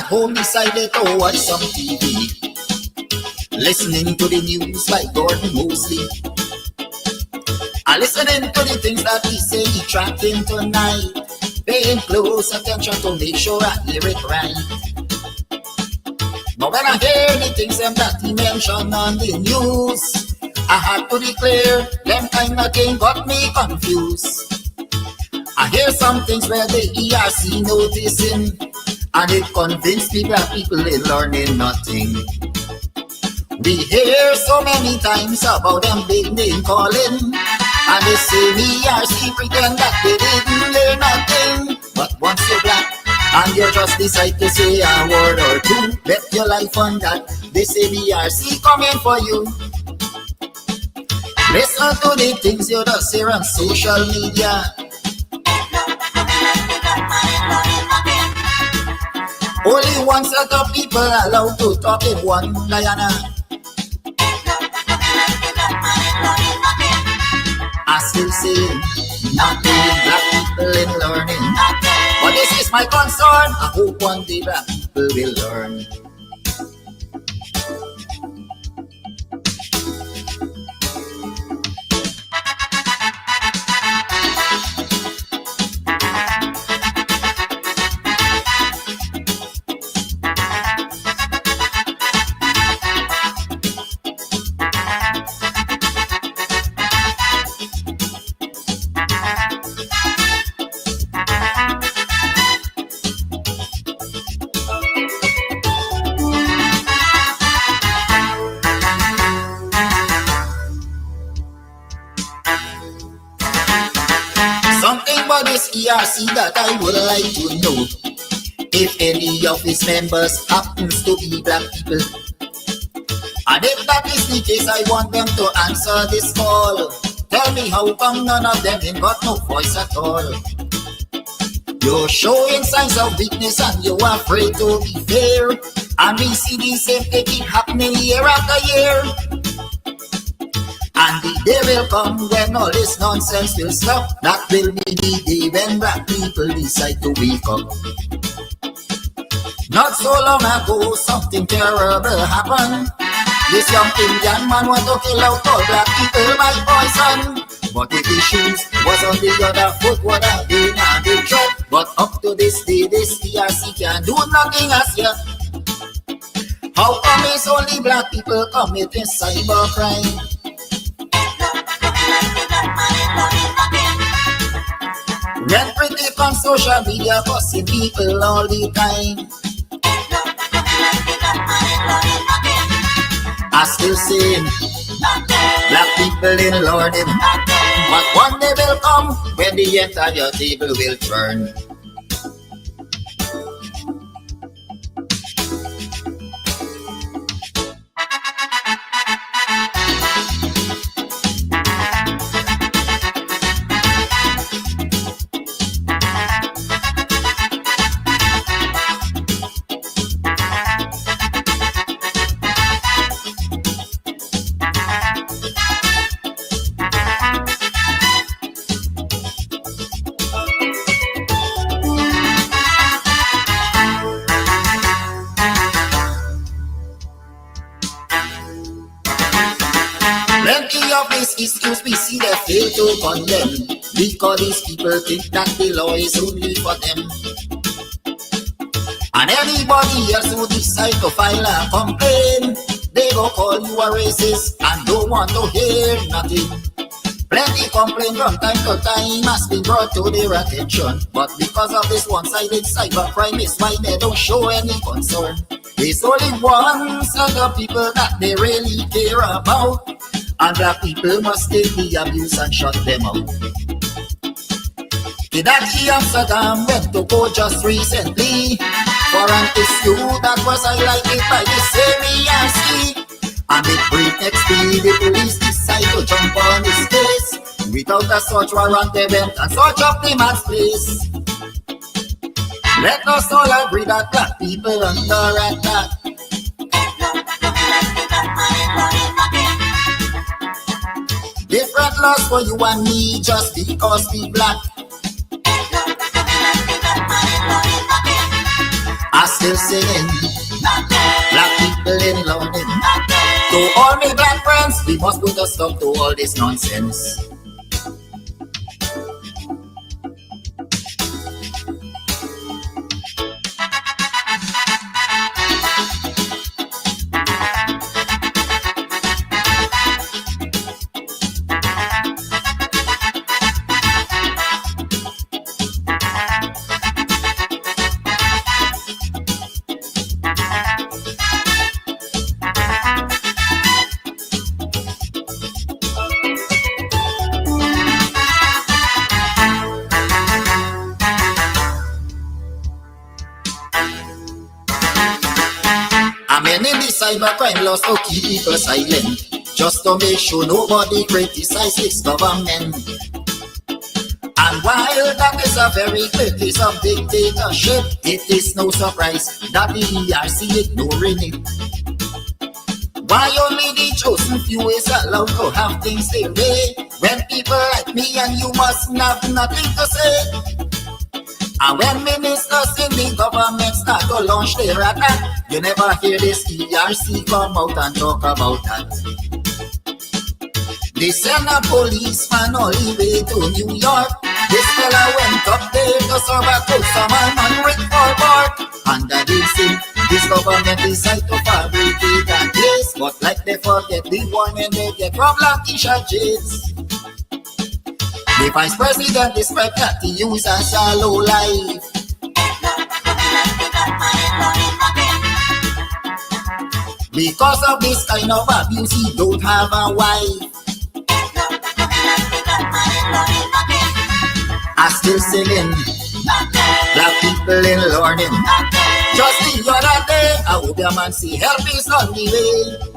home decided to watch some TV, listening to the news by Gordon Mosley. Listening to the things that he say he tracking tonight, paying close attention to make sure I hear it right. Now when I hear the things that he mentioned on the news, I had to declare them kind of thing got me confused. I hear some things where the ERC noticing, and it convinced me that people ain't learning nothing. We hear so many times about them big name calling, and they say ERC pretend that they didn't learn nothing. But once you're black and you just decide to say a word or two, bet your life on that they say ERC coming for you. Listen to the things you just hear on social media. Only one set of people allowed to talk in one Guyana. I still say nothing, black people in learning. But this is my concern. I hope one day black people will learn. ERC that I would like to know, if any of its members happens to be black people, and if that is the case, I want them to answer this call. Tell me how come none of them ain't got no voice at all. You're showing signs of weakness and you're afraid to be fair, and we see the same thing keep happening year after year. And the day will come when all this nonsense will stop. That will be the day when black people decide to wake up. Not so long ago, something terrible happened. This young Indian man want to kill out all black people by poison. But if his shoes was on the other foot, would have been a big threat. But up to this day, this ERC can't do nothing as yet. How come it's only black people committing cybercrime? When pretty on social media fussing people all the time, I still say black people in learning. But one day will come when the entire table will turn. Excuse me, see they fail to condemn, because these people think that the law is only for them. And anybody else who decide to file a complaint, they go call you a racist and don't want to hear nothing. Plenty complaint from time to time has been brought to their attention, but because of this one-sided cybercrime is why they don't show any concern. There's only one set of people that they really care about, and black people must take the abuse and shut them out. Kidaki Amsterdam went to court just recently for an issue that was highlighted by the same ERC. And with breakneck speed, the police decide to jump on his case. Without a search warrant, they went and search up the man's place. Let us all agree that black people under attack. Different laws for you and me just because we black. I still still singing. Black people in London. To all my black friends, we must put a stop to all this nonsense. Many the cybercrime laws to keep people silent, just to make sure nobody criticizes this government. And while that is a very clear case of dictatorship, it is no surprise that the ERC ignoring it. Why only the chosen few is allowed to have things their way, when people like me and you must have nothing to say? And when ministers in the government start to launch their attack, you never hear this ERC come out and talk about that. They send a policeman all the way to New York. This fella went up there to serve a customer man with all bark. Under this thing, this government decide to fabricate a case, but like they forget the warning they get from Latisha Jades. The vice president described that he use as a low life. Because of this kind of abuse, he don't have a wife. I still singing. Black people in learning. Just the other day, I hope your man see help is on the way.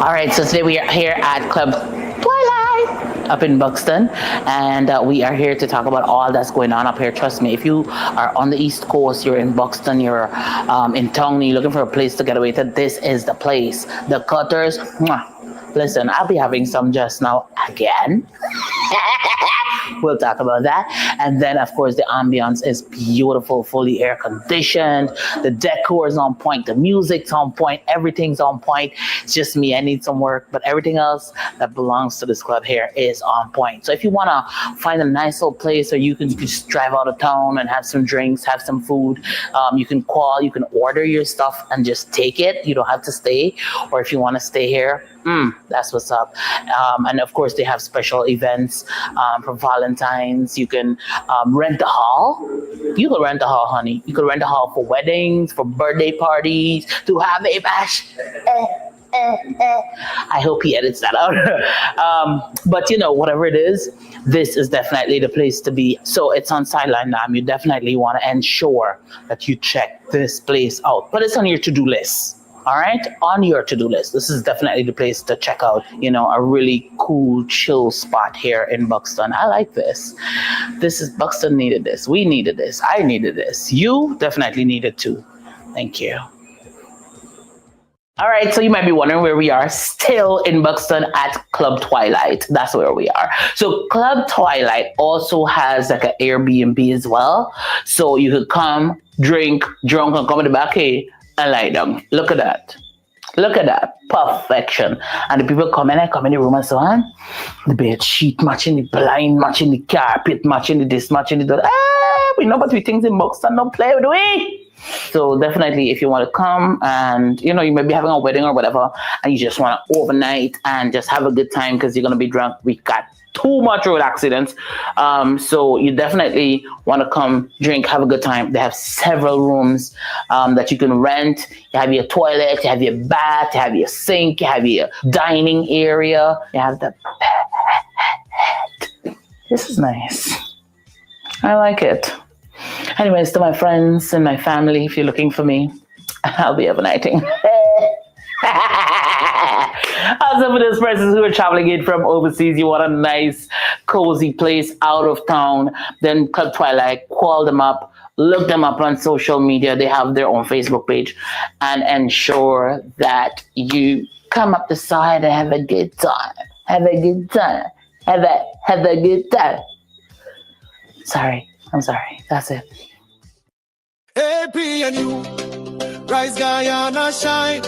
All right, so today we are here at Club Twilight up in Buxton, and we are here to talk about all that's going on up here. Trust me, if you are on the East Coast, you're in Buxton, you're in town, you're looking for a place to get away to, this is the place. The Cutters, mwah. Listen, I'll be having some just now again. We'll talk about that. And then, of course, the ambience is beautiful, fully air conditioned. The decor is on point. The music's on point. Everything's on point. It's just me. I need some work. But everything else that belongs to this club here is on point. So if you want to find a nice little place where you can just drive out of town and have some drinks, have some food, you can call, you can order your stuff and just take it. You don't have to stay. Or if you want to stay here, that's what's up. And of course, they have special events for Valentine's. You can rent a hall. You can rent a hall, honey. You can rent a hall for weddings, for birthday parties, to have a bash. I hope he edits that out. But you know, whatever it is, this is definitely the place to be. So it's on Sideline Dam. You definitely want to ensure that you check this place out. But it's on your to-do list. All right, on your to-do list. This is definitely the place to check out, you know, a really cool, chill spot here in Buxton. I like this. This is, Buxton needed this. We needed this. I needed this. You definitely needed too. Thank you. All right, so you might be wondering where we are, still in Buxton at Club Twilight. That's where we are. So Club Twilight also has like an Airbnb as well. So you could come, drink, drunk, and come in the back here and lie down. Look at that. Look at that. Perfection. And the people come in the room and so on. The bed sheet matching the blind, matching the carpet, matching the this, matching the that. We know but we things in Buxton don't play with we. So definitely if you want to come and, you know, you may be having a wedding or whatever and you just want to overnight and just have a good time because you're going to be drunk, we got too much road accidents. So you definitely want to come drink, have a good time. They have several rooms that you can rent. You have your toilet, you have your bath, you have your sink, you have your dining area, you have the pet. This is nice. I like it. Anyways, to my friends and my family, if you're looking for me, I'll be overnighting. Also, for those persons who are traveling in from overseas, you want a nice, cozy place out of town, then Club Twilight, call them up, look them up on social media. They have their own Facebook page, and ensure that you come up the side and have a good time. Have a good time. Have a good time. Sorry. I'm sorry. That's it. AP and you, rise Guyana shine.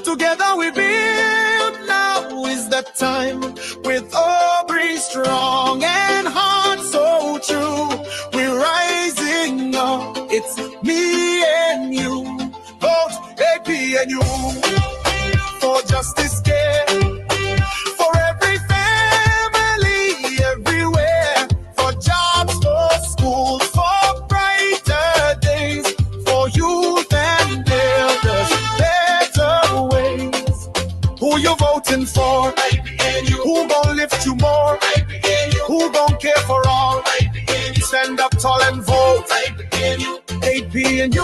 Together we build, now is the time. With Aubrey strong and heart so true, we're rising up. It's me and you, vote AP and you, for justice care, for every family, everywhere, for jobs, for schools, for brighter days, for youth and elders, better ways. Who you voting for? Who gon' lift you more? Who gon' care for all? Stand up tall and vote. AP and you,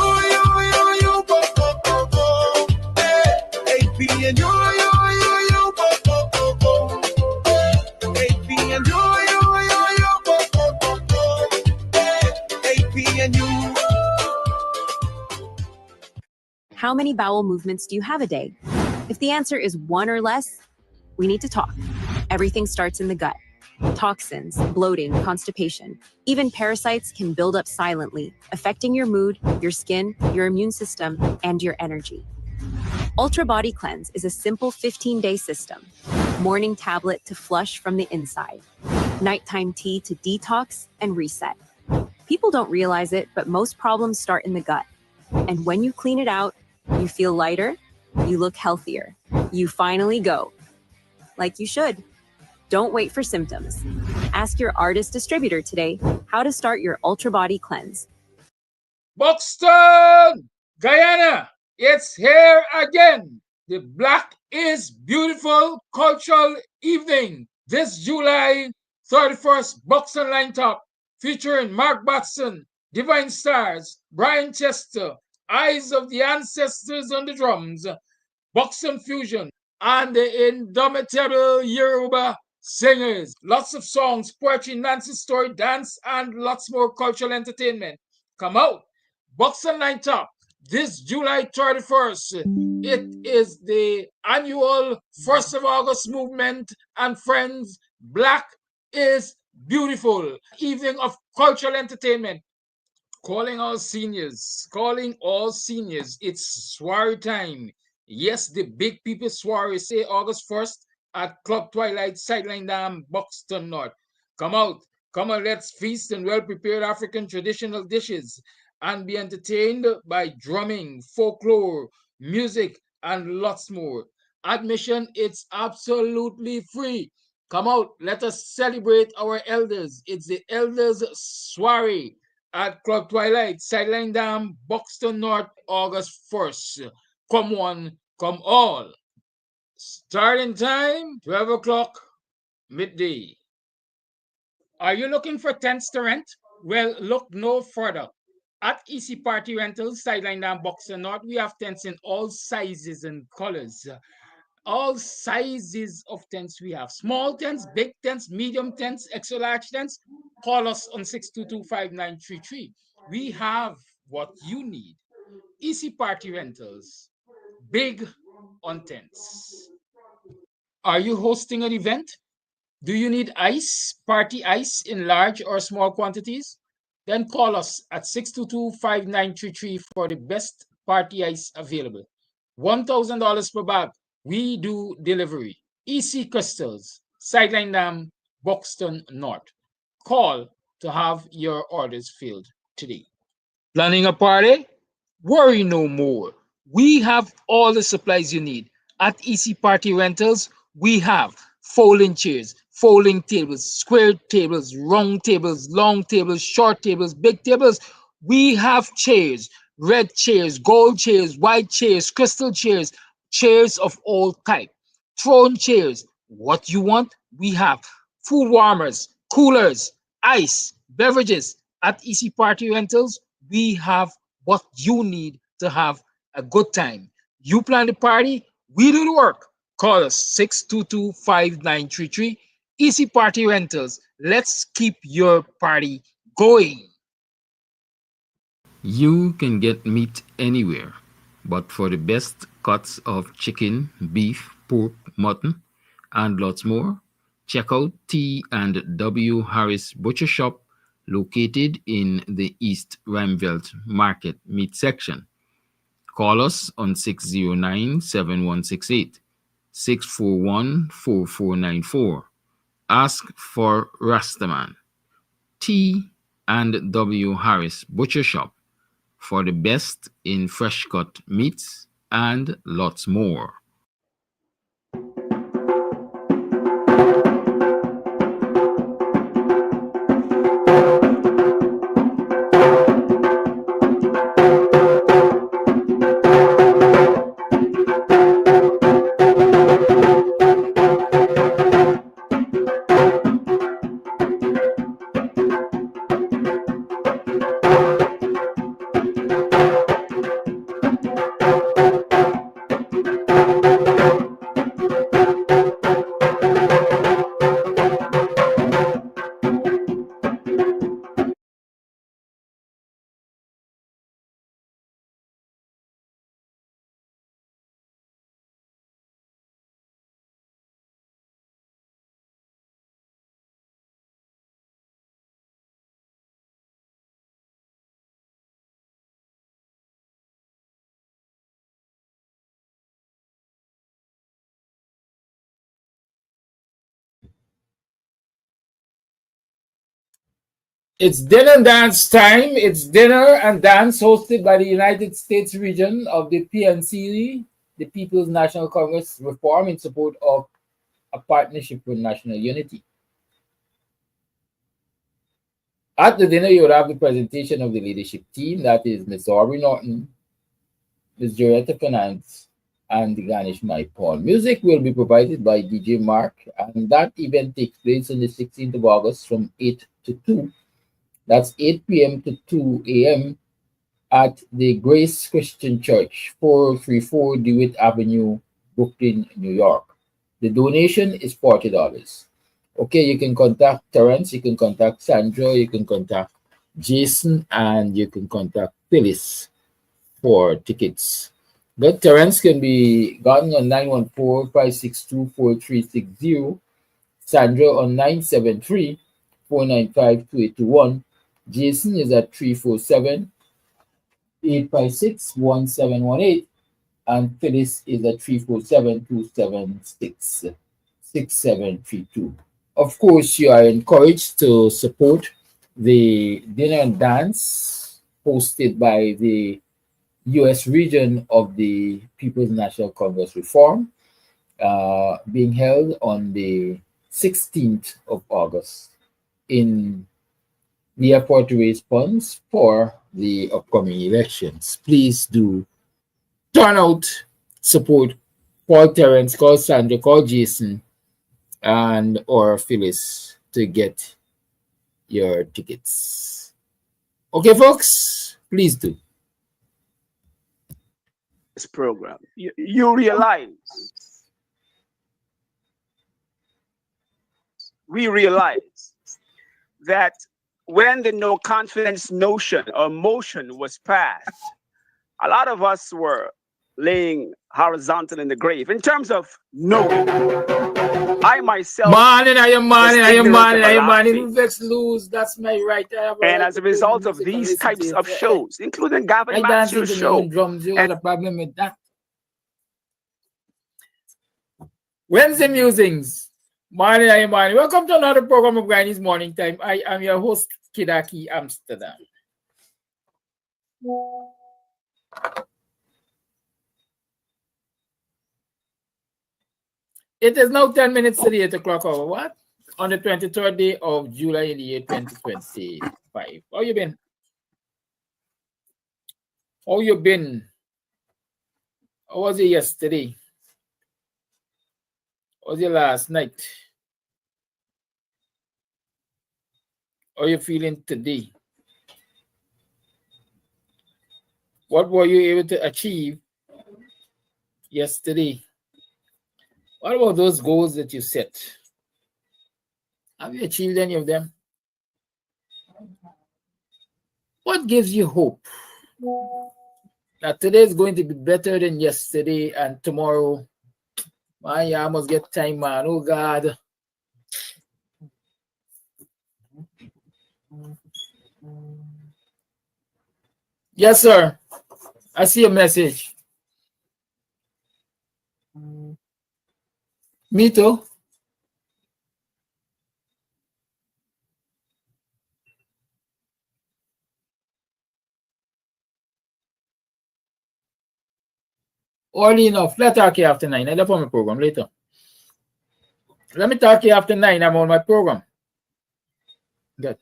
go, go, go, go. AP and you, go, go, go, go. AP and you, go, go, go, go. AP and you. How many bowel movements do you have a day? If the answer is one or less, we need to talk. Everything starts in the gut. Toxins, bloating, constipation, even parasites can build up silently, affecting your mood, your skin, your immune system, and your energy. Ultra Body Cleanse is a simple 15-day system. Morning tablet to flush from the inside. Nighttime tea to detox and reset. People don't realize it, but most problems start in the gut. And when you clean it out, you feel lighter, you look healthier. You finally go. Like you should. Don't wait for symptoms. Ask your artist distributor today how to start your Ultra Body Cleanse. Buxton, Guyana, it's here again. The Black is Beautiful Cultural Evening this July 31st, Buxton Line Top, featuring Mark Batson, Divine Stars, Brian Chester, Eyes of the Ancestors on the drums, Buxton Fusion, and the indomitable Yoruba singers. Lots of songs, poetry, Nancy story, dance, and lots more cultural entertainment. Come out, Buxton Line Top, this July 31st. It is the annual 1st of August movement and friends. Black is Beautiful evening of cultural entertainment. Calling all seniors, it's soiree time. Yes, the big people soiree, say August 1st at Club Twilight, Sideline Dam, Buxton North. Come out, let's feast on well-prepared African traditional dishes and be entertained by drumming, folklore, music, and lots more. Admission, it's absolutely free. Come out, let us celebrate our elders. It's the Elders Soiree at Club Twilight, Sideline Dam, Buxton North, August 1st. Come one, come all. Starting time, 12 o'clock, midday. Are you looking for tents to rent? Well, look no further. At EC Party Rentals, Sideline Dam, Buxton North, we have tents in all sizes and colors. All sizes of tents we have. Small tents, big tents, medium tents, extra large tents. Call us on 622-5933. We have what you need. EC Party Rentals. Big on tents. Are you hosting an event? Do you need ice, party ice in large or small quantities? Then call us at 622-5933 for the best party ice available. $1,000 per bag. We do delivery. EC Crystals, Sideline Dam, Buxton North. Call to have your orders filled today. Planning a party? Worry no more. We have all the supplies you need. At EC Party Rentals, we have folding chairs, folding tables, square tables, round tables, long tables, short tables, big tables. We have chairs, red chairs, gold chairs, white chairs, crystal chairs, chairs of all type, throne chairs. What you want, we have. Food warmers, coolers, ice, beverages. At EC Party Rentals, we have what you need to have a good time. You plan the party, we do the work. Call us 622-5933. Easy Party Rentals. Let's keep your party going. You can get meat anywhere, but for the best cuts of chicken, beef, pork, mutton, and lots more, check out T and W Harris Butcher Shop located in the East Rheinveld Market Meat section. Call us on 609-7168, 641-4494. Ask for Rastaman. T and W Harris Butcher Shop for the best in fresh cut meats and lots more. It's dinner and dance time. It's dinner and dance hosted by the United States region of the PNC, the People's National Congress Reform in support of a partnership for national unity. At the dinner, you will have the presentation of the leadership team. That is Ms. Aubrey Norton, Ms. Joretta Finance, and the Ganesh Mai Paul. Music will be provided by DJ Mark, and that event takes place on the 16th of August from 8 to 2. That's 8 p.m. to 2 a.m. at the Grace Christian Church, 434 DeWitt Avenue, Brooklyn, New York. The donation is $40. Okay, you can contact Terrence, you can contact Sandra, you can contact Jason, and you can contact Phyllis for tickets. But Terrence can be gotten on 914-562-4360, Sandra on 973-495-2821. Jason is at 347-856-1718, and Phyllis is at 347-276-6732. Of course, you are encouraged to support the dinner and dance hosted by the U.S. region of the People's National Congress Reform, being held on the 16th of August in the effort to raise funds for the upcoming elections. Please do turn out, support Paul Terrence, call Sandra, call Jason, and or Phyllis to get your tickets. Okay, folks, please do. This program, you realize, we realize that when the no confidence notion or motion was passed, a lot of us were laying horizontal in the grave in terms of knowing. I myself, Vex lose. That's my right. And as a result of these types of shows, including Gavin Matthew's show, drums, you had a problem with that. Wednesday musings. Morning. Welcome to another program of Guyanese Morning Time. I am your host, Kidaki Amsterdam. It is now 10 minutes to the 8 o'clock hour. What? on the 23rd day of July in the year 2025. How you been? How you been? How was it yesterday? How was it last night? How are you feeling today? What were you able to achieve yesterday? What about those goals that you set? Have you achieved any of them? What gives you hope that today is going to be better than yesterday and tomorrow? Man, I must get time, man. Oh, God. Yes, sir. I see a message. Me too. Early enough. Let's talk here after 9. I left on my program later. Let me talk here after 9. I'm on my program. Good.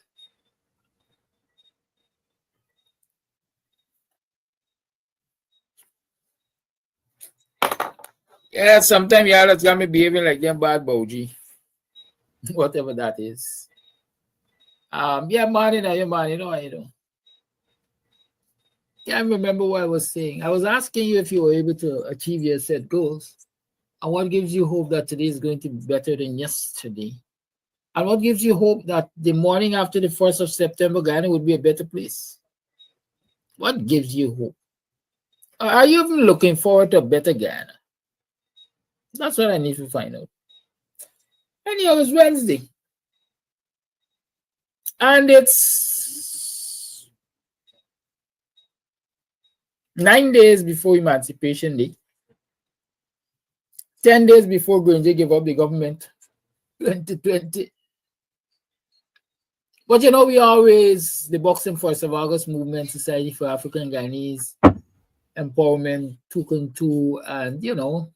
Yeah, sometimes y'all that's got me behaving like them bad bougie. Whatever that is. Yeah, man, you know, man, you know, I know. Can't remember what I was saying. I was asking you if you were able to achieve your set goals. And what gives you hope that today is going to be better than yesterday? And what gives you hope that the morning after the 1st of September, Ghana would be a better place? What gives you hope? Are you even looking forward to a better Ghana? That's what I need to find out. Anyhow, it's Wednesday. And it's 9 days before Emancipation Day. 10 days before Granger gave up the government, 2020. But you know, we always, the Boxing 1st of August movement, Society for African Guyanese, Empowerment, 2 and you know,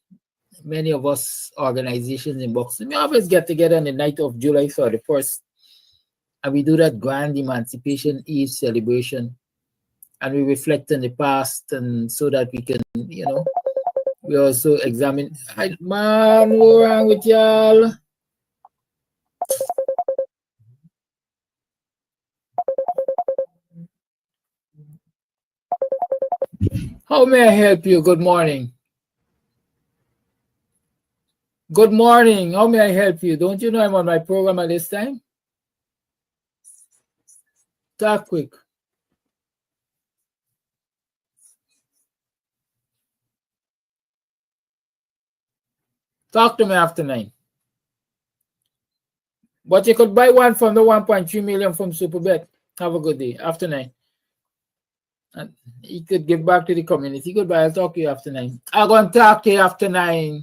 many of us organizations in boxing, we always get together on the night of July 31st. And we do that grand Emancipation Eve celebration. And we reflect on the past and so that we can, you know, we also examine. Man, what's wrong with y'all? How may I help you? Good morning. Good morning. How may I help you? Don't you know I'm on my program at this time? Talk quick. Talk to me after 9. But you could buy one from the 1.3 million from Superbet. Have a good day. After 9. And he could give back to the community. Goodbye. I'll talk to you after 9. I'm going to talk to you after 9.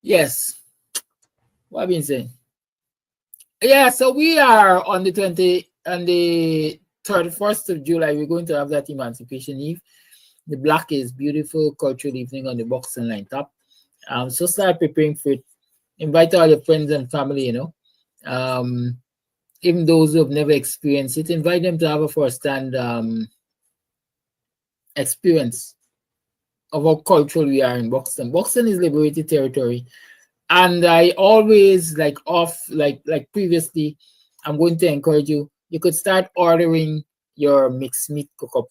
Yes. What have you been saying? Yeah, so we are on the 31st of July. We're going to have that Emancipation Eve. The Black is Beautiful cultural evening on the Buxton line top. So start preparing for it. Invite all your friends and family, you know. Even those who have never experienced it, invite them to have a first-hand experience of how cultural we are in Buxton. Buxton is liberated territory. And I always, like previously, I'm going to encourage you, you could start ordering your mixed meat cook-up.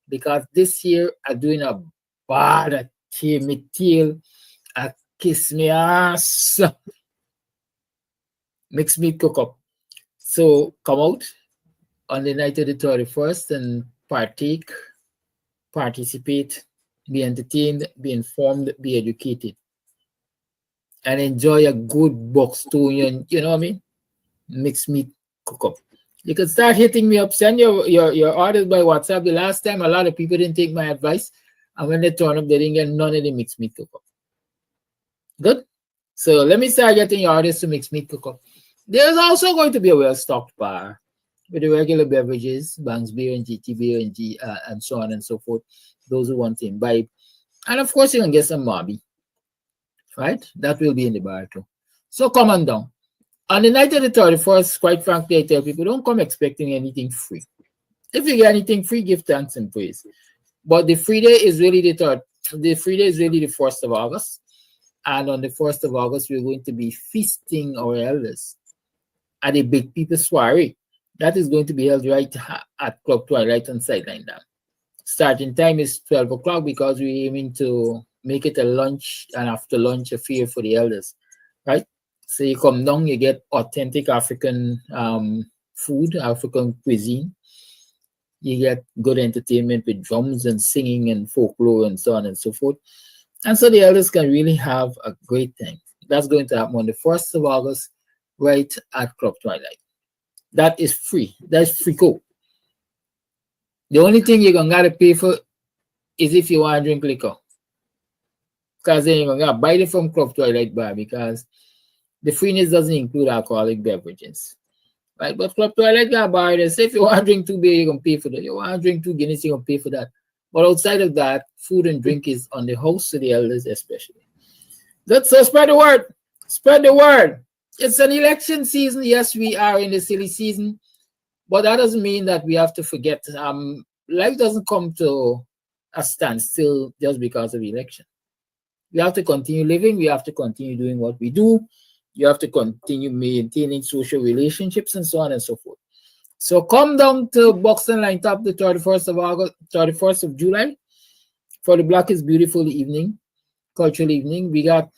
Because this year, I'm doing a bad at me tail, a kiss me ass mixed meat cook-up. So come out on the night of the 31st and partake, participate, be entertained, be informed, be educated. And enjoy a good Buxtonian, you know what I mean? Mixed meat cook-up. You can start hitting me up, send your orders by WhatsApp. The last time, a lot of people didn't take my advice. And when they turn up, they didn't get none of the mixed meat cook-up. Good? So let me start getting your orders to mixed meat cook-up. There's also going to be a well-stocked bar with the regular beverages, Banks beer and GT beer and so on and so forth. Those who want to imbibe. And of course, you can get some Marby, right? That will be in the bar too. So come on down. On the night of the 31st, quite frankly, I tell people, don't come expecting anything free. If you get anything free, give thanks and praise. But the free day is really the third. The free day is really the 1st of August. And on the 1st of August, we're going to be feasting our elders at a big people soiree. That is going to be held right at Club Twilight on Sideline Dam. Starting time is 12 o'clock because we're aiming to make it a lunch and after lunch affair for the elders, right? So you come down, you get authentic African food, African cuisine. You get good entertainment with drums and singing and folklore and so on and so forth. And so the elders can really have a great time. That's going to happen on the 1st of August, right at Club Twilight. That is free. That's free cool. The only thing you're gonna gotta pay for is if you want to drink liquor. Because then you're gonna buy it from Club Twilight Bar because the freeness doesn't include alcoholic beverages. Right? But Club Twilight Bar, they say if you want to drink 2 beer, you're gonna pay for that. You want to drink 2 Guinness, you're gonna pay for that. But outside of that, food and drink is on the house of the elders, especially. Good, so spread the word. Spread the word. It's an election season. Yes, we are in the silly season, but that doesn't mean that we have to forget. Life doesn't come to a standstill just because of election. We have to continue living. We have to continue doing what we do. You have to continue maintaining social relationships and so on and so forth. So come down to Buxton Line Top the 31st of August, 31st of July for the Black is Beautiful evening, cultural evening. We got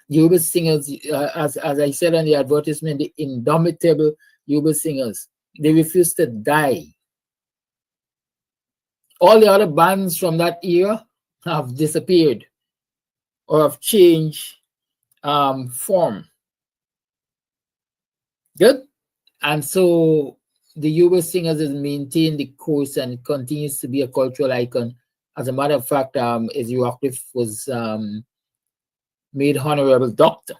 Yoruba singers, as I said on the advertisement, the indomitable Yoruba singers. They refuse to die. All the other bands from that era have disappeared or have changed form. Good? And so the Yoruba singers has maintained the course and it continues to be a cultural icon. As a matter of fact, Ezra Rockcliffe was made honorable doctor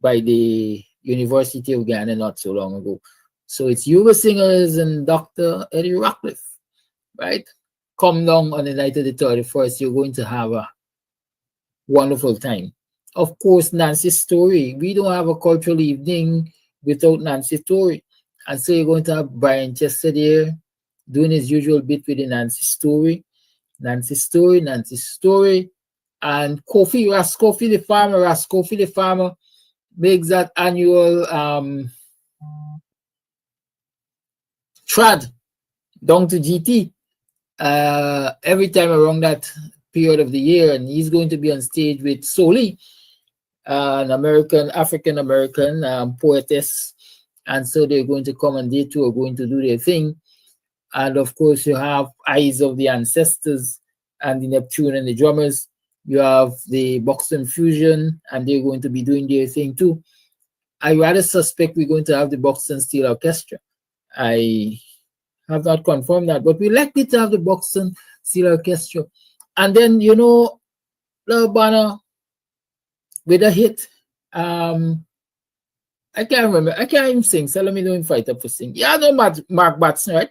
by the University of Ghana not so long ago. So it's Yoruba singers and Dr. Eddie Rockcliffe, right? Come down on the night of the 31st, you're going to have a wonderful time. Of course, Nancy Story. We don't have a cultural evening without Nancy Story. And so you're going to have Brian Chester there doing his usual bit with the Nancy Story. Nancy Story, and Kofi, Kofi the farmer makes that annual trad down to GT every time around that period of the year, and he's going to be on stage with Soli, an African American poetess, and so they're going to come and they too are going to do their thing. And of course, you have Eyes of the Ancestors and the Neptune and the Drummers. You have the Buxton Fusion, and they're going to be doing their thing too. I rather suspect we're going to have the Buxton Steel Orchestra. I have not confirmed that, but we're likely to have the Buxton Steel Orchestra. And then, you know, Love Banner with a hit. I can't remember. I can't even sing, so let me know if I have to sing. Yeah, I know Mark Batson, right?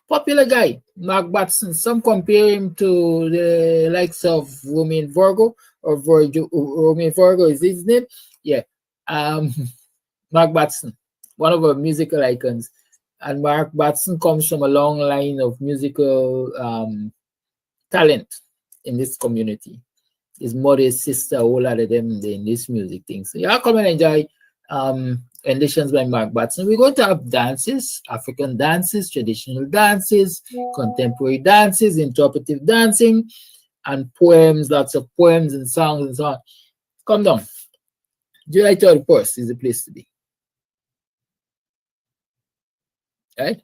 Popular guy, Mark Batson. Some compare him to the likes of Romain Virgo or Romain Virgo is his name. Yeah. Mark Batson, one of our musical icons. And Mark Batson comes from a long line of musical talent in this community. His mother, his sister, a whole lot of them in this music thing. So yeah, come and enjoy renditions by Mark Batson. We're going to have dances, African dances, traditional dances, contemporary dances, interpretive dancing, and poems, lots of poems and songs and so on. Come down. July 31st is the place to be. Right?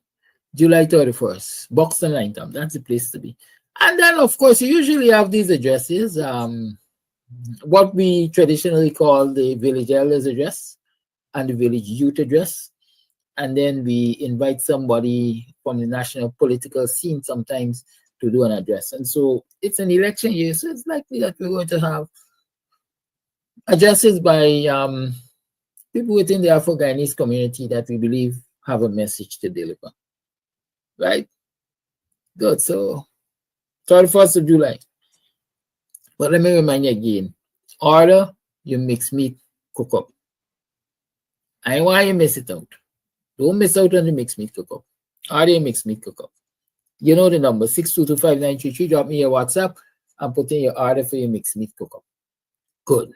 July 31st, Buxton Line Top, that's the place to be. And then, of course, you usually have these addresses, what we traditionally call the village elders address and the village youth address. And then we invite somebody from the national political scene sometimes to do an address. And so it's an election year, so it's likely that we're going to have addresses by people within the Afro-Guyanese community that we believe have a message to deliver. Right? Good. So 31st of July. But let me remind you again. Order your mixed meat cook up. I want you miss it out. Don't miss out on the mixed meat cook up. Order your mixed meat cook up. You know the number 6225933. Drop me your WhatsApp and put in your order for your mixed meat cook up. Good.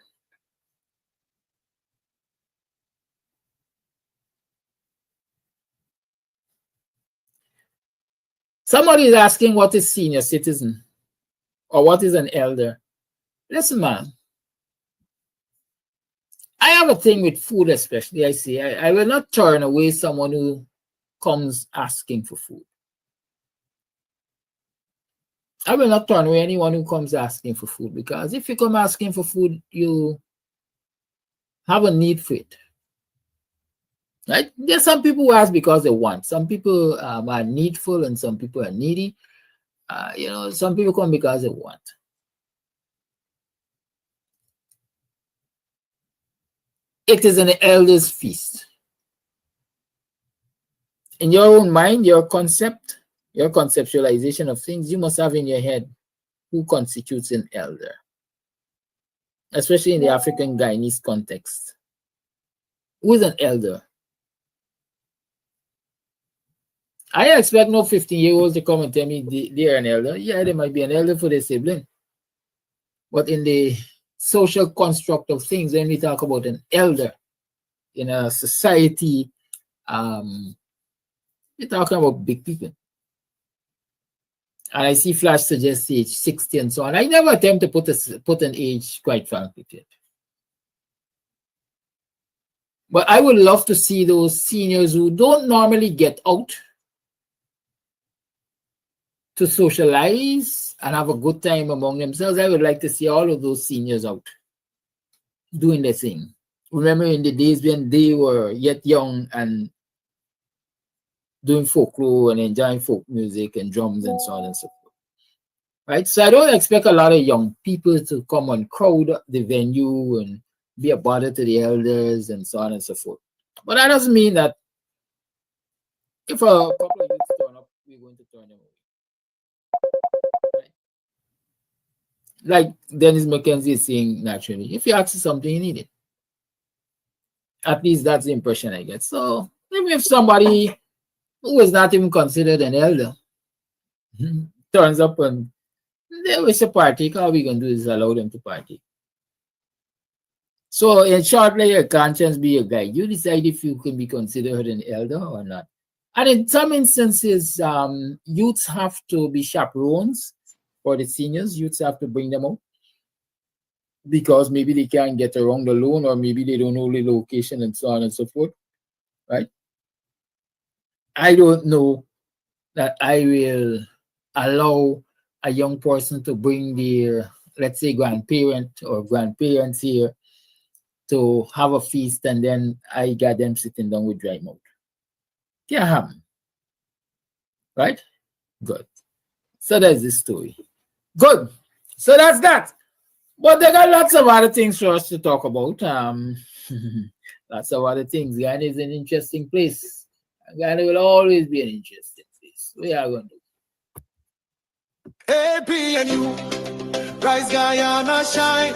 Somebody is asking what is senior citizen or what is an elder. Listen, man. I have a thing with food, especially. I say I will not turn away someone who comes asking for food. I will not turn away anyone who comes asking for food, because if you come asking for food, you have a need for it. Right? There's some people who ask because they want. Some people are needful and some people are needy. Some people come because they want. It is an elder's feast. In your own mind, your conceptualization of things, you must have in your head who constitutes an elder, especially in the African Guyanese context. Who is an elder? I expect no 15-year-olds to come and tell me they are an elder. Yeah, they might be an elder for their sibling. But in the social construct of things, when we talk about an elder in a society, we're talking about big people. And I see Flash suggests age 60 and so on. I never attempt to put an age, quite frankly, to it. But I would love to see those seniors who don't normally get out to socialize and have a good time among themselves. I would like to see all of those seniors out doing their thing. Remember in the days when they were yet young and doing folklore and enjoying folk music and drums and so on and so forth. Right? So I don't expect a lot of young people to come and crowd the venue and be a bother to the elders and so on and so forth. But that doesn't mean that if a couple of youths turn up, we're going to turn them away. Right? Like Dennis McKenzie is saying naturally, if you ask for something, you need it. At least that's the impression I get. So even if somebody who is not even considered an elder turns up and they wish to partake, all we can do is allow them to partake. So in short, let your conscience be your guide. You decide if you can be considered an elder or not. And in some instances, youths have to be chaperones for the seniors. Youths have to bring them out because maybe they can't get around alone, or maybe they don't know the location and so on and so forth, right? I don't know that I will allow a young person to bring their, let's say, grandparent or grandparents here to have a feast and then I got them sitting down with dry mouth. Can't happen. Right? Good. So that's the story. Good. So that's that. But there are lots of other things for us to talk about. Lots of other things. Ghana is an interesting place. Ghana will always be an interesting place. We are going to. AP and you, rise Guyana shine.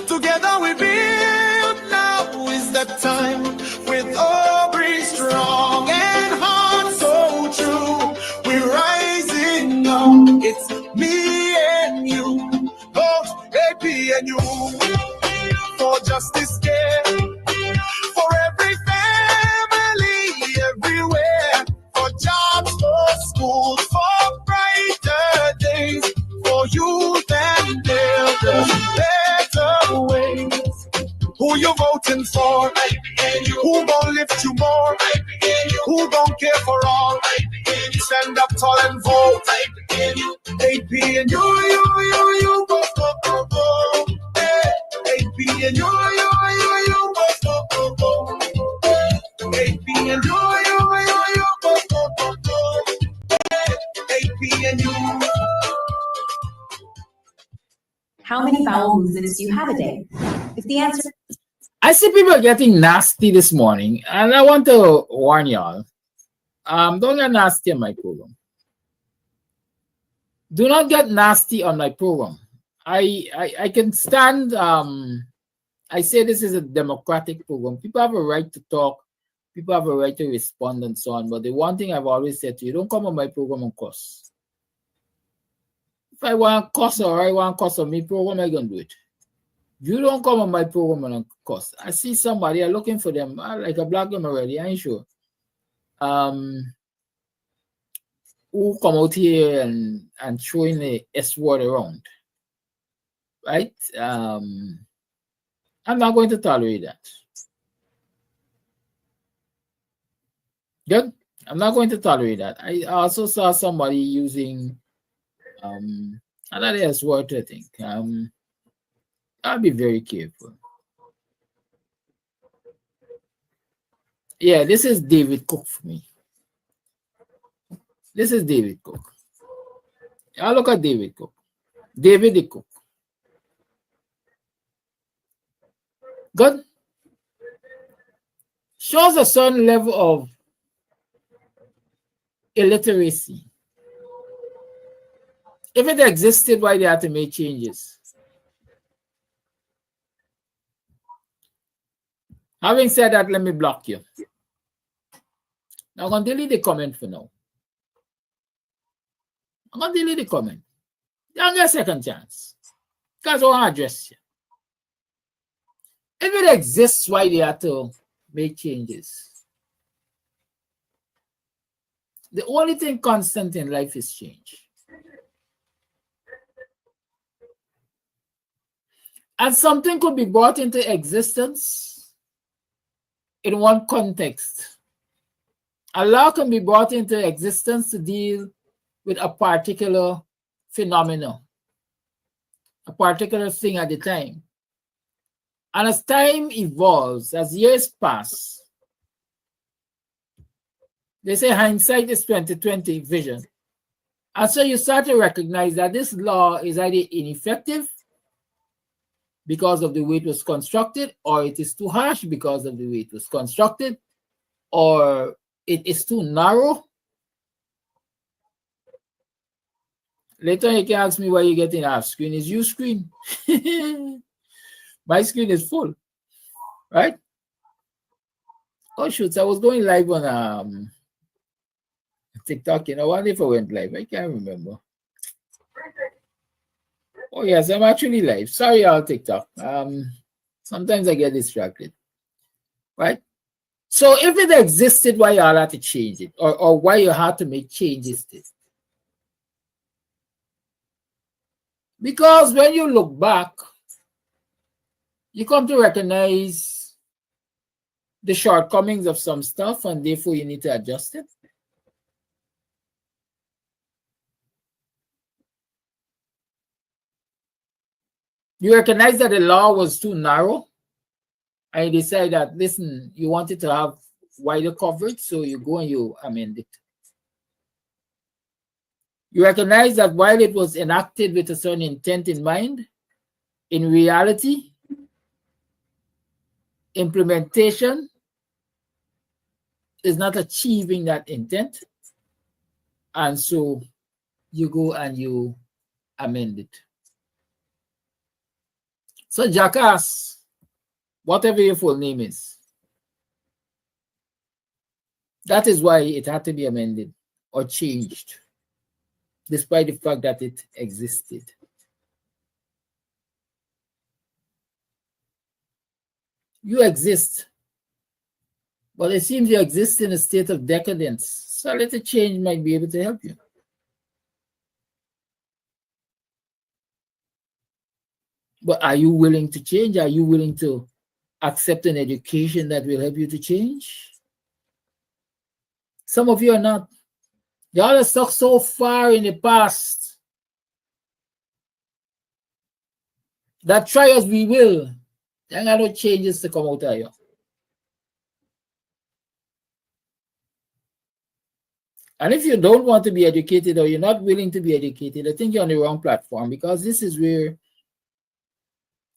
Together we build, now is the time. With Aubrey strong and heart so true, we're rising now. It's me and you, oh, AP and you, for justice care, for every family, everywhere, for jobs, for schools, for brighter days, for youth and elders, better ways. Who you voting for? Who gon' lift you more? Who gon' care for all? Stand up tall and vote. AP and you, go, go, go, go. AP and you, go, go, go, go. AP and you, go, go, go, go. AP and you. How many bowel movements do you have a day? If the answer I see people getting nasty this morning, and I want to warn y'all. Don't get nasty on my program. Do not get nasty on my program. I can stand. I say this is a democratic program. People have a right to talk. People have a right to respond and so on. But the one thing I've always said to you, don't come on my program and cuss. If I want cuss or I want cuss on my program, I'm going to do it. You don't come on my program and cuss. I see somebody, I'm looking for them. I like a black them already, I ain't sure. Who come out here and throwing the S word around. Right? I'm not going to tolerate that. Good. I'm not going to tolerate that. I also saw somebody using another S word, I think. I'll be very careful. Yeah, this is David Cook for me. This is David Cook. I'll look at David Cook. David the Cook. Good. Shows a certain level of illiteracy. If it existed, why they had to make changes? Having said that, let me block you. Now I'm going to delete the comment for now. I'm going to delete the comment. I'll get a second chance. Because I want to address you. If it exists, why they have to make changes? The only thing constant in life is change. And something could be brought into existence in one context. A law can be brought into existence to deal with a particular phenomenon, a particular thing at the time. And as time evolves, as years pass, they say hindsight is 20/20 vision. And so you start to recognize that this law is either ineffective because of the way it was constructed, or it is too harsh because of the way it was constructed, or it is too narrow. Later you can ask me why you're getting half screen. Is your screen? My screen is full, right? Oh shoot, I was going live on TikTok. I wonder if I went live. I can't remember. Oh yes, I'm actually live. Sorry, y'all, TikTok. Sometimes I get distracted, right? So if it existed, why y'all had to change it, or why you had to make changes to it? Because when you look back, you come to recognize the shortcomings of some stuff, and therefore you need to adjust it. You recognize that the law was too narrow, and you decide that, listen, you wanted to have wider coverage, so you go and you amend it. You recognize that while it was enacted with a certain intent in mind, in reality, implementation is not achieving that intent, and so you go and you amend it. So Jackass, whatever your full name is, that is why it had to be amended or changed, despite the fact that it existed. You exist, but it seems you exist in a state of decadence. So a little change might be able to help you. But are you willing to change? Are you willing to accept an education that will help you to change? Some of you are not. Y'all are stuck so far in the past that try as we will, there are no changes to come out of you. And if you don't want to be educated, or you're not willing to be educated, I think you're on the wrong platform, because this is where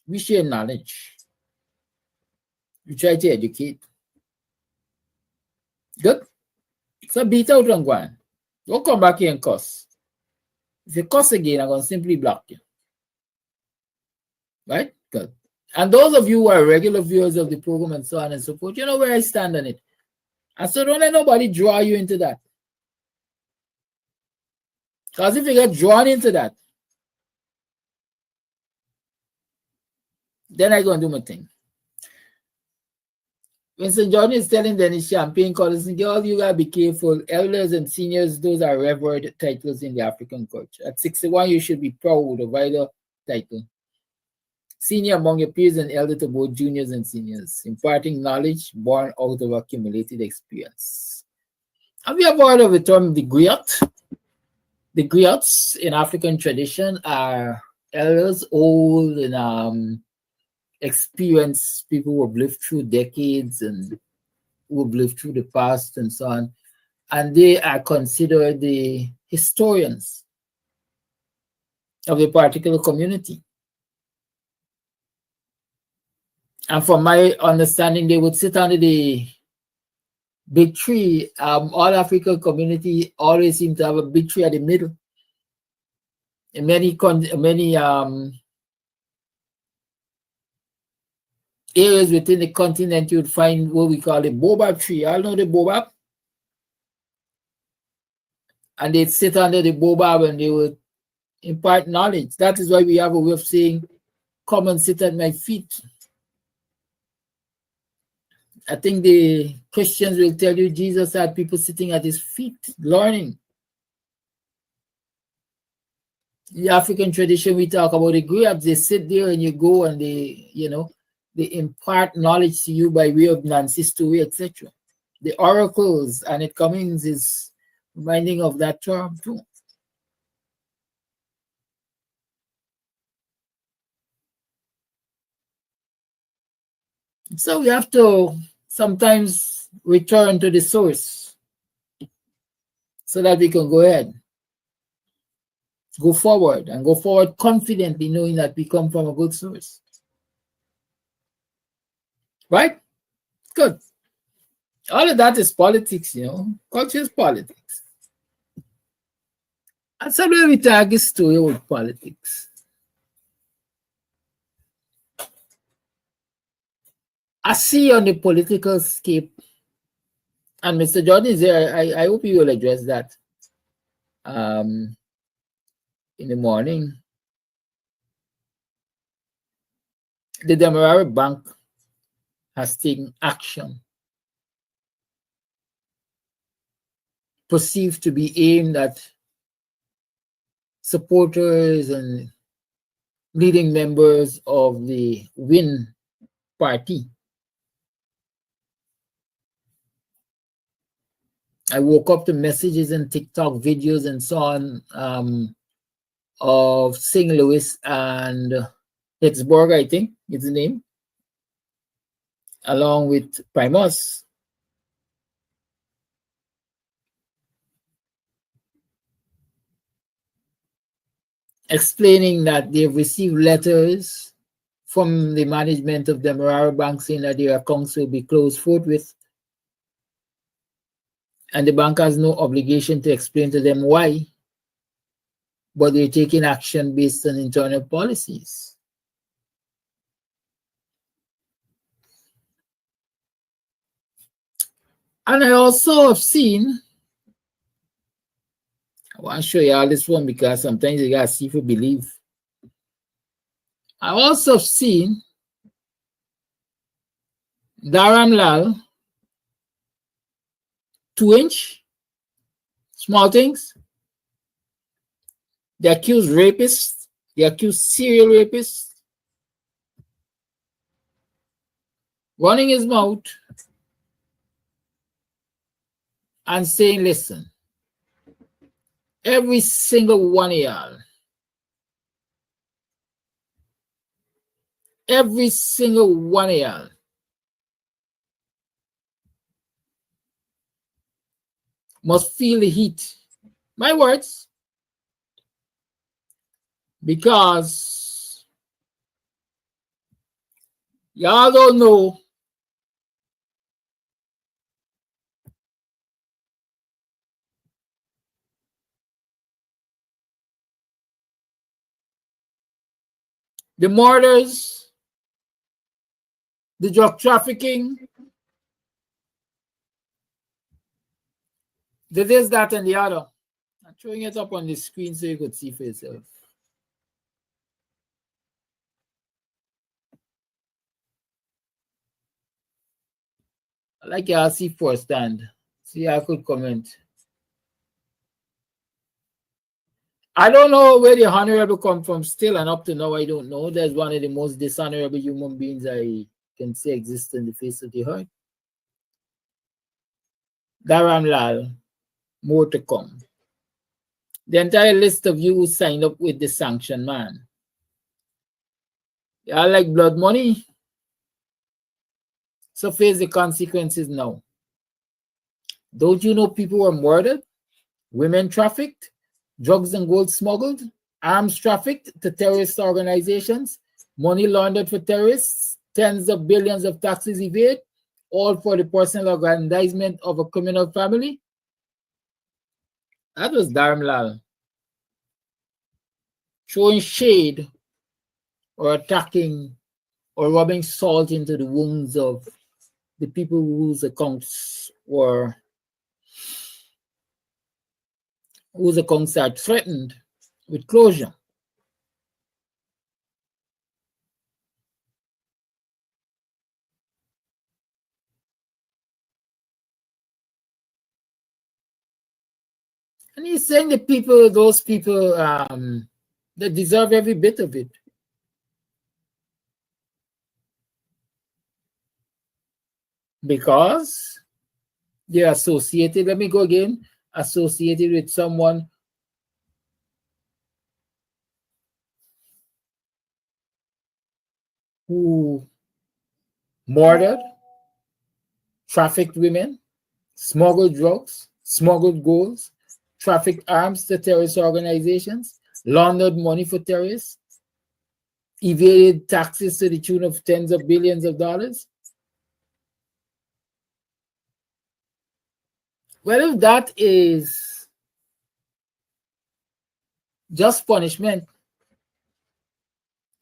we share knowledge. We try to educate. Good? So beat out and go on. Don't come back here and cuss. If you cuss again, I'm going to simply block you. Right? Good. And those of you who are regular viewers of the program and so on and so forth, you know where I stand on it. And so don't let nobody draw you into that. Because if you get drawn into that, then I go and do my thing. Winston Jordan is telling Dennis Champagne Collins, girl, you gotta be careful. Elders and seniors, those are revered titles in the African culture. At 61, you should be proud of either title. Senior among your peers and elder to both juniors and seniors, imparting knowledge born out of accumulated experience. Have you ever heard of the term the griot? The griots in African tradition are elders, old and experienced people who have lived through decades and who have lived through the past and so on. And they are considered the historians of a particular community. And from my understanding, they would sit under the big tree. All African community always seem to have a big tree at the middle. In many areas within the continent, you'd find what we call a baobab tree. Y'all know the baobab? And they'd sit under the baobab and they would impart knowledge. That is why we have a way of saying, come and sit at my feet. I think the Christians will tell you Jesus had people sitting at his feet, learning. In the African tradition, we talk about the griots. They sit there and you go and they, they impart knowledge to you by way of Nancy Story, etc. The oracles, Annette Cummings is reminding of that term too. So we have to sometimes return to the source so that we can go ahead, go forward, and go forward confidently knowing that we come from a good source. Right? Good. All of that is politics, Culture is politics. And somewhere we target story with politics. I see on the political scape, and Mr. Jordan is there. I hope you will address that in the morning. The Demerara Bank has taken action perceived to be aimed at supporters and leading members of the WIN party. I woke up to messages and TikTok videos and so on of St. Louis and Pittsburgh, I think is the name, along with Primus. Explaining that they've received letters from the management of Demerara Bank saying that their accounts will be closed forthwith. And the bank has no obligation to explain to them why, but they're taking action based on internal policies. And I also have seen, I want to show you all this one because sometimes you gotta see if you believe. I also have seen Dharam Lal, 2-inch, small things. They accuse rapists, they accuse serial rapists, running his mouth and saying, listen, every single one of y'all, every single one of y'all must feel the heat. My words. Because y'all don't know the murders, the drug trafficking, the this, that, and the other. I'm throwing it up on the screen so you could see for yourself. I like y'all see firsthand. See, I could comment. I don't know where the honorable come from still, and up to now, I don't know. There's one of the most dishonorable human beings I can say exist on the face of the earth. Dharam Lal, more to come. The entire list of you who signed up with the sanction, man. Y'all like blood money? So face the consequences now. Don't you know people were murdered, women trafficked, drugs and gold smuggled, arms trafficked to terrorist organizations, money laundered for terrorists, tens of billions of taxes evaded, all for the personal aggrandizement of a criminal family? That was Dharamlal throwing shade or attacking or rubbing salt into the wounds of the people whose accounts are threatened with closure. And he's saying the people, those people that deserve every bit of it. Because they're associated, let me go again, associated with someone who murdered, trafficked women, smuggled drugs, smuggled gold, trafficked arms to terrorist organizations, laundered money for terrorists, evaded taxes to the tune of tens of billions of dollars. Well, if that is just punishment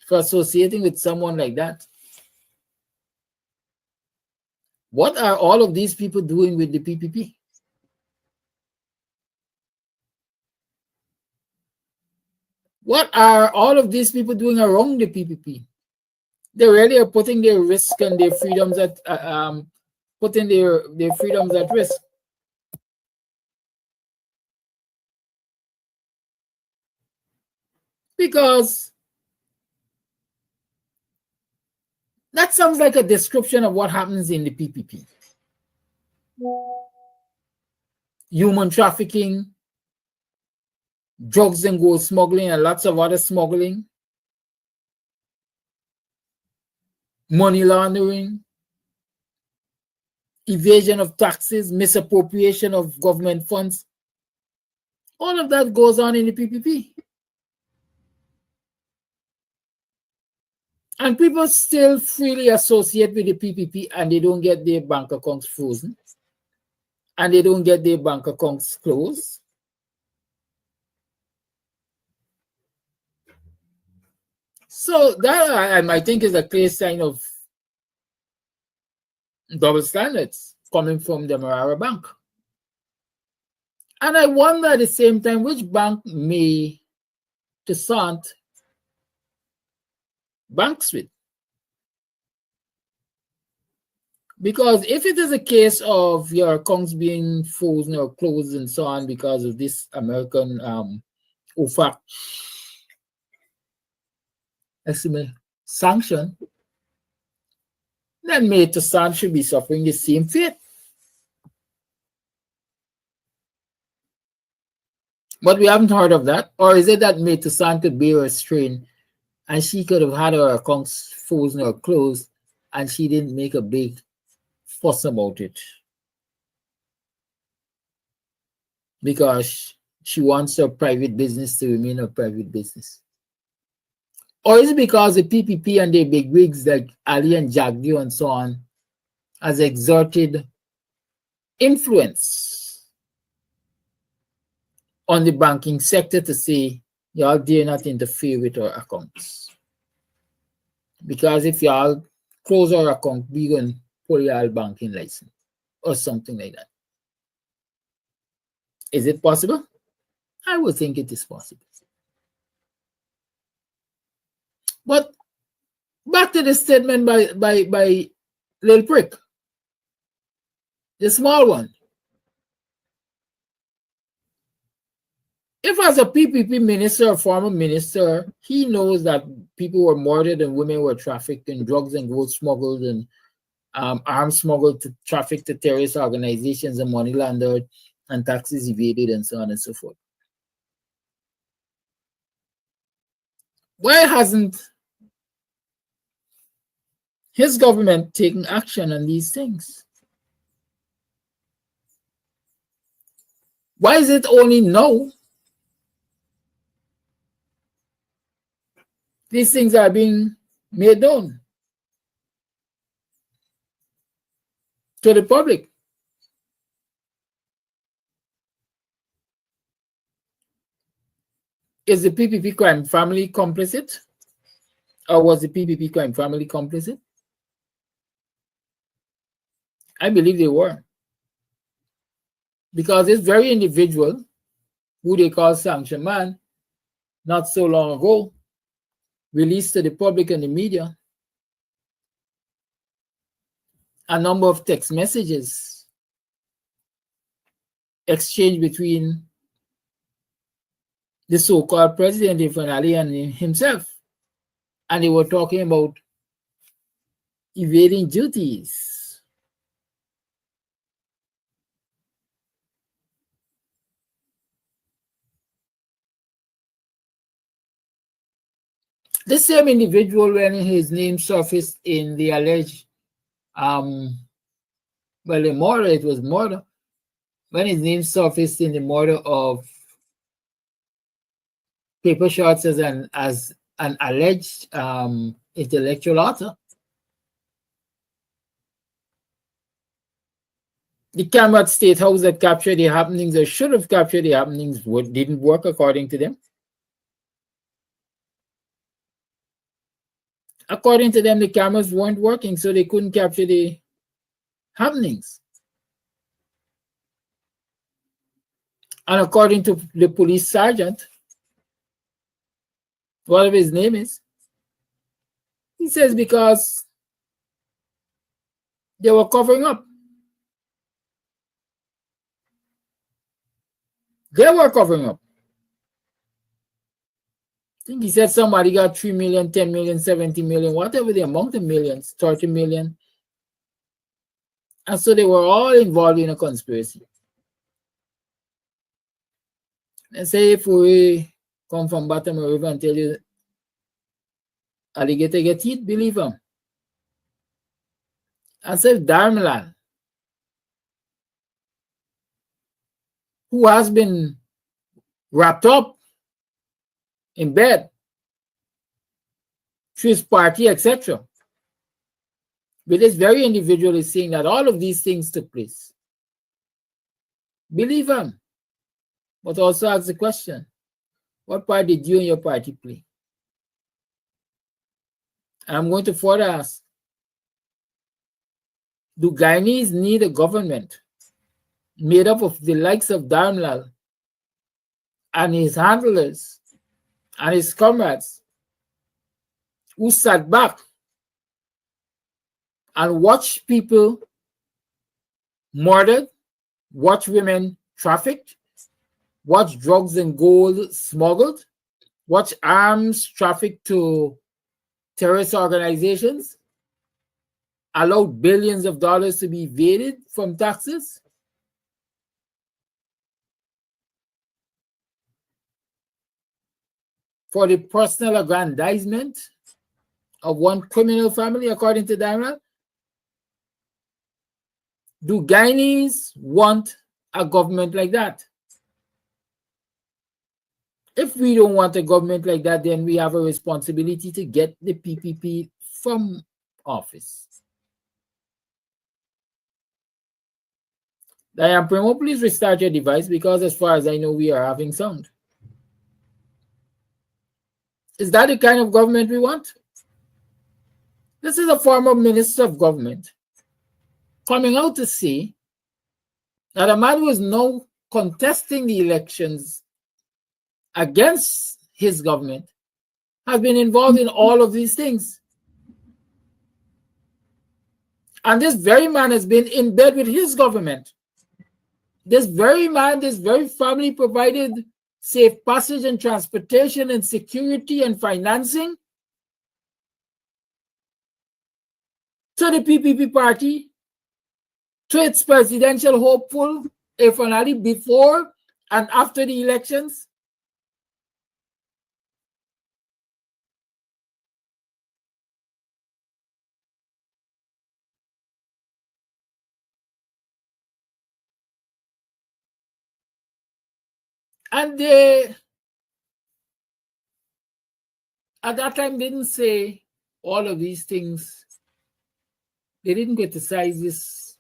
for associating with someone like that, what are all of these people doing with the PPP? What are all of these people doing around the PPP? They really are putting their risk and their freedoms at putting their freedoms at risk. Because that sounds like a description of what happens in the PPP. Human trafficking, drugs and gold smuggling, and lots of other smuggling, money laundering, evasion of taxes, misappropriation of government funds. All of that goes on in the PPP. And people still freely associate with the PPP, and they don't get their bank accounts frozen, and they don't get their bank accounts closed. So that I think is a clear sign of double standards coming from the Marara Bank. And I wonder at the same time which bank may Toussaint banks with. Because if it is a case of your accounts being frozen or closed and so on because of this American OFAC sanction, then May Toussaint should be suffering the same fate. But we haven't heard of that. Or is it that May Toussaint could bear a strain and she could have had her accounts frozen or closed and she didn't make a big fuss about it? Because she wants her private business to remain a private business. Or is it because the PPP and the big wigs like Ali and Jagdio and so on has exerted influence on the banking sector to say, y'all dare not interfere with our accounts? Because if y'all close our account, we going to pull y'all banking license or something like that. Is it possible? I would think it is possible. But back to the statement by Lil Prick, the small one. If as a PPP minister or former minister, he knows that people were murdered and women were trafficked and drugs and gold smuggled and arms smuggled to traffic to terrorist organizations and money laundered and taxes evaded and so on and so forth. Why hasn't his government taken action on these things? Why is it only now these things are being made known to the public? Is the PPP crime family complicit? Or was the PPP crime family complicit? I believe they were. Because this very individual, who they call Sanction Man, not so long ago, released to the public and the media a number of text messages exchanged between the so-called president Ifeanyi and himself. And they were talking about evading duties. The same individual, when his name surfaced in the alleged, the murder, it was murder, when his name surfaced in the murder of Paper Shots as an alleged intellectual author, the camera at State House that captured the happenings or should have captured the happenings didn't work according to them. According to them, the cameras weren't working, so they couldn't capture the happenings. And according to the police sergeant, whatever his name is, he says because they were covering up. They were covering up. I think he said somebody got 3 million, 10 million, 70 million, whatever the amount of millions, 30 million. And so they were all involved in a conspiracy. And say if we come from bottom of the river and tell you alligator get teeth, believe him. And say Darmelan, who has been wrapped up in bed through his party, etc. But this very individual is saying that all of these things took place. Believe him, but also ask the question, what part did you and your party play? And I'm going to further ask, do Guyanese need a government made up of the likes of Darmlal and his handlers and his comrades who sat back and watched people murdered, watched women trafficked, watched drugs and gold smuggled, watched arms trafficked to terrorist organizations, allowed billions of dollars to be evaded from taxes? For the personal aggrandizement of one criminal family, according to Daniel? Do Guyanese want a government like that? If we don't want a government like that, then we have a responsibility to get the PPP from office. Diane Primo, please restart your device because as far as I know, we are having sound. Is that the kind of government we want? This is a former minister of government coming out to say that a man who is now contesting the elections against his government has been involved in all of these things. And this very man has been in bed with his government. This very man, this very family provided safe passage and transportation and security and financing to the PPP party, to its presidential hopeful, if only before and after the elections. And they, at that time, didn't say all of these things. They didn't criticize this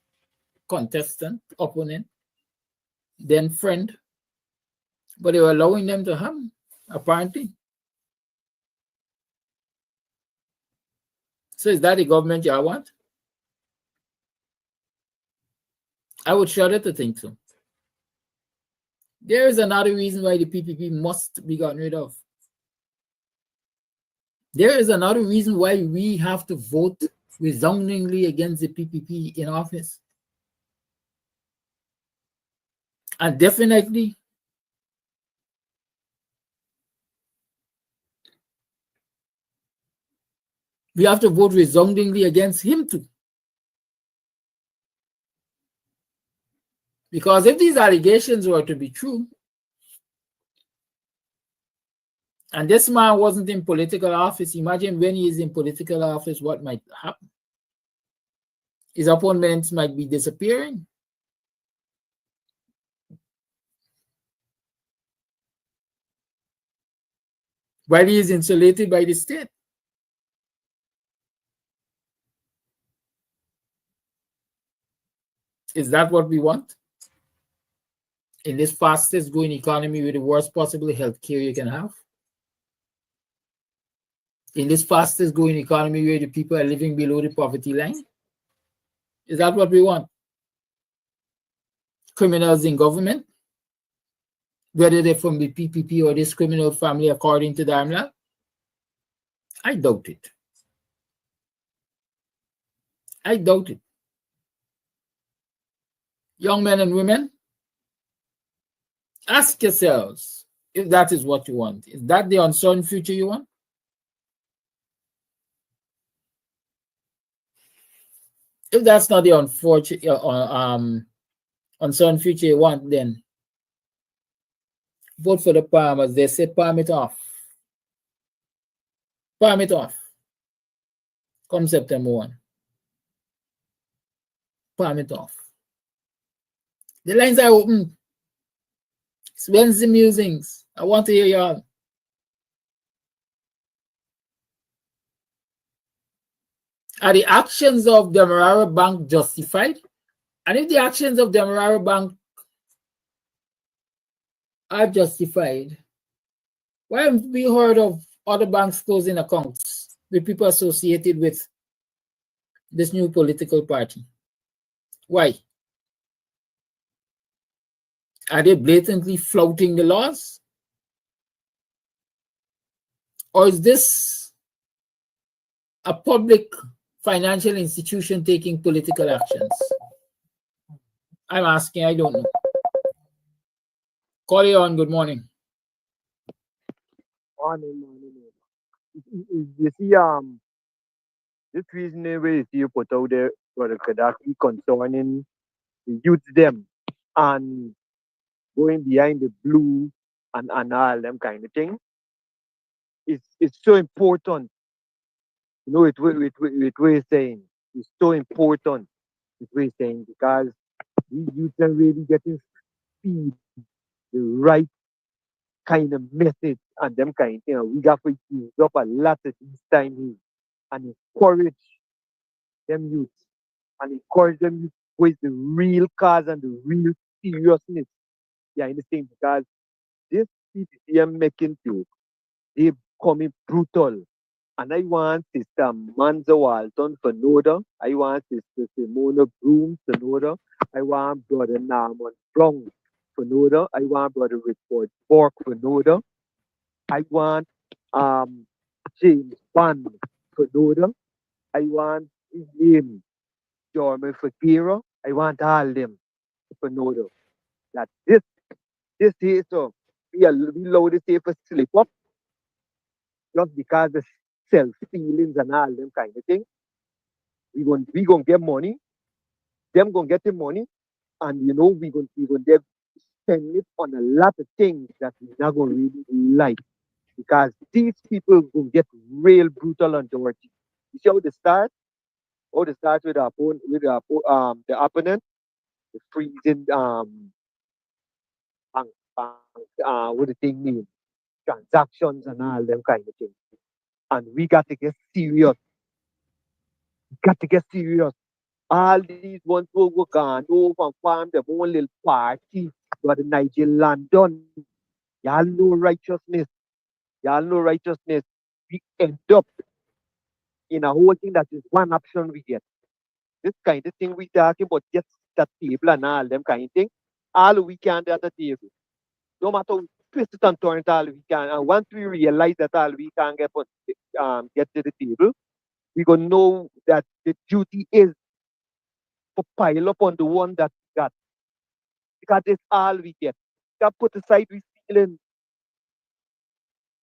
contestant, opponent, then friend, but they were allowing them to have, apparently. So is that the government you want? I would shudder to think so. There is another reason why the PPP must be gotten rid of. There is another reason why we have to vote resoundingly against the PPP in office. And definitely, we have to vote resoundingly against him too. Because if these allegations were to be true, and this man wasn't in political office, imagine when he is in political office, what might happen. His opponents might be disappearing. While he is insulated by the state. Is that what we want? In this fastest growing economy with the worst possible healthcare you can have? In this fastest growing economy where the people are living below the poverty line? Is that what we want? Criminals in government? Whether they're from the PPP or this criminal family according to Daimler? I doubt it. I doubt it. Young men and women, ask yourselves if that is what you want. Is that the uncertain future you want? If that's not the unfortunate, uncertain future you want, then vote for the palm, as they say, palm it off. Palm it off. Come September 1. Palm it off. The lines are open. It's Wednesday musings. I want to hear y'all. Are the actions of the Demerara Bank justified? And if the actions of the Demerara Bank are justified, why haven't we heard of other banks closing accounts with people associated with this new political party? Why? Are they blatantly flouting the laws? Or is this a public financial institution taking political actions? I'm asking, I don't know. Call you on, good morning. Morning. You see, this reason where you see you put out there for the Gaddafi concerning the youth them and going behind the blue and all them kind of thing. It's so important. You know, what we're saying. It's so important. What we're saying because these youth are really getting feed the right kind of message and them kind of thing. We got to use up a lot of this time here and encourage them youth and encourage them youth with the real cause and the real seriousness. Yeah, in the thing because this PPCM making to they becoming brutal And I want Sister Manza Walton for Noda. I want Sister Simona Broom for Noda. I want Brother Norman Brown for Noda. I want Brother Richard Bork for Noda. I want um, James Bond for Noda. I want his name, Jorman for Gira. I want all them for Noda. That this is so we allow this here for slip up just because the self feelings and all them kind of thing. We gonna get money, them gonna get the money, and we gonna spend it on a lot of things that we not gonna really like because these people gonna get real brutal and dirty. You see how they start? How they start with the opponent, the freezing bank, what the thing mean, transactions and all them kind of things. And we got to get serious. Got to get serious. All these ones who were gone over and farm their own little party but the Nigerian land done. Y'all know righteousness. Y'all know righteousness. We end up in a whole thing that is one option we get. This kind of thing we talking about get that table and all them kind of thing. All we can do at the table. No matter we twist it and turn it all we can. And once we realize that all we can get to the table, we gonna know that the duty is to pile up on the one that we got. Because it's all we get. You can put aside we feeling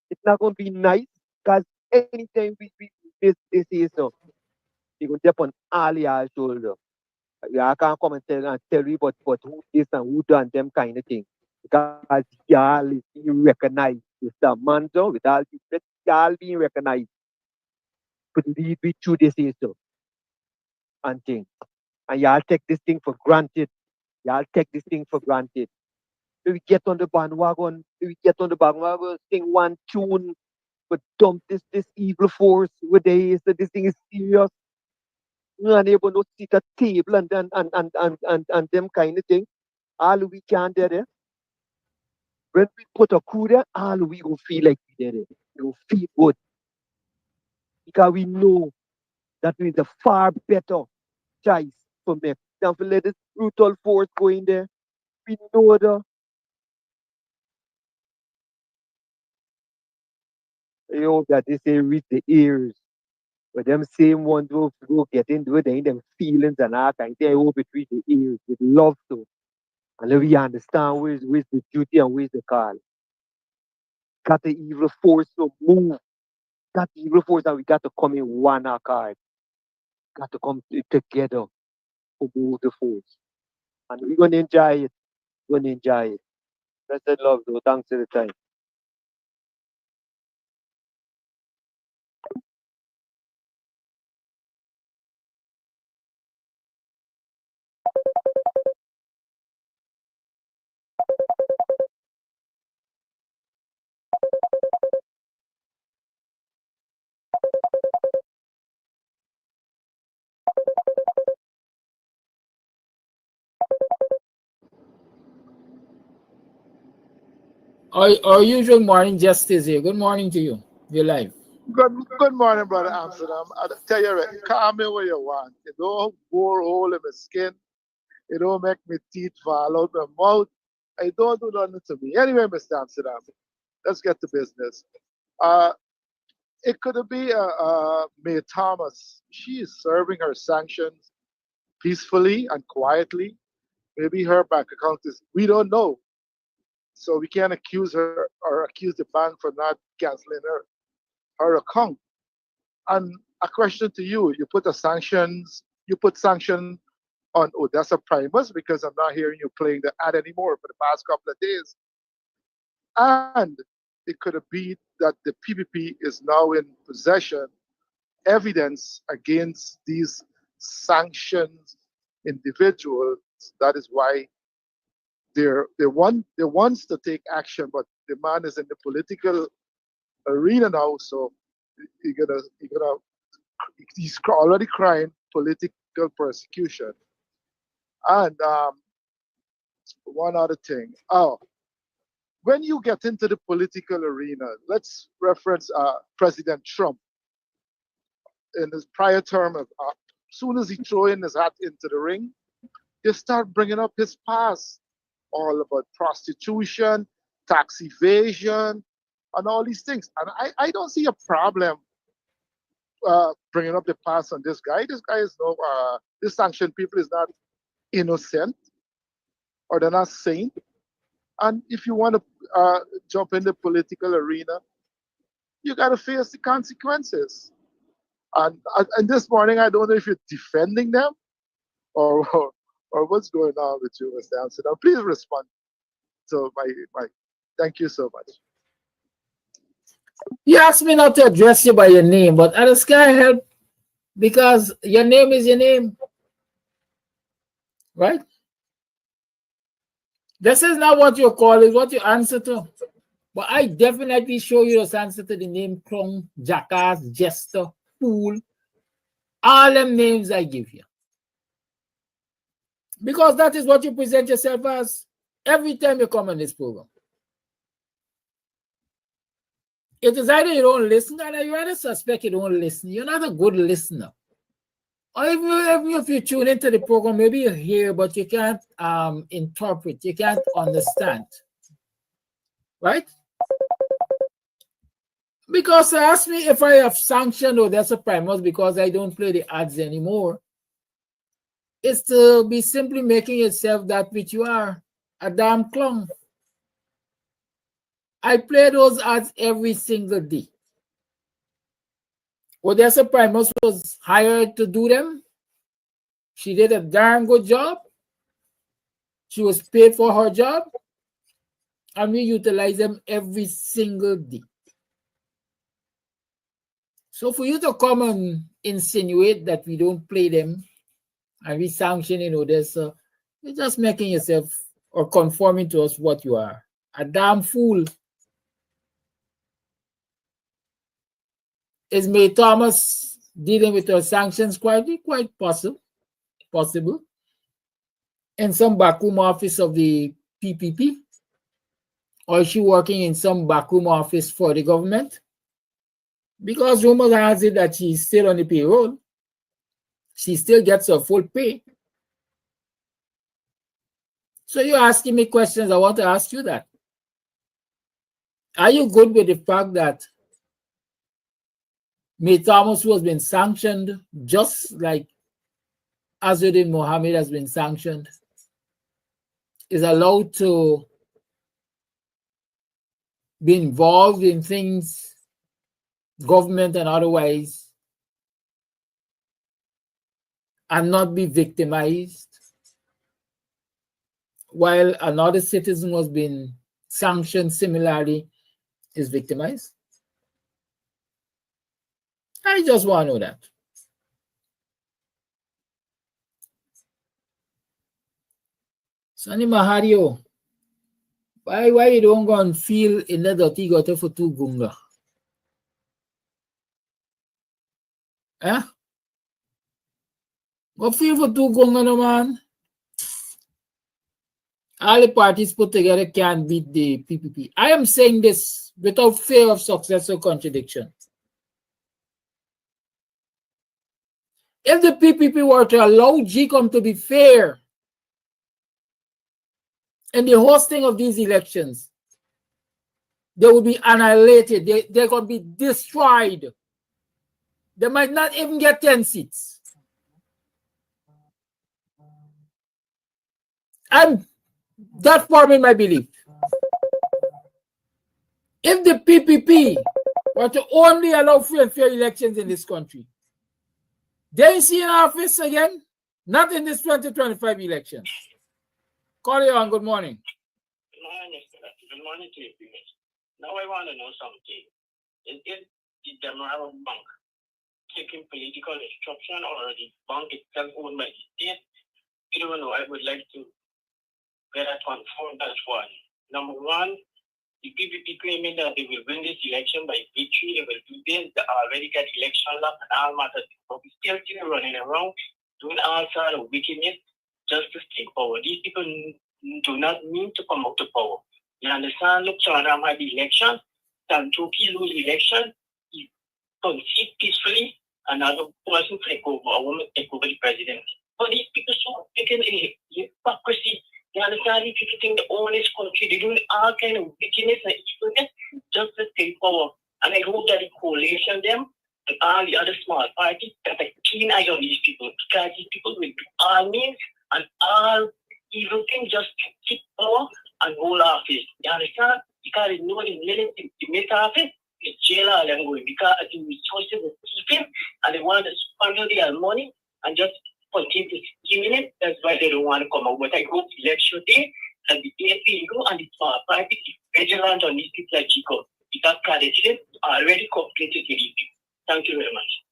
it's not gonna be nice because anytime we this is so you gonna step on all your shoulder. I can't come and tell you but who this and who done them kind of thing. Because y'all is being recognized. It's the manzo with all the y'all being recognized. But lead me through this is so and thing. And y'all take this thing for granted. Y'all take this thing for granted. We get on the bandwagon, sing one tune, but dump this evil force with this thing is serious. You are able to sit at table and them kind of thing. All we can do there. When we put a coup there, all we will feel like we did it. We will feel good. Because we know that we is a far better choice for me than to let this brutal force go in there. We know that. I hope that this ain't reach the ears. But them same ones who go get into it, they them feelings and all kind. They hope it reach the ears with love to. And then we understand where's the duty and where's the call. Got the evil force to move. Got the evil force and we got to come in one accord. Got to come together to move the force. And we're gonna enjoy it. We're gonna enjoy it. Blessed love though. Thanks for the time. Our usual morning justice here. Good morning to you. You're live. Good morning, brother Amsterdam. I tell you, right, call me what you want. It don't bore hole in my skin. It don't make me teeth fall out my mouth. I don't do nothing to me. Anyway, Mr. Amsterdam, let's get to business. Uh, it could be May Thomas. She is serving her sanctions peacefully and quietly. Maybe her bank account is, we don't know. So we can't accuse her or accuse the bank for not canceling her account. And a question to you: you put sanction on Odessa Primus because I'm not hearing you playing the ad anymore for the past couple of days. And it could be that the PPP is now in possession evidence against these sanctioned individuals. That is why they wants to take action, but the man is in the political arena now, so you're gonna he's already crying political persecution. And one other thing. Oh, when you get into the political arena, let's reference President Trump. in his prior term, as soon as he throw in his hat into the ring, they start bringing up his past, all about prostitution, tax evasion, and all these things. And I don't see a problem bringing up the past on this guy. This guy is no, this sanctioned people is not innocent, or they're not saint. And if you want to jump in the political arena, you got to face the consequences. And this morning, I don't know if you're defending them or what's going on with you, Mr. Amsterdam. Please respond to my. Thank you so much. You asked me not to address you by your name, but I just can't help because your name is your name, right? This is not what you call it, what you answer to. But I definitely show you this answer to the name clown, jackass, jester, fool, all them names I give you. Because that is what you present yourself as every time you come on this program. It is either you don't listen, and I rather suspect you don't listen. You're not a good listener. Or even if you tune into the program, maybe you hear, but you can't interpret, you can't understand. Right? Because they ask me if I have sanctioned Odessa Primus because I don't play the ads anymore. It's to be simply making yourself that which you are, a damn clown. I play those ads every single day. Odessa Primus was hired to do them. She did a darn good job. She was paid for her job. And we utilize them every single day. So for you to come and insinuate that we don't play them and we sanction in Odessa, you're just making yourself or conforming to us what you are. A damn fool. Is May Thomas dealing with her sanctions quite possible in some backroom office of the PPP? Or is she working in some backroom office for the government? Because rumors has it that she's still on the payroll. She still gets her full pay. So you're asking me questions. I want to ask you that. Are you good with the fact that May Thomas, who has been sanctioned just like Azuddin Mohammed has been sanctioned, is allowed to be involved in things, government and otherwise, and not be victimized, while another citizen who has been sanctioned similarly is victimized? I just want to know that. Sonny Mahario, why you don't go and feel in the dirty gutter for two gunga? Eh? Go feel for two gunga, no man. All the parties put together can't beat the PPP. I am saying this without fear of success or contradiction. If the PPP were to allow GCOM to be fair in the hosting of these elections, they would be annihilated. They're going to be destroyed. They might not even get 10 seats. And that's forming my belief. If the PPP were to only allow free and fair elections in this country, they see in office again, not in this 2025 election. Call you on. Good morning. Good morning, Mr. Good morning to you. Now I want to know something. Is it the Demerara Bank taking political instruction or the bank itself owned by the state? You don't know. I would like to get that confirmed. That's one. Number one, the PPP claiming that they will win this election by victory. They will do this. They already got election luck and all matters. But we still running around doing all sorts of wickedness just to take power. These people do not mean to come out to power. You understand? Look, China had the election. Santoki lose election. He concede peacefully another person take over, a woman take over the presidency. But these people so taking a hypocrisy. You understand? These people think they own this country. They're doing all kind of wickedness and evilness just to take power. And I hope that the coalition them and all the other small parties that a keen eye on these people, because these people will do all means and all evil things just to keep power and hold office. You understand? Because they know the minute they make office, the jail all them going because the resources are keeping and they want to squander their money and just continue to scheme it. That's why they don't want to come out. But I hope election day and the APU and the small party is vigilant on these people like Chico. Because candidates are already completed with it. Thank you very much.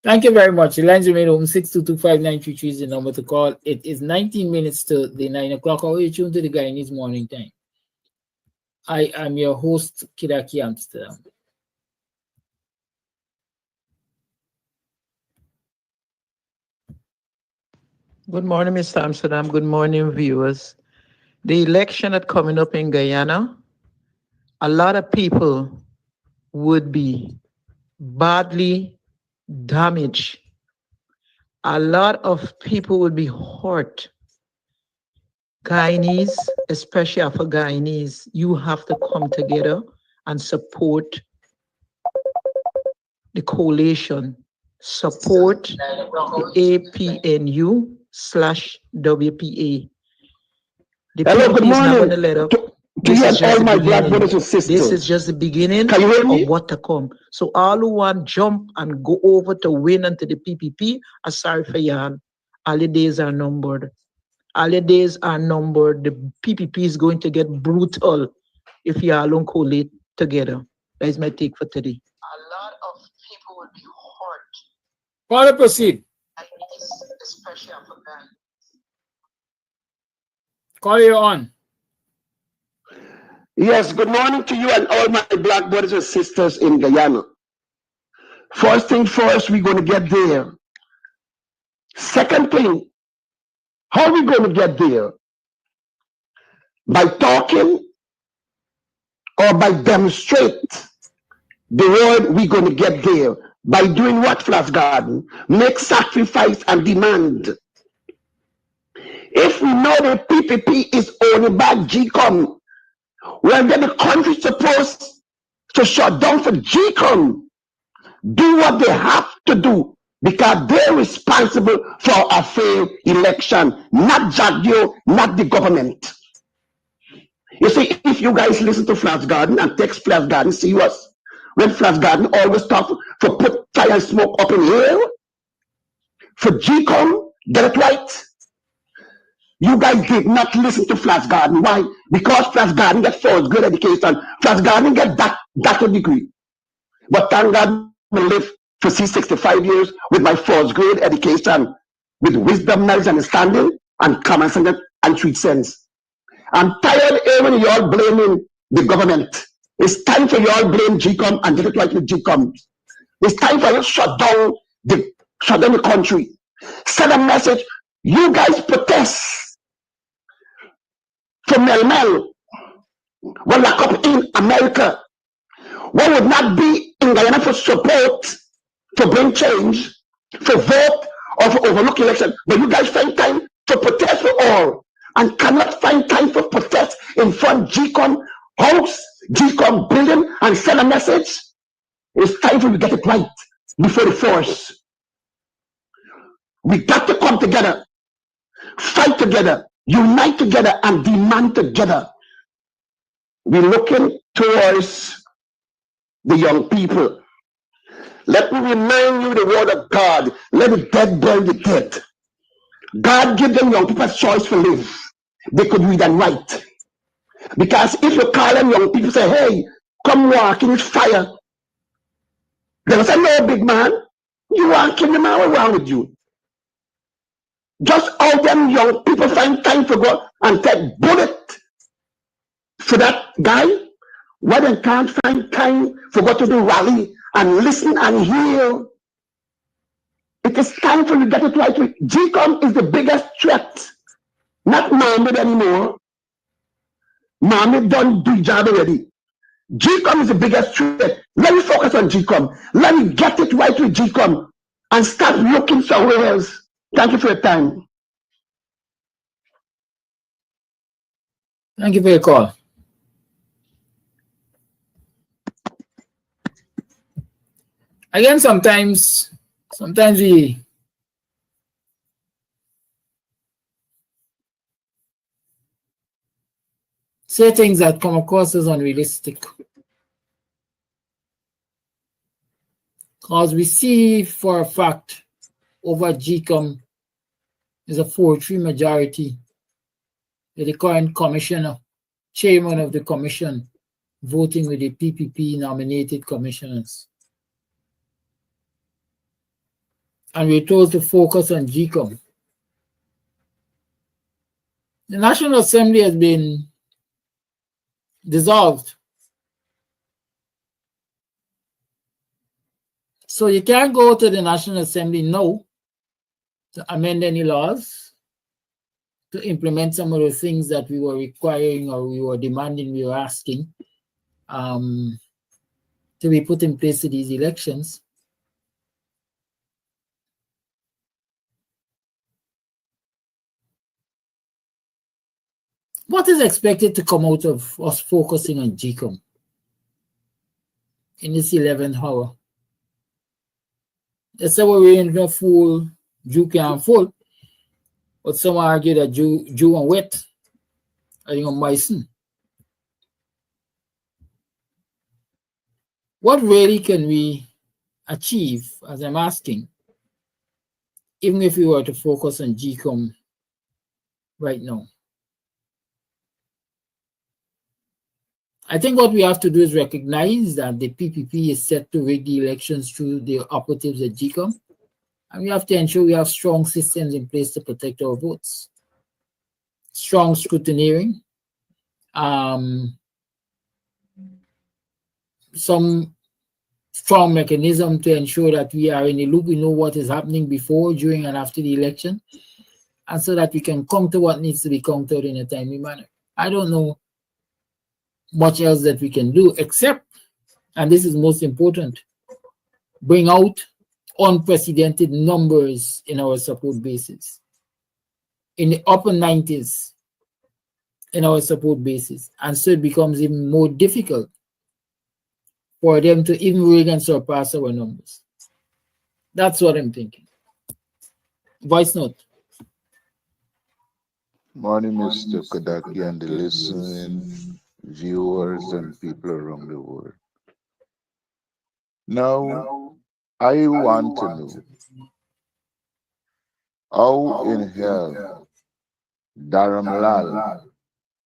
Thank you very much. The lines remain open. 6225933 is the number to call. It is 19 minutes to the 9 o'clock hour. You're tuned to the Guyanese Morning Time. I am your host, Kidaki Amsterdam. Good morning, Mr. Amsterdam. Good morning, viewers. The election that's coming up in Guyana, a lot of people would be badly damaged. A lot of people would be hurt. Guyanese, especially for Guyanese, you have to come together and support the coalition. Support the APNU/WPA. The Hello, PDP good is not morning going to let up. to This you is and just all the my black beginning. brothers and sisters. This is just the beginning Can you hear me? of what to come. So all who want jump and go over to win into the PPP, are sorry for y'all. All the days are numbered. All the days are numbered. The PPP is going to get brutal if y'all don't collate together. That is my take for today. A lot of people will be hurt. Call proceed. Especially for Ghana. Call you on. Yes, good morning to you and all my black brothers and sisters in Guyana. First thing first, we're going to get there. Second thing, how are we going to get there? By talking or by demonstrate the word we're going to get there? By doing what, Flash Garden? Make sacrifice and demand. If we know the PPP is owned by GCOM, well, then the country is supposed to shut down for GCOM. Do what they have to do because they're responsible for a failed election, not Jagdio, not the government. You see, if you guys listen to Flash Garden and text Flash Garden serious, when Flash Garden always talk for put fire and smoke up in here, for GCOM, get it right. You guys did not listen to Flash Garden. Why? Because Flash Garden get first grade education. Flash Garden get doctorate degree. But thank God I live for 65 years with my first grade education, with wisdom, knowledge, understanding, and common sense and sweet sense. I'm tired of hearing y'all blaming the government. It's time for y'all blame GCOM and get it right with GCOM. It's time for you to shut down the country. Send a message. You guys protest for Mel will lock up in America. What would not be in Guyana for support, for bring change, for vote, or for overlook election. But you guys find time to protest for all and cannot find time for protest in front of GCOM house, GCOM building, and send a message. It's time for you to get it right before the force. We got to come together, fight together, unite together, and demand together. We're looking towards the young people. Let me remind you the word of God. Let the dead bury the dead. God give them young people a choice to live. They could read and write. Because if you call them young people, say, hey, come walk in fire. They'll say, no, big man, you want to kill the man, what's wrong with you? Just all them young people find time to go and take bullet for that guy. Why they can't find time for go to the rally and listen and hear? It is time for you to get it right. GCOM is the biggest threat, not Mohammed anymore. Mommy done do job already. GCOM is the biggest threat. Let me focus on GCOM. Let me get it right with GCOM and start looking somewhere else. Thank you for your time. Thank you for your call. Again, sometimes we say things that come across as unrealistic. Because we see for a fact over GCOM is a 4-3 majority with the current commissioner, chairman of the commission, voting with the PPP nominated commissioners. And we're told to focus on GCOM. The National Assembly has been dissolved. So you can't go to the National Assembly now to amend any laws, to implement some of the things that we were requiring or we were demanding, we were asking to be put in place to these elections. What is expected to come out of us focusing on GCOM in this 11th hour? They say we're in a fool, Jew can't fool. But some argue that Jew and wet are in Myson. What really can we achieve, as I'm asking, even if we were to focus on GCOM right now? I think what we have to do is recognize that the PPP is set to rig the elections through the operatives at GCOM, and we have to ensure we have strong systems in place to protect our votes. Strong scrutineering, some strong mechanism to ensure that we are in the loop, we know what is happening before, during, and after the election, and so that we can counter what needs to be countered in a timely manner. I don't know much else that we can do except, and this is most important, bring out unprecedented numbers in our support bases, in the upper 90s in our support bases, and so it becomes even more difficult for them to even rig and surpass our numbers. That's what I'm thinking. Voice note. Morning, Mr. Kadaki, and the listening viewers and people around the world. Now, I want to know how in hell Dharamlal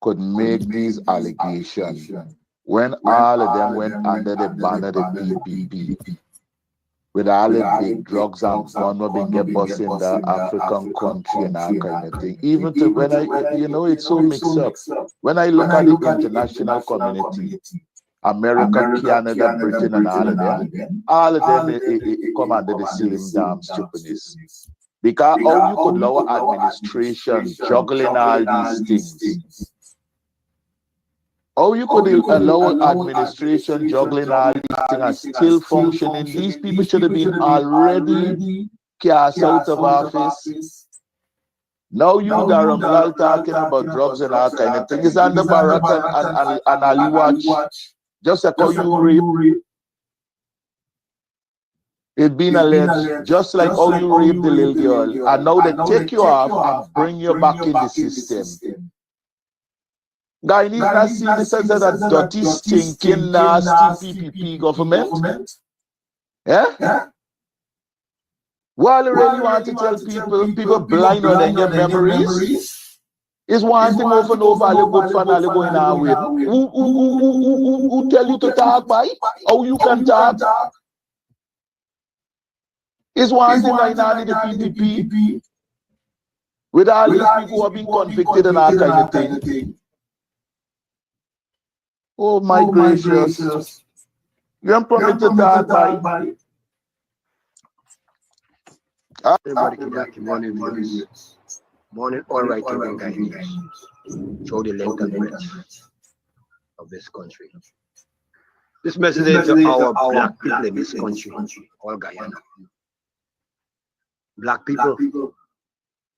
could make these allegations when all of them went under the banner of the PPP, with all the big drugs and gun were being get bust in the African country and that kind of thing. Even to when it's so mixed up. When I look at the international community, America, Canada, Britain, and all of them come under the same damn stupidness. Because how you could allow administration juggling all these things? How you could allow administration juggling all these things and still functioning? These people should have been already cast out of office. Now you, Dharamlal, talking about drugs and all kind of things. It's under Barack and Ali Watch. Just like how you rape. It's been alleged, just like how you rape the little girl. And now they take you off and bring you back in the system. Guyanese not see this as a dirty, stinking, nasty PPP government. Yeah? What I really want to tell people blind or they get memories, is one thing over and over, all good fun, all going on with. Who tell you to talk, by? How you can talk? Is one thing right now in the PPP, with all these people who have been convicted and all kind of thing. Oh my gracious. You don't permit to talk, by. Everybody can back morning viewers. Morning, all right, everyone, guys. Show the length and breadth. of this country. This message is to our black people in this country, all Guyana. Black people,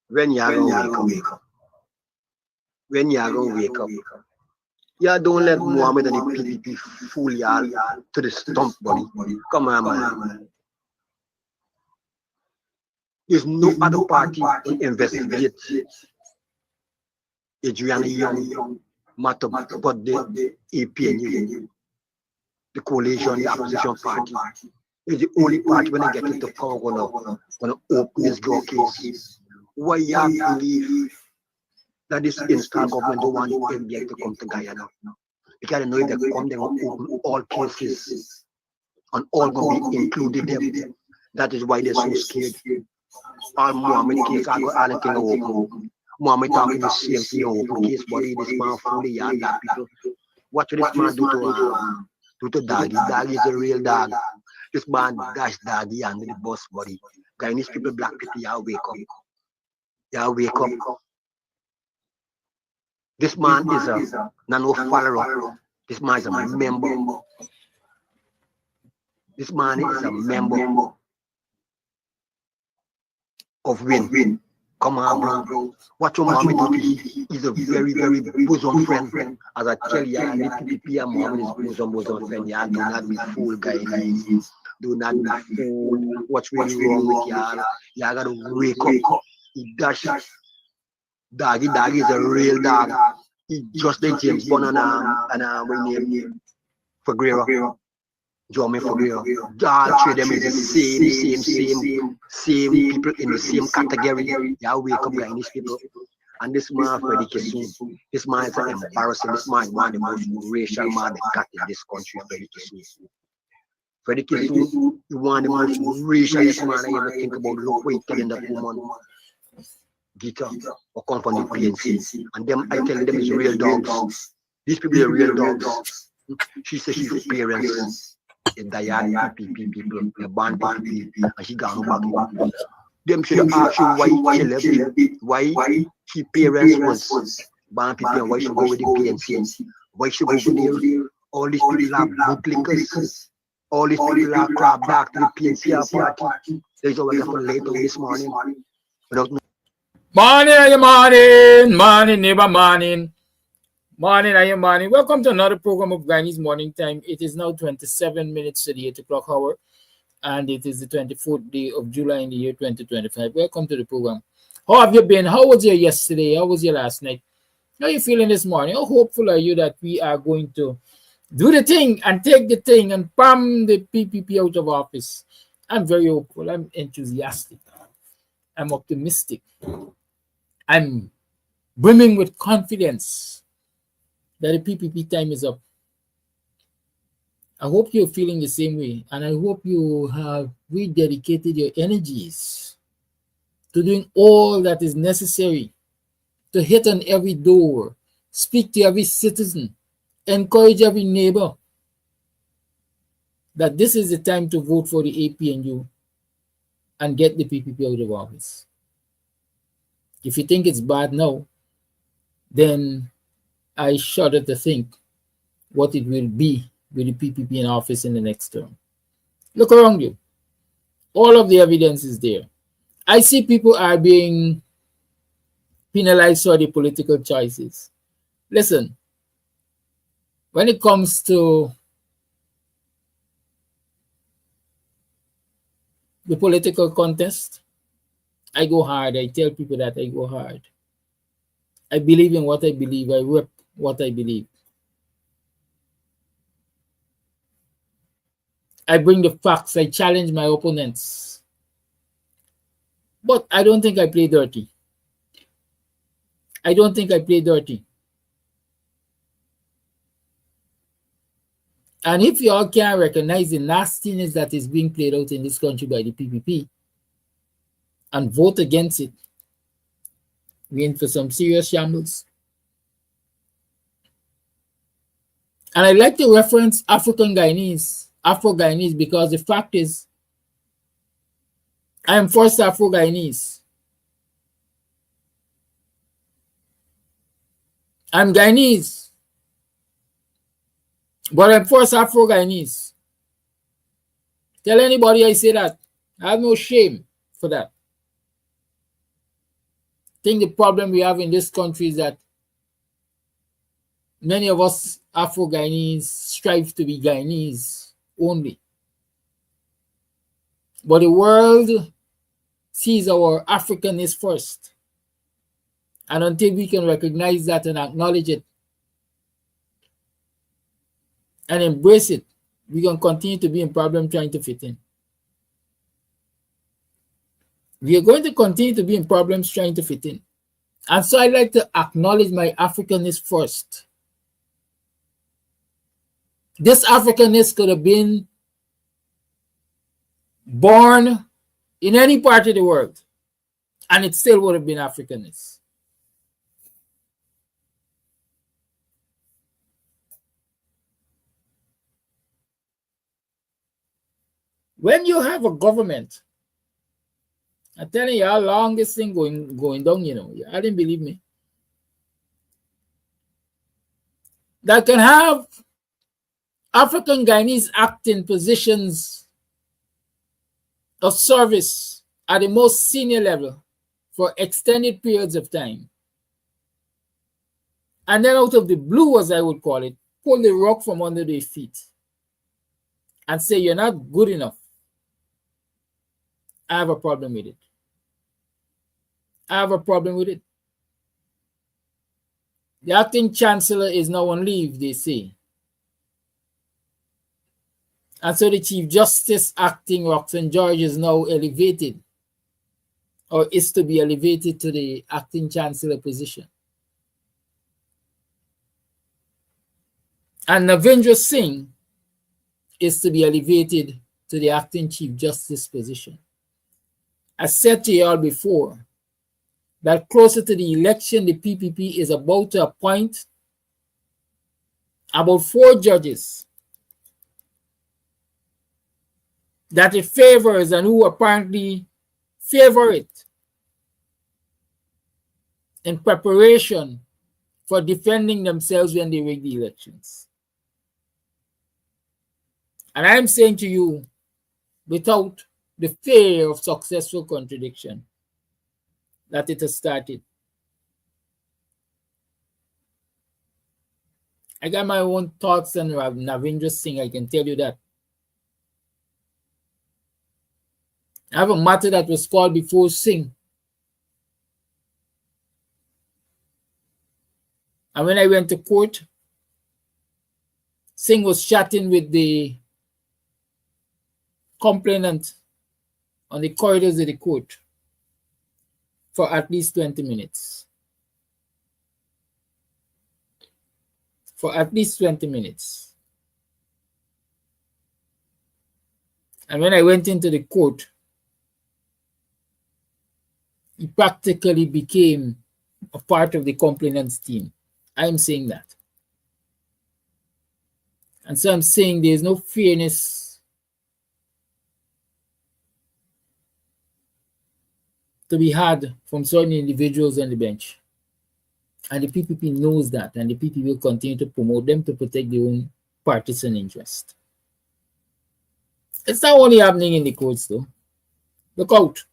when you are going to wake up, when you are going to wake up, you don't let Muhammad and the PPP fool y'all to the stump, buddy. Come on, man. There's no other party to investigate Adriana Young matter but the APNU, the coalition, the opposition party. Is the only party when I get into power gonna open this door case. Why you believe that this install government don't want the FBI to come to Guyana? Because they know if they come, they will open all cases and all gonna be included them. That is why they're so scared. All Muhammad case are going anything open. Muhammad talking the same thing open case, but this man fool the yard black people. What will this man do to Doggy? Doggy is a real dog. This man dash Doggy under the bus, buddy. Guyanese people, black people, y'all wake up. Y'all wake up. This man is a no follower. This man is a member. This man is a member of Win. Come on, bro. What your mommy do? He's a very, very bosom friend. As I tell you, the PPP and Muhammad is bosom friend. Yeah, do not be fooled, guys. Do not be fooled. What's really wrong with y'all? Y'all gotta wake up. He dash. Doggy is a real dog. He just like James Bond and we name Fagrera. Jermaine Fagrera. All three of them is the same people in the same category. Y'all wake up, Guyanese people. And this man, Freddie Kissoon, this man is embarrassing. This man is one of the most racial man they got in this country, Freddie Kissoon. Freddie Kissoon is one of the most racialist man I ever think about. Look what he's telling that woman. Guitar or come from the PNC. And them, I tell them, is real dogs. These people are real dogs. She says she's parents. The Diane people, the band people, and she got no back. Them should ask you why she parents was band people and why she go with the PNC. Why she go over there? All these people are bootlickers. All these people are crab back to the PNC party. There's always a late on this morning. Without Morning, neighbor, morning. Morning, I am morning. Welcome to another program of Guyanese Morning Time. It is now 27 minutes to the 8 o'clock hour, and it is the 24th day of July in the year 2025. Welcome to the program. How have you been? How was your yesterday? How was your last night? How are you feeling this morning? How hopeful are you that we are going to do the thing and take the thing and palm the PPP out of office? I'm very hopeful. I'm enthusiastic. I'm optimistic. I'm brimming with confidence that the PPP time is up. I hope you're feeling the same way, and I hope you have rededicated your energies to doing all that is necessary to hit on every door, speak to every citizen, encourage every neighbor that this is the time to vote for the APNU and get the PPP out of office. If you think it's bad now, then I shudder to think what it will be with the PPP in office in the next term. Look around you. All of the evidence is there. I see people are being penalized for their political choices. Listen, when it comes to the political contest, I go hard. I tell people that I go hard. I believe in what I believe. I rep what I believe. I bring the facts. I challenge my opponents. But I don't think I play dirty. I don't think I play dirty. And if you all can't recognize the nastiness that is being played out in this country by the PPP and vote against it, we're in for some serious shambles. And I like to reference Afro-Guyanese, because the fact is, I am first Afro-Guyanese. I'm Guyanese. But I'm first Afro-Guyanese. Tell anybody I say that. I have no shame for that. I think the problem we have in this country is that many of us Afro-Guyanese strive to be Guyanese only. But the world sees our Africanness first. And until we can recognize that and acknowledge it and embrace it, we can continue to be in problem trying to fit in. We are going to continue to be in problems trying to fit in. And so I like to acknowledge my Africanness first. This Africanness could have been born in any part of the world, and it still would have been Africanness. When you have a government, I'm telling you how long this thing going down, you know. I didn't believe me. That can have African Guyanese acting positions of service at the most senior level for extended periods of time. And then out of the blue, as I would call it, pull the rug from under their feet and say, you're not good enough. I have a problem with it. I have a problem with it. The acting chancellor is now on leave, they say. And so the Chief Justice acting Roxanne George is now elevated, or is to be elevated to the acting chancellor position. And Navendra Singh is to be elevated to the acting Chief Justice position. I said to you all before that closer to the election, the PPP is about to appoint about 4 judges that it favors and who apparently favor it in preparation for defending themselves when they rig the elections. And I'm saying to you, without the fear of successful contradiction, that it has started. I got my own thoughts on Navendra Singh, I can tell you that. I have a matter that was called before Singh. And when I went to court, Singh was chatting with the complainant on the corridors of the court for at least 20 minutes. For at least 20 minutes. And when I went into the court, he practically became a part of the complainant's team. I'm saying that. And so I'm saying there's no fairness to be had from certain individuals on the bench. And the PPP knows that, and the PPP will continue to promote them to protect their own partisan interest. It's not only happening in the courts, though. Look out.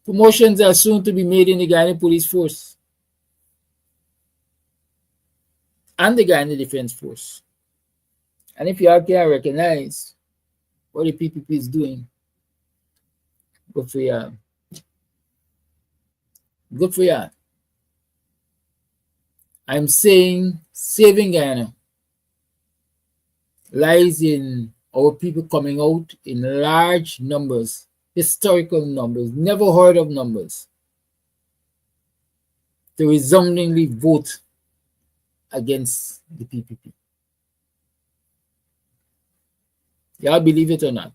Promotions are soon to be made in the Guyana Police Force and the Guyana Defense Force. And if you all can recognize what the PPP is doing, good for you. Good for you. I'm saying saving Guyana lies in our people coming out in large numbers, historical numbers, never heard of numbers, to resoundingly vote against the PPP. Y'all believe it or not?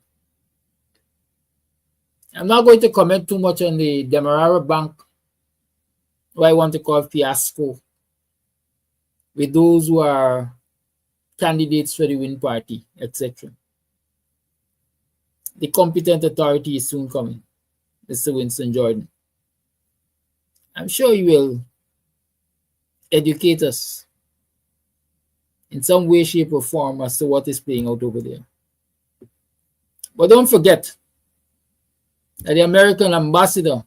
I'm not going to comment too much on the Demerara Bank, what I want to call fiasco, with those who are candidates for the Win Party, etc. The competent authority is soon coming, Mr. Winston Jordan. I'm sure he will educate us in some way, shape, or form as to what is playing out over there. But don't forget that the American ambassador,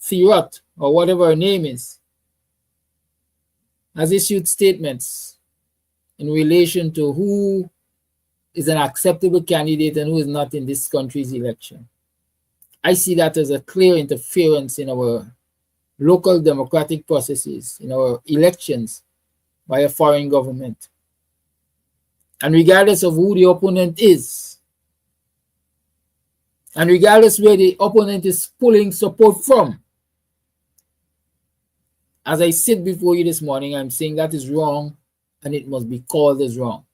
Thierot, or whatever her name is, has issued statements in relation to who is an acceptable candidate and who is not in this country's election. I see that as a clear interference in our local democratic processes, in our elections by a foreign government. And regardless of who the opponent is, and regardless where the opponent is pulling support from, as I sit before you this morning, I'm saying that is wrong and it must be called as wrong.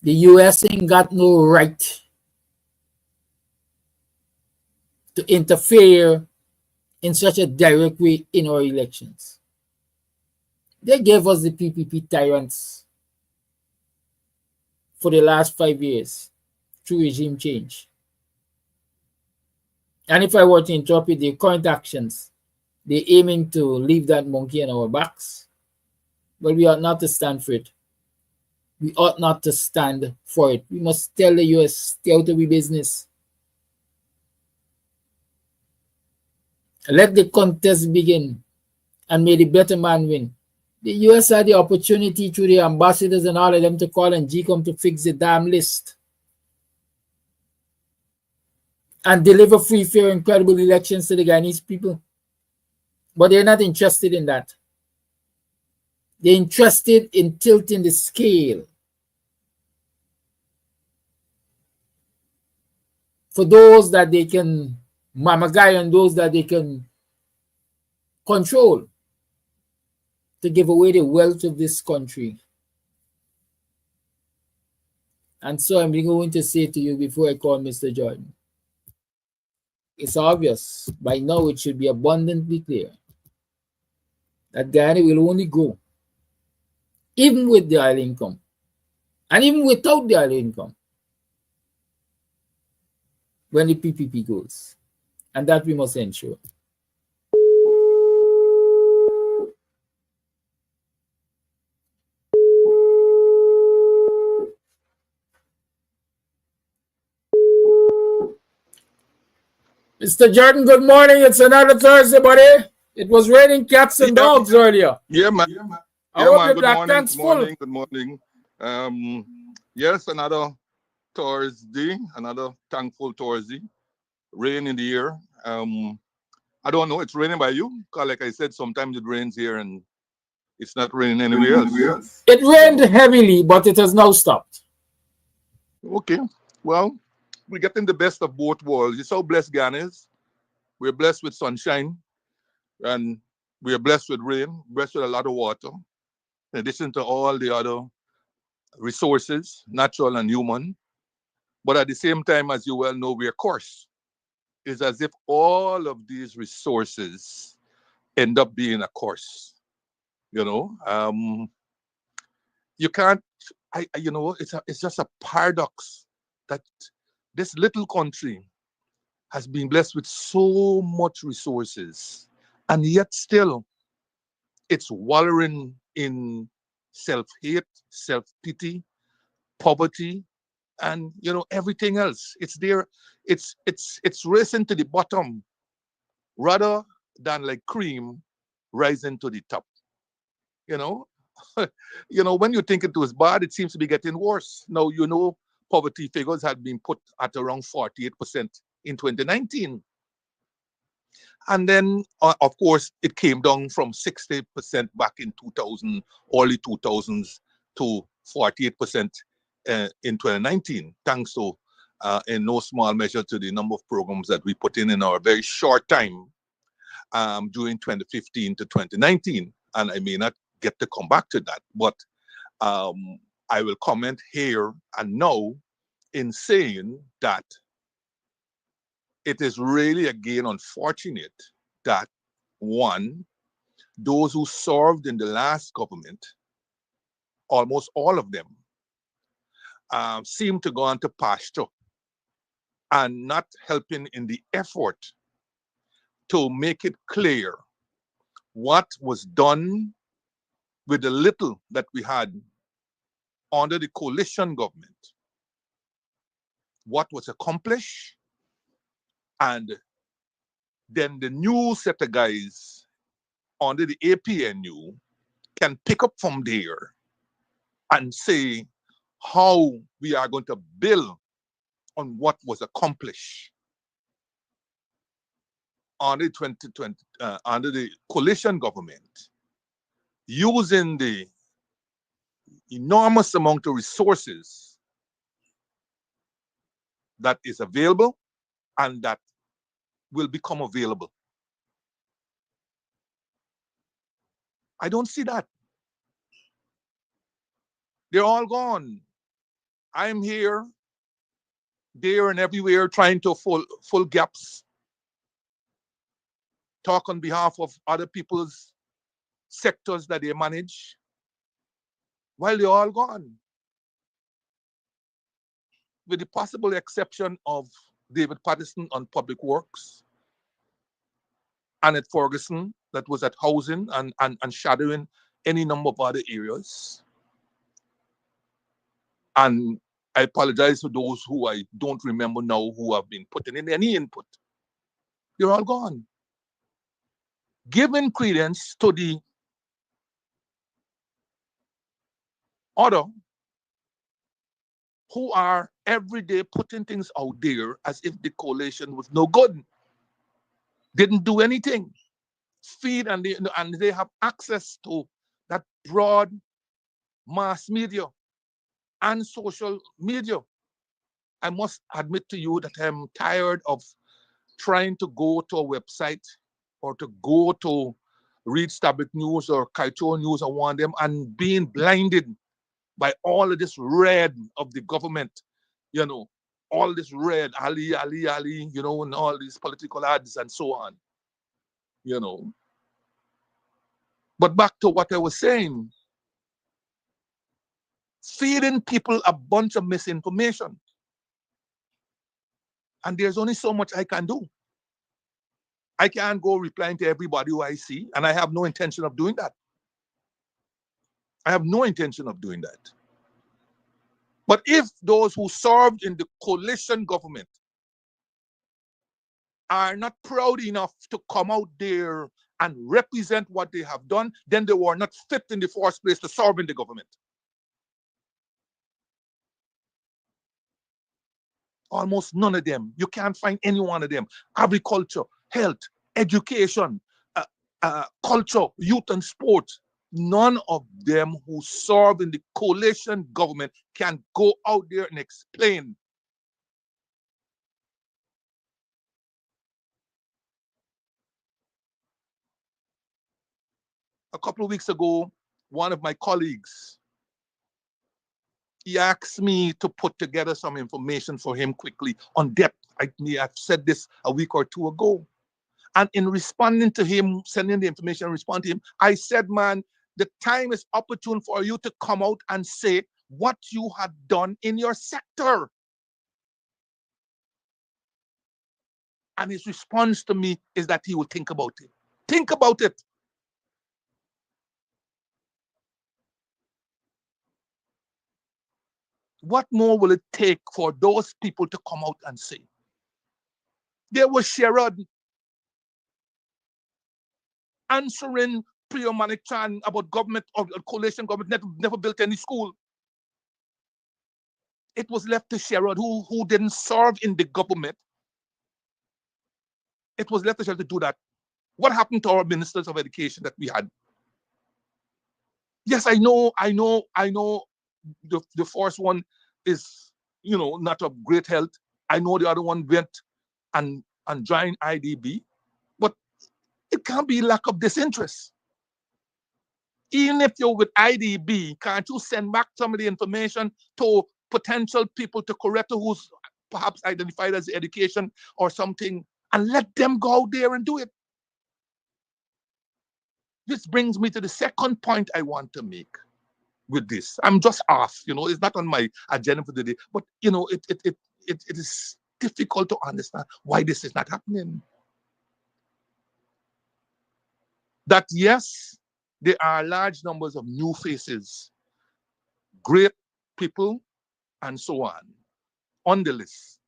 The US ain't got no right to interfere in such a direct way in our elections. They gave us the PPP tyrants for the last 5 years through regime change. And if I were to interpret their current actions, they're aiming to leave that monkey on our backs. But we ought not to stand for it. We ought not to stand for it. We must tell the US, stay out of our business. Let the contest begin and may the better man win. The US had the opportunity through the ambassadors and all of them to call and GCOM to fix the damn list and deliver free, fair, and credible elections to the Guyanese people. But they're not interested in that. They're interested in tilting the scale for those that they can mamagai and those that they can control to give away the wealth of this country. And so I'm going to say to you before I call Mr. Jordan, it's obvious, by now it should be abundantly clear that Guyana will only grow, even with the oil income, and even without the oil income, when the PPP goes. And that we must ensure. Mr. Jordan, good morning. It's another Thursday, buddy. It was raining cats and dogs earlier. Yeah, man. I Yeah, hope man. your Good black morning. tank's Good full. morning. Good morning. Yes, another Thursday, another thankful Thursday. Rain in the air. I don't know. It's raining by you, because like I said, sometimes it rains here and it's not raining anywhere else. It rained heavily, but it has now stopped. Okay. Well, we're getting the best of both worlds. You saw how blessed Ghana is. We're blessed with sunshine and we're blessed with rain, blessed with a lot of water, in addition to all the other resources, natural and human. But at the same time, as you well know, we're cursed. It's as if all of these resources end up being a curse. You know, you can't. You know, it's just a paradox that this little country has been blessed with so much resources, and yet still, it's wallowing in self-hate, self-pity, poverty, and everything else. It's there. It's racing to the bottom rather than like cream rising to the top. You know, when you think it was bad, it seems to be getting worse. Now, poverty figures had been put at around 48% in 2019. And then, of course, it came down from 60% back in 2000, early 2000s, to 48% in 2019, thanks to, in no small measure, to the number of programs that we put in our very short time during 2015 to 2019. And I may not get to come back to that, but I will comment here and now in saying that it is really, again, unfortunate that, one, those who served in the last government, almost all of them, seem to go on to pasture and not helping in the effort to make it clear what was done with the little that we had under the coalition government, what was accomplished, and then the new set of guys under the APNU can pick up from there and say how we are going to build on what was accomplished under 2020, under the coalition government, using the enormous amount of resources that is available and that will become available. I don't see that. They're all gone. I'm here, there, and everywhere trying to fill gaps, talk on behalf of other people's sectors that they manage, while they're all gone. With the possible exception of David Patterson on Public Works, Annette Ferguson, that was at housing and shadowing any number of other areas. And I apologize to those who I don't remember now who have been putting in any input. They're all gone. Giving credence to the other who are every day putting things out there as if the coalition was no good, didn't do anything. Feed and they have access to that broad mass media and social media. I must admit to you that I'm tired of trying to go to a website or to go to read Stabik News or Kaito News or one of them and being blinded by all of this red of the government, you know, all this red, Ali, Ali, Ali, you know, and all these political ads and so on, you know. But back to what I was saying, feeding people a bunch of misinformation. And there's only so much I can do. I can't go replying to everybody who I see, and I have no intention of doing that. I have no intention of doing that. But if those who served in the coalition government are not proud enough to come out there and represent what they have done, then they were not fit in the first place to serve in the government. Almost none of them. You can't find any one of them. Agriculture, health, education, culture, youth and sport. None of them who serve in the coalition government can go out there and explain. A couple of weeks ago, one of my colleagues, he asked me to put together some information for him quickly on depth. I've said this a week or two ago. And in responding to him, sending the information and responding to him, I said, man, the time is opportune for you to come out and say what you had done in your sector. And his response to me is that he will think about it. Think about it. What more will it take for those people to come out and say? There was Sherrod answering Priya Manik-Chan about government or coalition government never built any school. It was left to Sherrod, who didn't serve in the government. It was left to Sherrod to do that. What happened to our ministers of education that we had? Yes, I know the first one is, you know, not of great health. I know the other one went and joined IDB, but it can't be lack of disinterest. Even if you're with IDB, can't you send back some of the information to potential people to correct who's perhaps identified as education or something, and let them go out there and do it? This brings me to the second point I want to make with this. I'm just asked, you know, it's not on my agenda for the day, but you know, it is difficult to understand why this is not happening. That yes, There are large numbers of new faces, great people, and so on the list.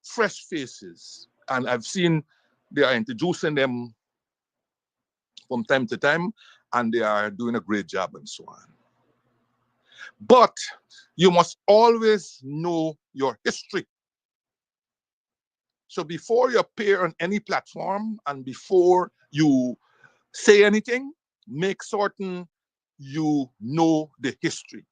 Fresh faces. And I've seen they are introducing them from time to time, and they are doing a great job and so on. But you must always know your history. So before you appear on any platform and before you say anything, make certain you know the history.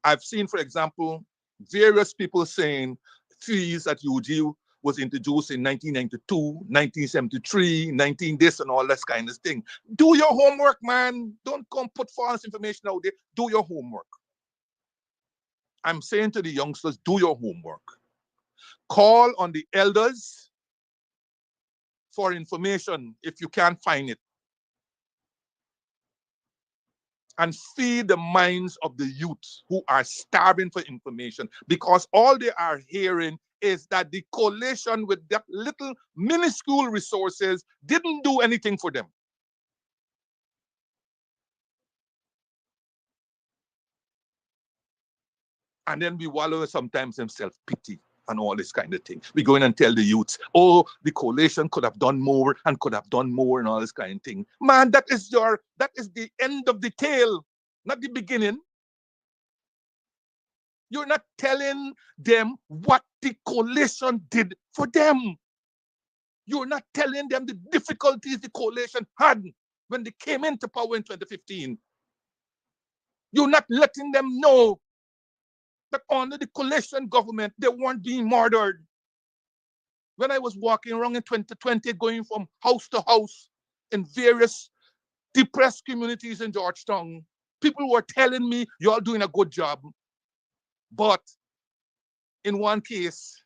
I've seen, for example, various people saying fees at UG was introduced in 1992, 1973, 19 this and all that kind of thing. Do your homework, man. Don't come put false information out there. Do your homework. I'm saying to the youngsters, do your homework. Call on the elders for information if you can't find it. And feed the minds of the youth who are starving for information, because all they are hearing is that the coalition with that little minuscule resources didn't do anything for them. And then we wallow sometimes in self-pity and all this kind of thing. We go in and tell the youths, oh, the coalition could have done more and could have done more and all this kind of thing. Man, that is the end of the tale, not the beginning. You're not telling them what the coalition did for them. You're not telling them the difficulties the coalition had when they came into power in 2015. You're not letting them know that under the coalition government, they weren't being murdered. When I was walking around in 2020, going from house to house in various depressed communities in Georgetown, people were telling me, you're doing a good job. But in one case,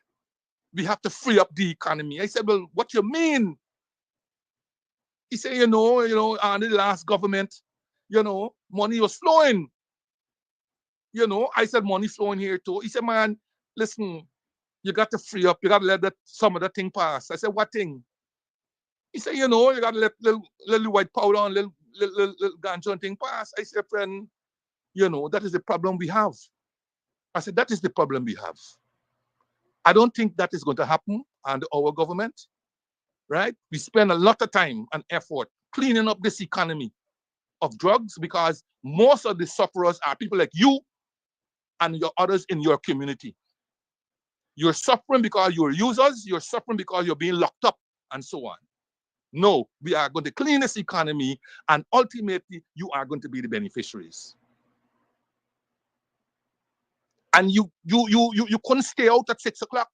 we have to free up the economy. I said, well, what you mean? He said, under the last government, money was flowing. I said, money flowing here too. He said, man, listen, you got to free up. You got to let some of that thing pass. I said, what thing? He said, you got to let little white powder and little ganja thing pass. I said, friend, that is the problem we have. I said, that is the problem we have. I don't think that is going to happen under our government, right? We spend a lot of time and effort cleaning up this economy of drugs because most of the sufferers are people like you and your others in your community. You're suffering because you're users, you're suffering because you're being locked up, and so on. No, we are going to clean this economy, and ultimately, you are going to be the beneficiaries. And you couldn't stay out at 6 o'clock.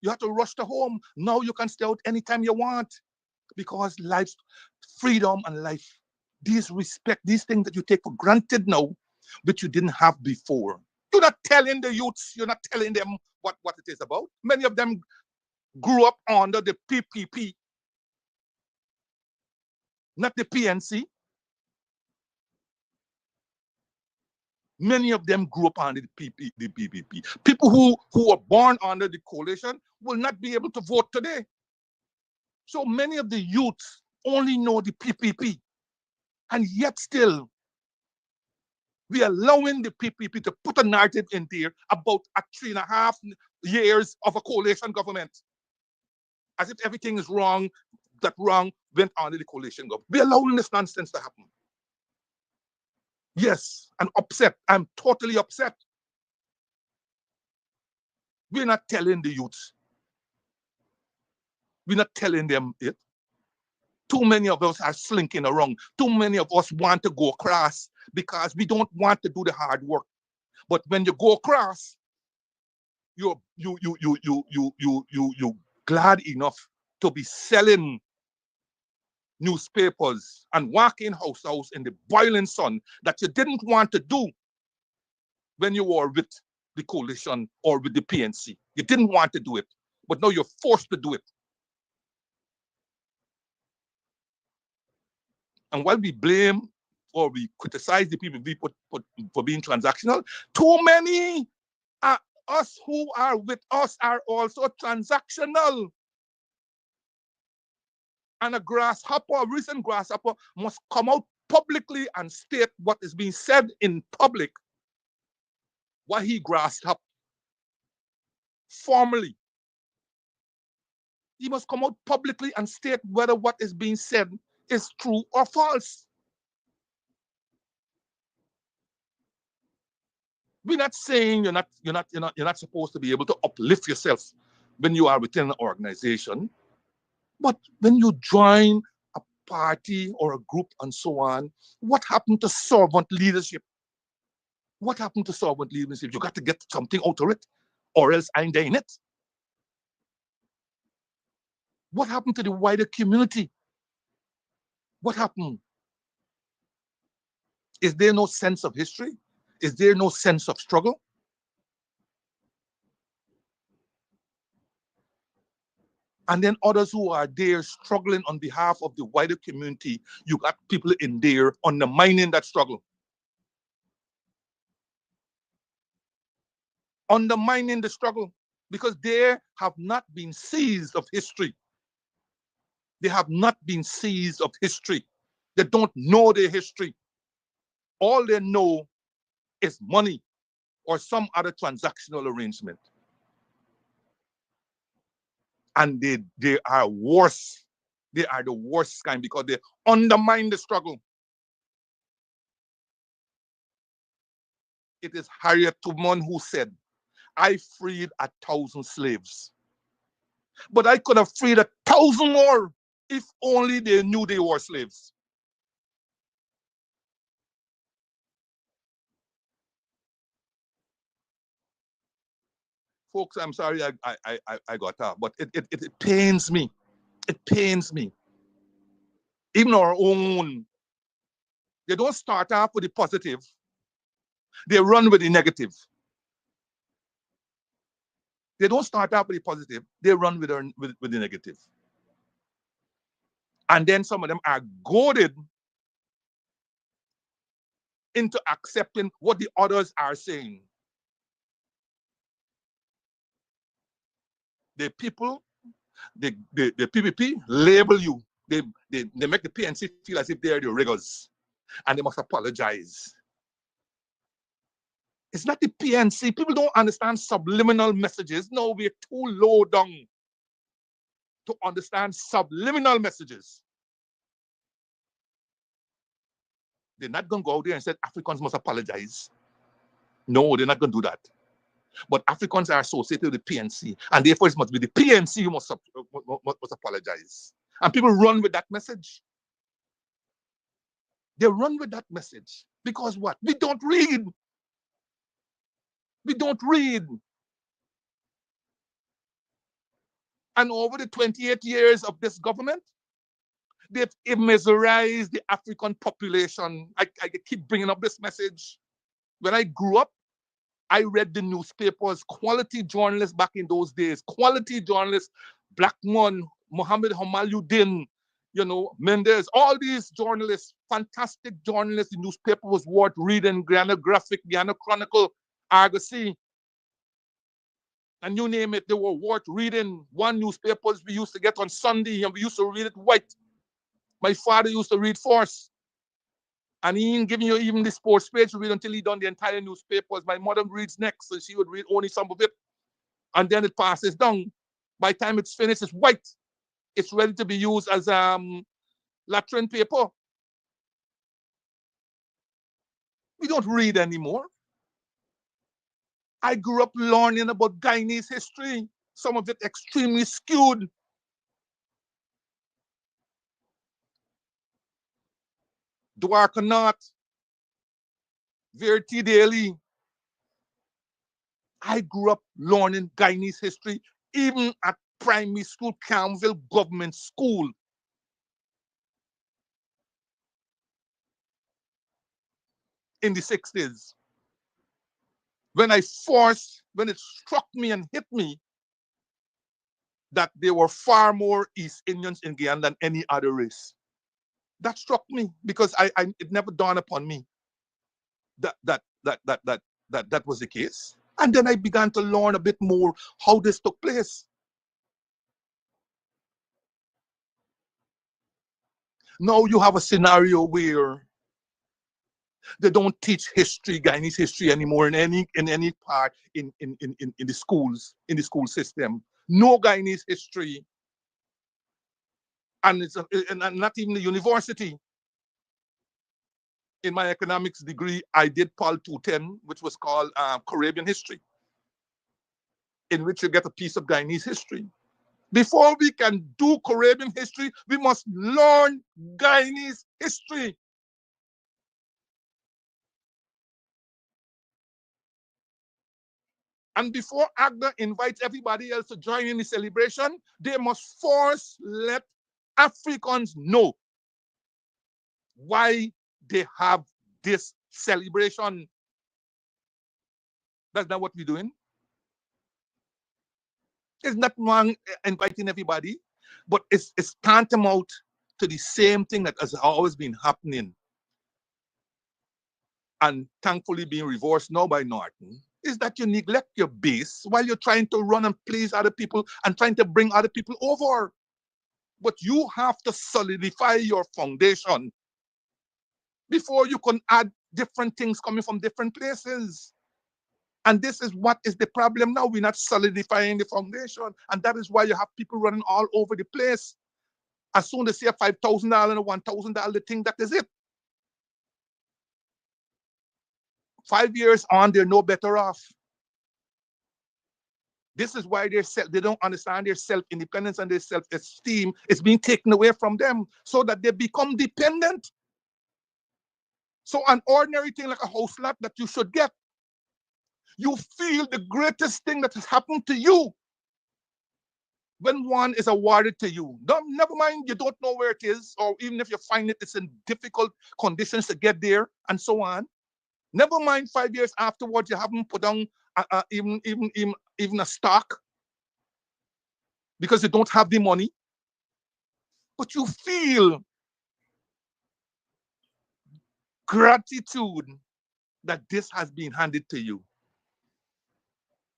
You have to rush to home. Now you can stay out anytime you want because life, freedom and life, these things that you take for granted now, which you didn't have before. You're not telling the youths, you're not telling them what it is about. Many of them grew up under the PPP, not the PNC. Many of them grew up under the PPP. People who were born under the coalition will not be able to vote today. So many of the youths only know the PPP. And yet still, we are allowing the PPP to put a narrative in there about 3.5 years of a coalition government. As if everything is wrong, that wrong went under the coalition government. We're allowing this nonsense to happen. Yes, I'm upset. I'm totally upset. We're not telling the youths. We're not telling them it. Too many of us are slinking around. Too many of us want to go across because we don't want to do the hard work. But when you go across, you're glad enough to be selling newspapers and walking house to house in the boiling sun that you didn't want to do when you were with the coalition or with the PNC. You didn't want to do it, but now you're forced to do it. And while we blame or we criticize the people we put for being transactional, too many us who are with us are also transactional. And a recent grasshopper must come out publicly and state what is being said in public, what he grasped up formally. He must come out publicly and state whether what is being said is true or false. We're not saying you're not supposed to be able to uplift yourself when you are within an organization, but when you join a party or a group and so on, what happened to servant leadership? What happened to servant leadership? You got to get something out of it, or else I ain't in it. What happened to the wider community? What happened? Is there no sense of history? Is there no sense of struggle? And then others who are there struggling on behalf of the wider community, you got people in there undermining that struggle. Undermining the struggle because they have not been seized of history. They have not been seized of history. They don't know their history. All they know is money or some other transactional arrangement. And they are worse. They are the worst kind because they undermine the struggle. It is Harriet Tubman who said, I freed 1,000 slaves. But I could have freed 1,000 more if only they knew they were slaves. Folks, I'm sorry I got up, but it pains me. It pains me. Even our own, they don't start off with the positive. They run with the negative. They don't start off with the positive. They run with the negative. And then some of them are goaded into accepting what the others are saying. The people, the PPP label you. They make the PNC feel as if they are the riggers and they must apologize. It's not the PNC. People don't understand subliminal messages. No, we're too low down to understand subliminal messages. They're not going to go out there and say Africans must apologize. No, they're not going to do that. But Africans are associated with the PNC, and therefore it must be the PNC who must apologize. And people run with that message. They run with that message because what? We don't read. We don't read. And over the 28 years of this government, they've immiserized the African population. I keep bringing up this message. When I grew up, I read the newspapers, quality journalists back in those days, quality journalists, Blackmun, Muhammad Hamaluddin, Mendes, all these journalists, fantastic journalists. The newspaper was worth reading, Guyana Graphic, Guyana Chronicle, Argosy, and you name it, they were worth reading. One newspapers we used to get on Sunday, and we used to read it white. My father used to read Force. And he ain't giving you even the sports page to read until he done the entire newspapers. My mother reads next, and she would read only some of it. And then it passes down. By the time it's finished, it's white. It's ready to be used as latrine paper. We don't read anymore. I grew up learning about Guyanese history, some of it extremely skewed. Dwarkanat, Verity Daily. I grew up learning Guyanese history, even at primary school, Campbell Government School. In the 60s. When it struck me and hit me that there were far more East Indians in Guyana than any other race. That struck me because it never dawned upon me that was the case. And then I began to learn a bit more how this took place. Now you have a scenario where They don't teach history, Guyanese history anymore in any part in the schools, in the school system. No Guyanese history. And it's and not even the university. In my economics degree, I did Pol 210, which was called Caribbean history, in which you get a piece of Guyanese history. Before we can do Caribbean history, we must learn Guyanese history. And before AGDA invites everybody else to join in the celebration, they must first let Africans know why they have this celebration. That's not what we're doing. It's not wrong inviting everybody, but it's tantamount to the same thing that has always been happening, and thankfully being reversed now by Norton, is that you neglect your base while you're trying to run and please other people and trying to bring other people over. But you have to solidify your foundation before you can add different things coming from different places. And this is what is the problem now. We're not solidifying the foundation. And that is why you have people running all over the place. As soon as they see a $5,000 and a $1,000, they think that is it. 5 years on, they're no better off. This is why they don't understand their self-independence and their self-esteem is being taken away from them so that they become dependent. So an ordinary thing like a house lot that you should get, you feel the greatest thing that has happened to you when one is awarded to you. Never mind, you don't know where it is, or even if you find it, it's in difficult conditions to get there, and so on. Never mind 5 years afterwards, you haven't put down even a stock because you don't have the money. But you feel gratitude that this has been handed to you.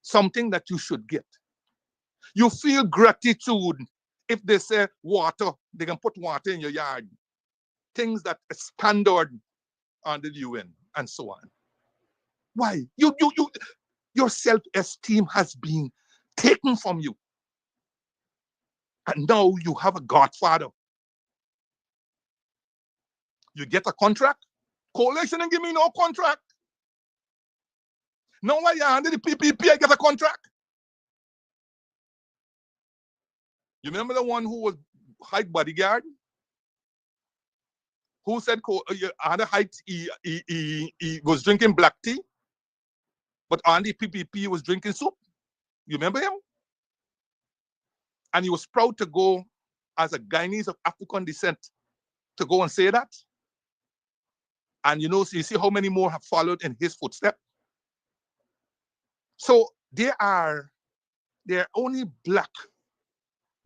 Something that you should get. You feel gratitude if they say water, they can put water in your yard. Things that are standard under the UN and so on. Why? Your self-esteem has been taken from you. And now you have a godfather. You get a contract. Coalition and give me no contract. Now why you under the PPP, I get a contract. You remember the one who was hike bodyguard? Who said under height he was drinking black tea, but on the PPP was drinking soup? You remember him? And he was proud to go as a Guyanese of African descent to go and say that. And so you see how many more have followed in his footsteps. So they're only black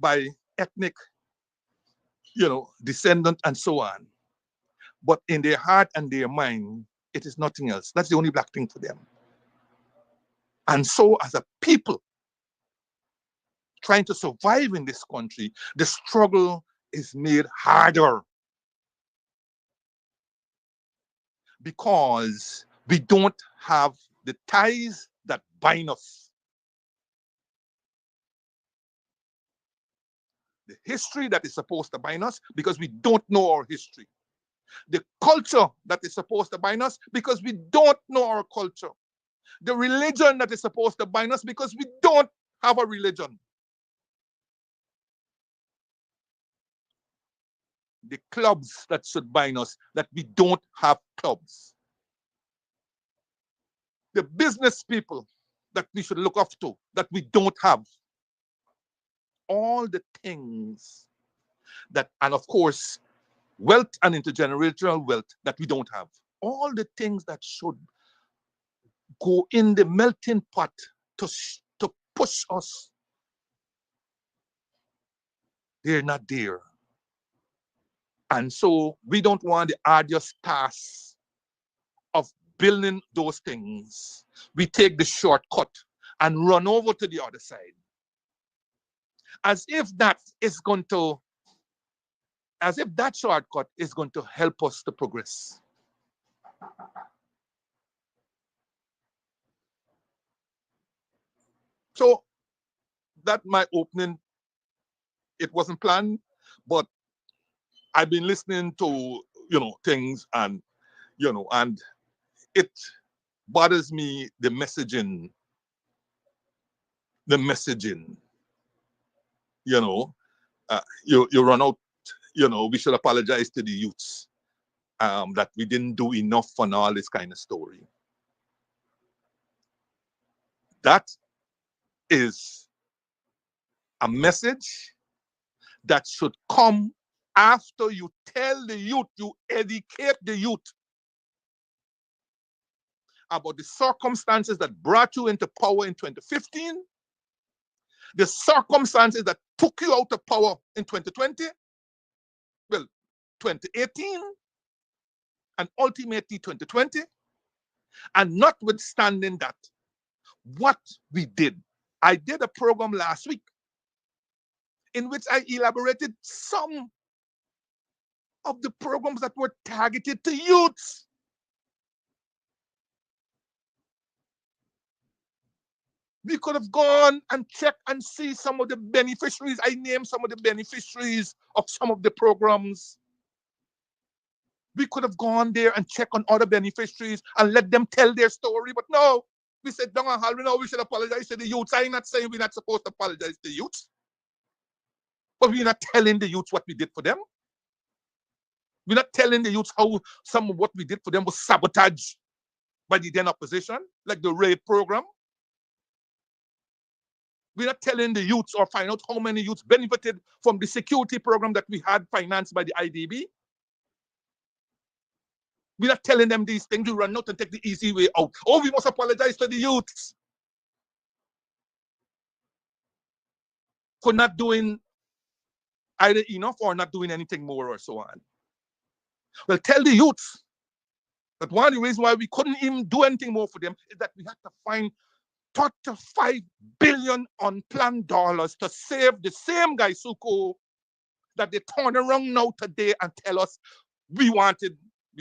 by ethnic, descendant and so on. But in their heart and their mind, it is nothing else. That's the only black thing for them. And so as a people trying to survive in this country, the struggle is made harder because we don't have the ties that bind us. The history that is supposed to bind us because we don't know our history. The culture that is supposed to bind us because we don't know our culture. The religion that is supposed to bind us because we don't have a religion. The clubs that should bind us, that we don't have clubs. The business people that we should look up to, that we don't have. All the things that, and of course, wealth and intergenerational wealth that we don't have. All the things that should go in the melting pot to push us, they're not there. And so we don't want the arduous task of building those things. We take the shortcut and run over to the other side. As if that shortcut is going to help us to progress. So that my opening, it wasn't planned, but I've been listening to, things, and, and it bothers me, the messaging, you run out, we should apologize to the youths, that we didn't do enough on all this kind of story. That is a message that should come after you tell the youth, you educate the youth about the circumstances that brought you into power in 2015, the circumstances that took you out of power in 2020, well, 2018, and ultimately 2020, and notwithstanding that, what we did. I did a program last week in which I elaborated some of the programs that were targeted to youths. We could have gone and checked and see some of the beneficiaries. I named some of the beneficiaries of some of the programs. We could have gone there and checked on other beneficiaries and let them tell their story. But no, we said, down on hall, we should apologize to the youths. I'm not saying we're not supposed to apologize to the youths, but we're not telling the youths what we did for them. We're not telling the youths how some of what we did for them was sabotaged by the then opposition, like the raid program. We're not telling the youths or find out how many youths benefited from the security program that we had financed by the IDB. We're not telling them these things. We run out and take the easy way out. Oh, we must apologize to the youths for not doing either enough or not doing anything more or so on. Well, tell the youths that one of the reasons why we couldn't even do anything more for them is that we had to find 35 billion unplanned dollars to save the same guy Suko that they turn around now today and tell us we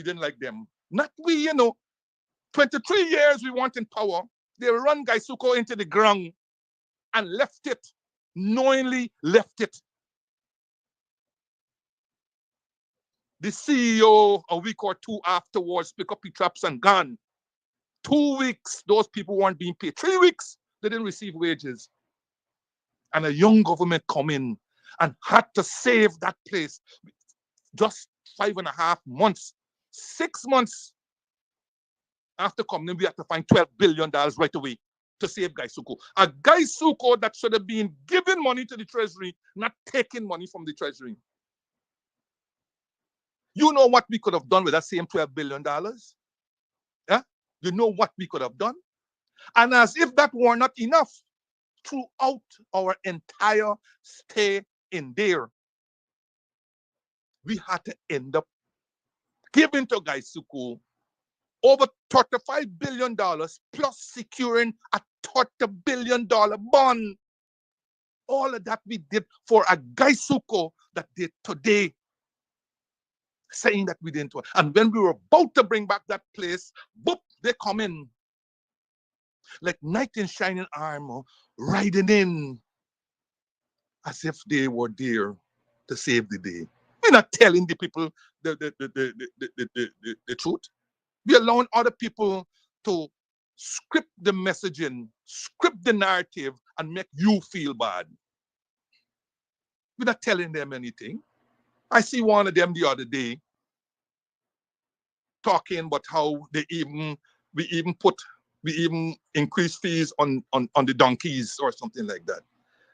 didn't like them. Not we, 23 years we want in power. They run Guy Suko into the ground and left it, knowingly left it. The CEO, a week or two afterwards, pick up the traps and gone. 2 weeks, those people weren't being paid. 3 weeks, they didn't receive wages. And a young government come in and had to save that place. Just 5.5 months, 6 months after coming in, we had to find $12 billion right away to save Guy Suko. A Guy Suko that should have been giving money to the treasury, not taking money from the treasury. You know what we could have done with that same $12 billion? Yeah? You know what we could have done? And as if that were not enough, throughout our entire stay in there, we had to end up giving to Guy Suko over $35 billion plus securing a $30 billion bond. All of that we did for a Guy Suko that did today, saying that we didn't want. And when we were about to bring back that place, boop, they come in like knight in shining armor, riding in as if they were there to save the day. We're not telling the people the truth. We're allowing other people to script the messaging, script the narrative, and make you feel bad. We're not telling them anything. I see one of them the other day talking about how we even increase fees on the donkeys or something like that.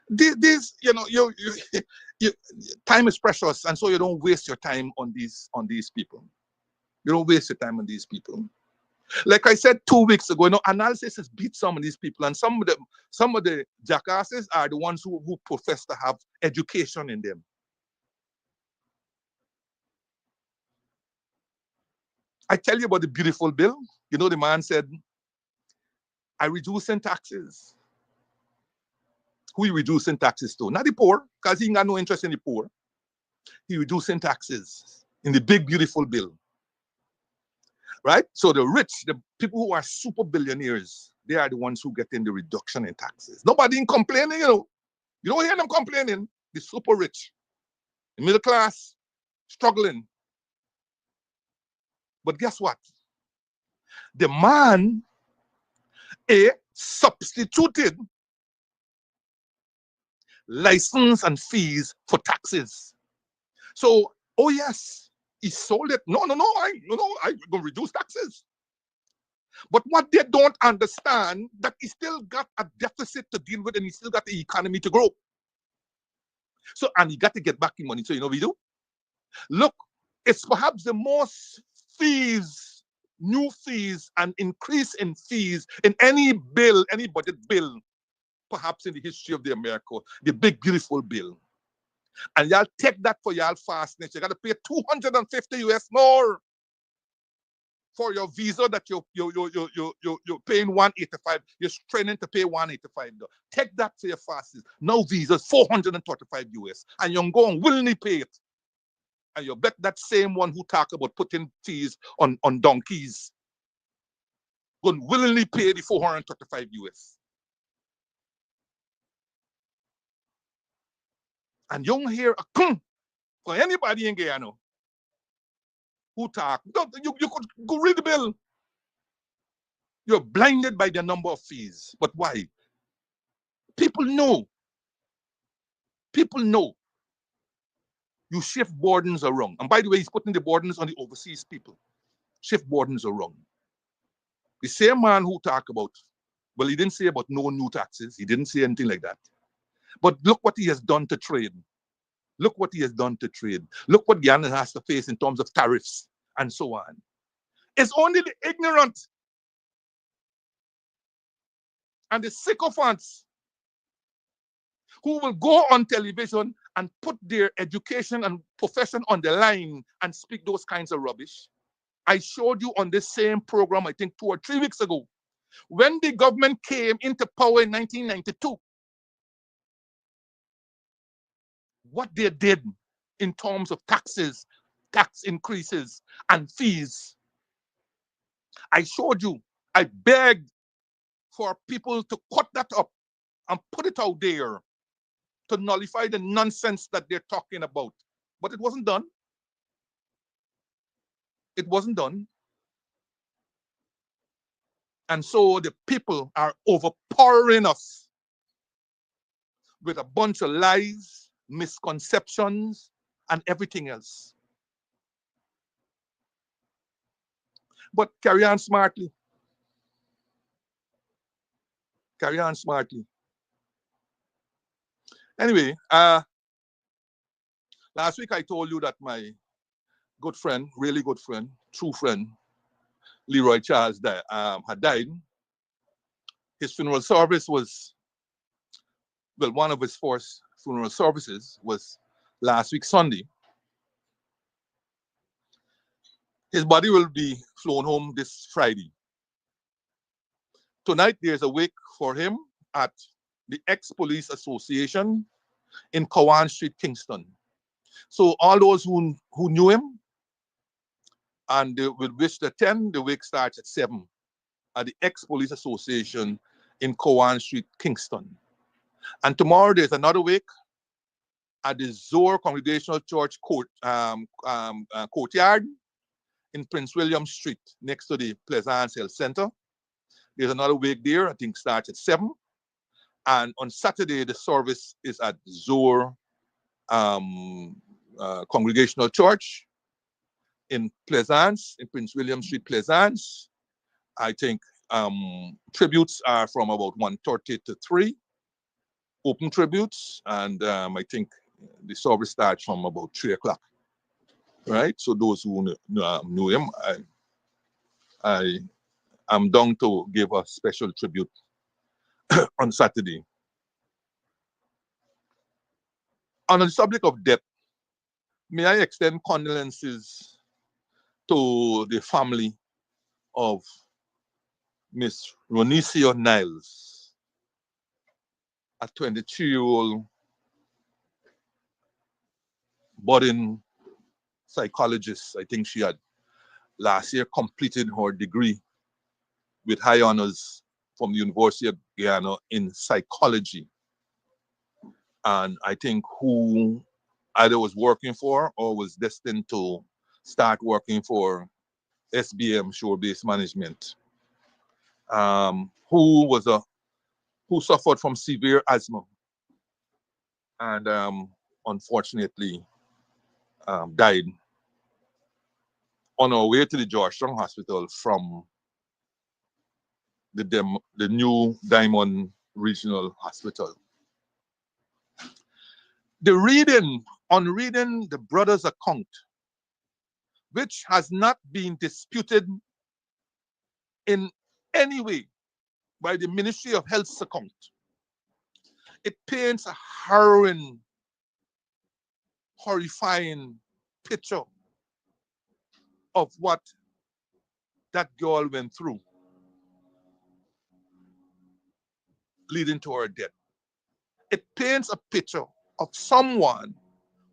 This, time is precious, and so you don't waste your time on these people. You don't waste your time on these people. Like I said 2 weeks ago, analysis has beat some of these people, and some of the jackasses are the ones who profess to have education in them. I tell you about the beautiful bill. The man said, I reducing taxes. Who he reducing taxes to? Not the poor, because he ain't got no interest in the poor. He reducing taxes in the big, beautiful bill. right? So the rich, the people who are super billionaires, they are the ones who get in the reduction in taxes. Nobody in complaining, you know. You don't hear them complaining. The super rich, the middle class, struggling. But guess what? The man substituted license and fees for taxes. So, oh yes, he sold it. No, I'm going to reduce taxes. But what they don't understand, that he still got a deficit to deal with and he still got the economy to grow. So, and he got to get back the money. So, you know what we do? Look, it's perhaps the most fees, new fees, and increase in fees in any bill, any budget bill, perhaps in the history of the America, the big, beautiful bill. And y'all take that for y'all fastness. You got to pay 250 US more for your visa that you're paying 185. You're straining to pay 185. Take that for your fastness. Now visas 435 US, and you're going willingly pay it. And you bet that same one who talk about putting fees on donkeys going willingly pay the 435 US. And you don't hear a from anybody in Guyana who talk. You could go read the bill. You're blinded by the number of fees. But why? People know. People know. You shift burdens around. And by the way, he's putting the burdens on the overseas people. Shift burdens around. The same man who talked about, well, he didn't say about no new taxes. He didn't say anything like that. But look what he has done to trade. Look what he has done to trade. Look what Guyana has to face in terms of tariffs and so on. It's only the ignorant and the sycophants who will go on television and put their education and profession on the line and speak those kinds of rubbish. I showed you on this same program, I think 2 or 3 weeks ago, when the government came into power in 1992, what they did in terms of taxes, tax increases, and fees. I showed you, I begged for people to cut that up and put it out there to nullify the nonsense that they're talking about. But it wasn't done. It wasn't done. And so the people are overpowering us with a bunch of lies, misconceptions, and everything else. But carry on smartly. Carry on smartly. Anyway, last week I told you that my good friend, really good friend, true friend, Leroy Charles had died. His funeral service was, well, one of his first funeral services was last week Sunday. His body will be flown home this Friday. Tonight there's a wake for him at the Ex-Police Association in Cowan Street, Kingston. So all those who knew him and they will wish to attend, the wake starts at 7 at the Ex-Police Association in Cowan Street, Kingston. And tomorrow there's another wake at the Zoar Congregational Church courtyard in Prince William Street, next to the Pleasance Health Center. There's another wake there, I think starts at 7. And on Saturday, the service is at Zoar Congregational Church in Pleasance, in Prince William Street, Pleasance. I think tributes are from about 1:30 to 3, open tributes, and I think the service starts from about 3 o'clock. Right? So those who knew him, I'm down to give a special tribute on Saturday. On the subject of death, may I extend condolences to the family of Miss Ronicia Niles, a 22-year-old budding psychologist. I think she had last year completed her degree with high honors from the University of Guyana in psychology. And I think who either was working for or was destined to start working for SBM, Shore Base Management, who suffered from severe asthma and unfortunately died on our way to the Georgetown Hospital from the new Diamond Regional Hospital. On reading the brother's account, which has not been disputed in any way by the Ministry of Health's account, it paints a harrowing, horrifying picture of what that girl went through, leading to her death. It paints a picture of someone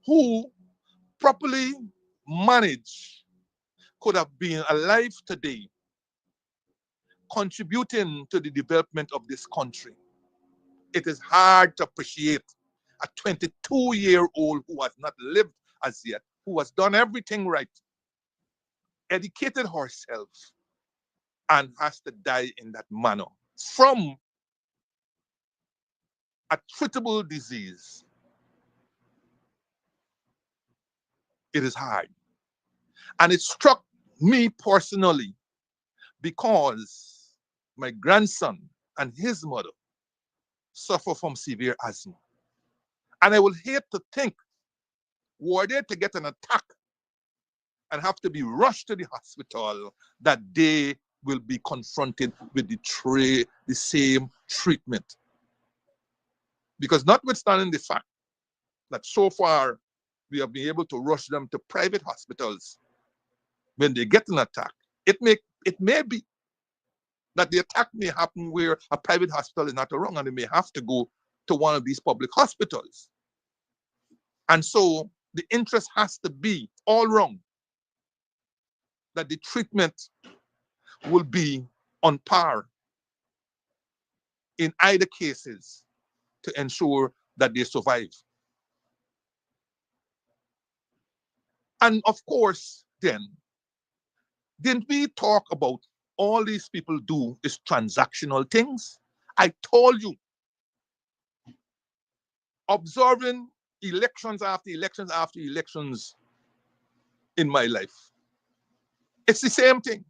who, properly managed, could have been alive today, contributing to the development of this country. It is hard to appreciate a 22-year-old who has not lived as yet, who has done everything right, educated herself, and has to die in that manner from a treatable disease. It is hard. And it struck me personally because my grandson and his mother suffer from severe asthma. And I would hate to think, were they to get an attack and have to be rushed to the hospital, that they will be confronted with the same treatment. Because notwithstanding the fact that so far we have been able to rush them to private hospitals when they get an attack, it may be that the attack may happen where a private hospital is not around and they may have to go to one of these public hospitals. And so the interest has to be all wrong that the treatment will be on par in either cases to ensure that they survive. And of course, then, didn't we talk about all these people do is transactional things? I told you, observing elections after elections after elections in my life, it's the same thing.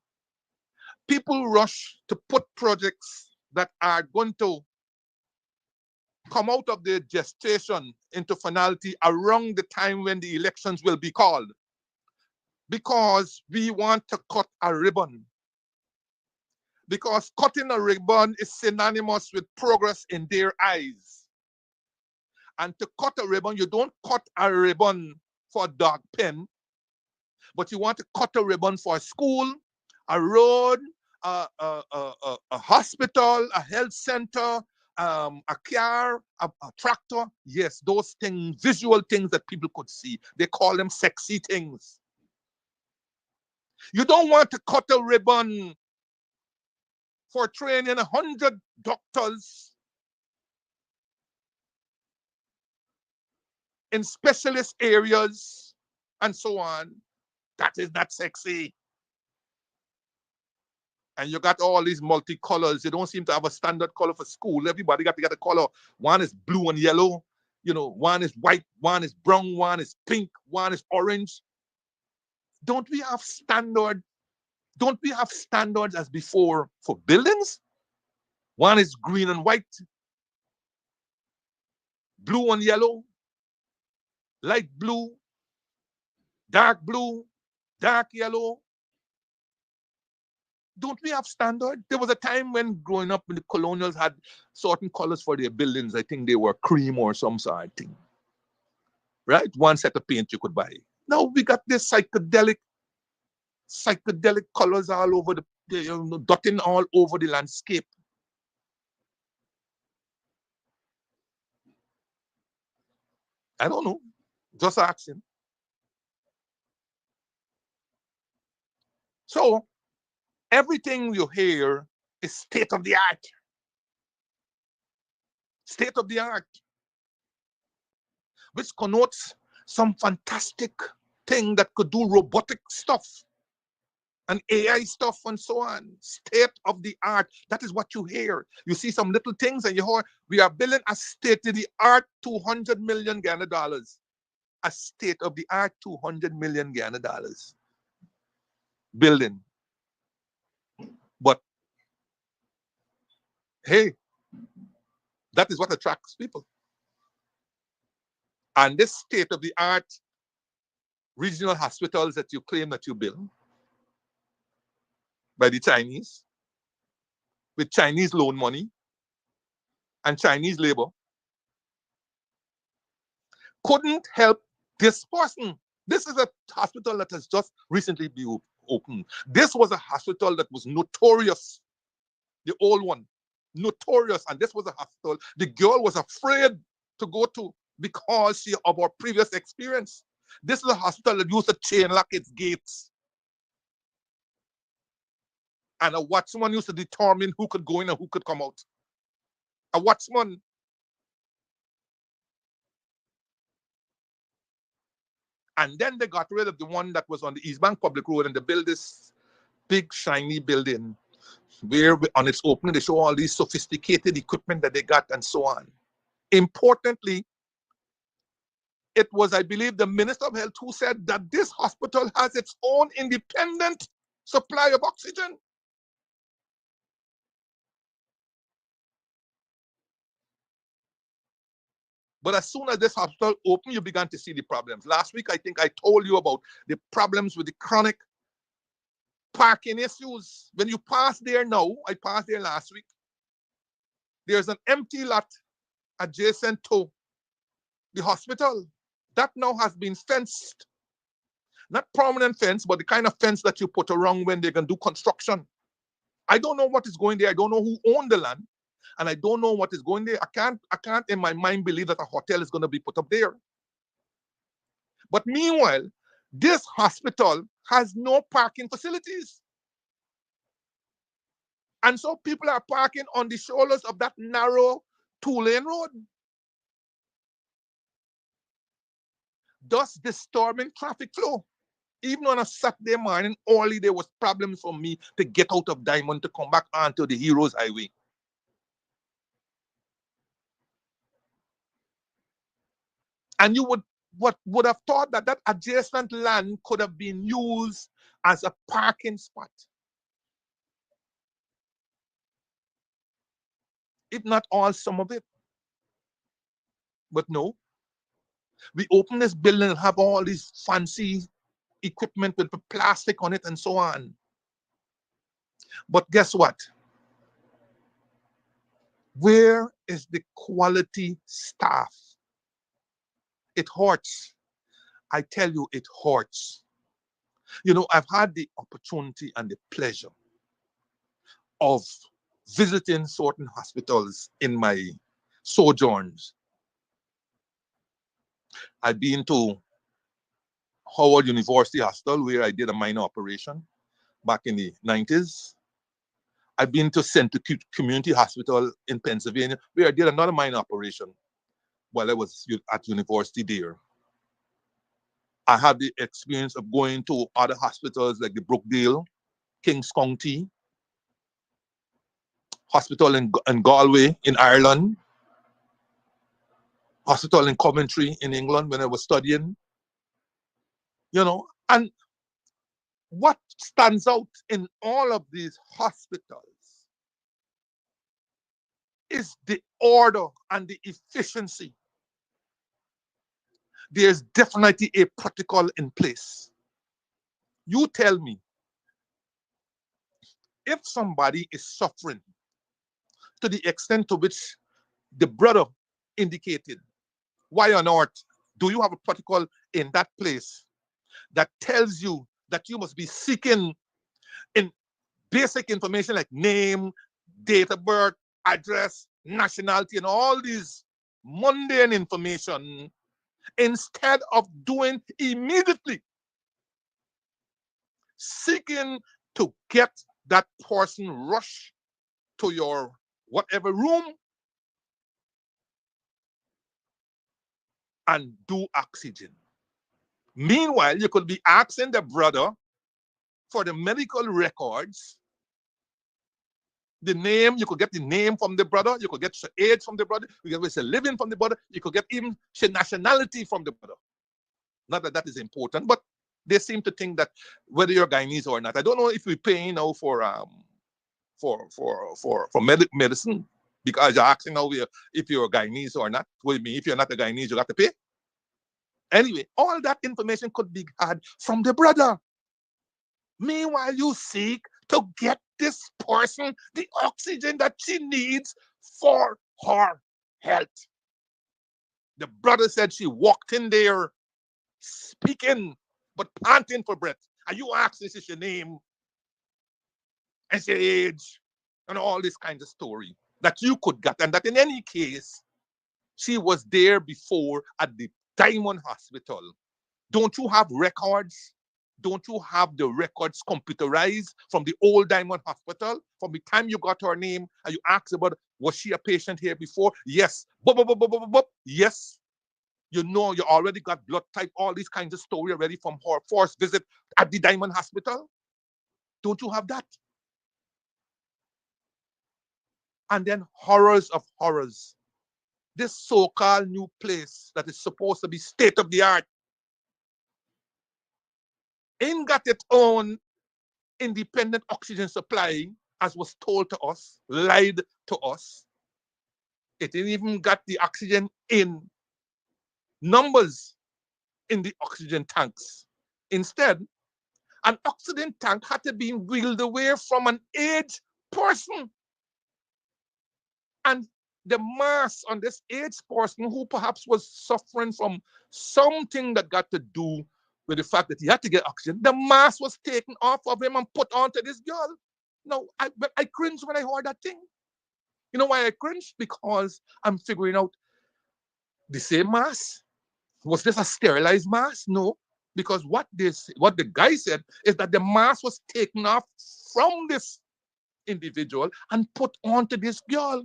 People rush to put projects that are going to come out of their gestation into finality around the time when the elections will be called, because we want to cut a ribbon. Because cutting a ribbon is synonymous with progress in their eyes. And to cut a ribbon, you don't cut a ribbon for a dog pen, but you want to cut a ribbon for a school, a road, a hospital, a health center, a car, a tractor. Yes, those things, visual things that people could see. They call them sexy things. You don't want to cut a ribbon for training 100 doctors in specialist areas and so on. That is not sexy. And you got all these multicolors. You don't seem to have a standard color for school. Everybody got to get a color. One is blue and yellow. You know, one is white, one is brown, one is pink, one is orange. Don't we have standard? Don't we have standards as before for buildings? One is green and white, blue and yellow, light blue, dark yellow. Don't we have standard? There was a time when growing up when the colonials had certain colors for their buildings. I think they were cream or some sort of thing. Right? One set of paint you could buy. Now we got this psychedelic colors all over dotting all over the landscape. I don't know. Just asking. So everything you hear is state of the art. State of the art. Which connotes some fantastic thing that could do robotic stuff and AI stuff and so on. State of the art. That is what you hear. You see some little things and you hear, we are building a state of the art $200 million Ghana dollars. A state of the art $200 million Ghana dollars building. But hey, that is what attracts people. And this state of the art regional hospitals that you claim that you build by the Chinese with Chinese loan money and Chinese labor couldn't help this person. This is a hospital that has just recently been opened. This was a hospital that was notorious, the old one, notorious, and this was a hospital the girl was afraid to go to because of her previous experience. This is a hospital that used to chain lock its gates. And a watchman used to determine who could go in and who could come out. A watchman. And then they got rid of the one that was on the East Bank Public Road and they built this big, shiny building where on its opening they show all these sophisticated equipment that they got and so on. Importantly, it was, I believe, the Minister of Health who said that this hospital has its own independent supply of oxygen. But as soon as this hospital opened, you began to see the problems. Last week, I think I told you about the problems with the chronic parking issues. When you pass there now, I passed there last week, there's an empty lot adjacent to the hospital. That now has been fenced. Not permanent fence, but the kind of fence that you put around when they can do construction. I don't know what is going there. I don't know who owned the land. And I don't know what is going there. I can't in my mind believe that a hotel is going to be put up there. But meanwhile, this hospital has no parking facilities. And so people are parking on the shoulders of that narrow 2-lane road, thus disturbing traffic flow. Even on a Saturday morning, early, there was problems for me to get out of Diamond to come back onto the Heroes Highway. And you would have thought that that adjacent land could have been used as a parking spot. If not all, some of it. But no. We open this building and have all these fancy equipment with plastic on it and so on. But guess what? Where is the quality staff? It hurts. I tell you, it hurts. You know, I've had the opportunity and the pleasure of visiting certain hospitals in my sojourns. I've been to Howard University Hospital where I did a minor operation back in the 90s. I've been to Center Community Hospital in Pennsylvania where I did another minor operation while I was at university there. I had the experience of going to other hospitals like the Brookdale, Kings County Hospital in Galway in Ireland, hospital in Coventry in England when I was studying. You know, and what stands out in all of these hospitals is the order and the efficiency. There's definitely a protocol in place. You tell me, if somebody is suffering to the extent to which the brother indicated, why on earth do you have a protocol in that place that tells you that you must be seeking in basic information like name, date of birth, address, nationality, and all these mundane information instead of doing immediately seeking to get that person rush to your whatever room and do oxygen. Meanwhile, you could be asking the brother for the medical records, the name, you could get the name from the brother, you could get the age from the brother, you could get the living from the brother, you could get even the nationality from the brother. Not that that is important, but they seem to think that whether you're Guyanese or not, I don't know if we're paying now for medicine, because you're asking now if you're a Guyanese or not. With me, if you're not a Guyanese, you got to pay. Anyway, all that information could be had from the brother. Meanwhile, you seek to get this person the oxygen that she needs for her health. The brother said she walked in there speaking but panting for breath. And you ask, this is your name and your age and all this kind of story that you could get. And that in any case, she was there before at the Diamond Hospital. Don't you have records? Don't you have the records computerized from the old Diamond Hospital? From the time you got her name and you asked about, was she a patient here before? Yes. Yes. You know, you already got blood type, all these kinds of story already from her first visit at the Diamond Hospital. Don't you have that? And then horrors of horrors. This so-called new place that is supposed to be state of the art ain't got its own independent oxygen supply, as was told to us, lied to us. It didn't even got the oxygen in numbers in the oxygen tanks. Instead, an oxygen tank had to be wheeled away from an aged person. And the mass on this aged person who perhaps was suffering from something that got to do with the fact that he had to get oxygen, the mask was taken off of him and put onto this girl. No, I cringe when I heard that thing. You know why I cringe? Because I'm figuring out the same mask. Was this a sterilized mask? No, because what the guy said is that the mask was taken off from this individual and put onto this girl.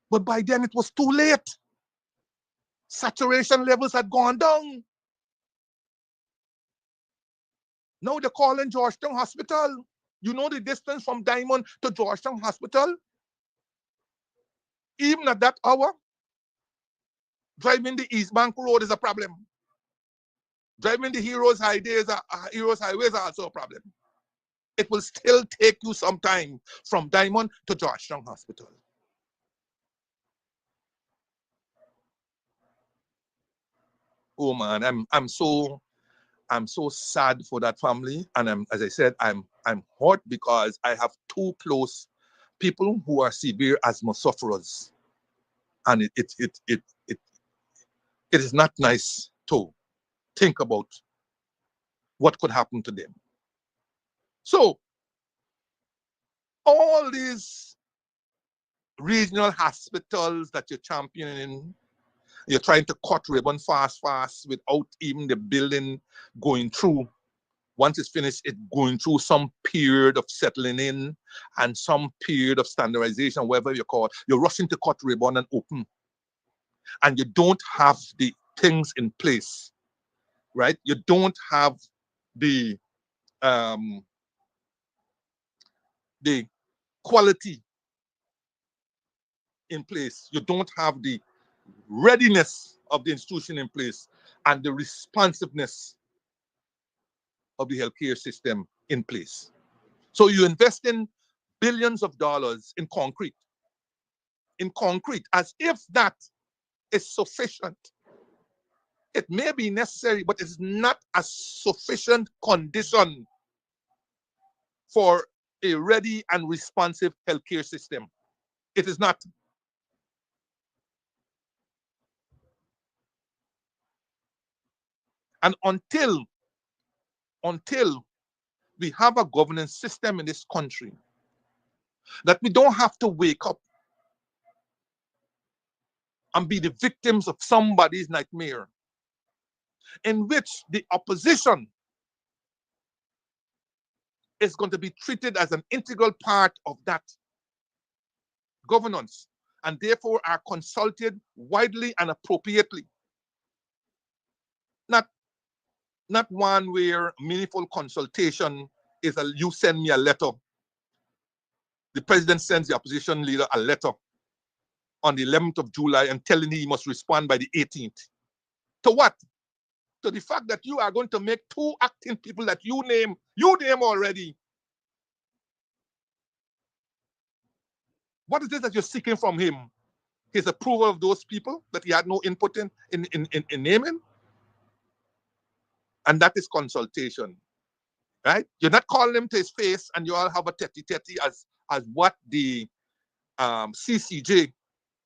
But by then it was too late. Saturation levels had gone down. Now they're calling Georgetown Hospital. You know the distance from Diamond to Georgetown Hospital? Even at that hour, driving the East Bank Road is a problem. Driving the Heroes Highway is also a problem. It will still take you some time from Diamond to Georgetown Hospital. Oh man, I'm so sad for that family, and as I said, I'm hurt because I have two close people who are severe asthma sufferers, and it is not nice to think about what could happen to them. So all these regional hospitals that you're championing, you're trying to cut ribbon fast without even the building going through. Once it's finished, it's going through some period of settling in and some period of standardization, whatever you call it. You're rushing to cut ribbon and open. And you don't have the things in place, right? You don't have the quality in place. You don't have the readiness of the institution in place and the responsiveness of the healthcare system in place. So you invest in billions of dollars in concrete, as if that is sufficient. It may be necessary, but it's not a sufficient condition for a ready and responsive healthcare system. It is not. And until we have a governance system in this country that we don't have to wake up and be the victims of somebody's nightmare, in which the opposition is going to be treated as an integral part of that governance, and therefore are consulted widely and appropriately. Not one where meaningful consultation is you send me a letter. The president sends the opposition leader a letter on the 11th of July and telling him he must respond by the 18th. To what? To the fact that you are going to make two acting people that you name already. What is it that you're seeking from him? His approval of those people that he had no input in naming? And that is consultation, right? You're not calling him to his face and you all have a tete-tete as what the CCJ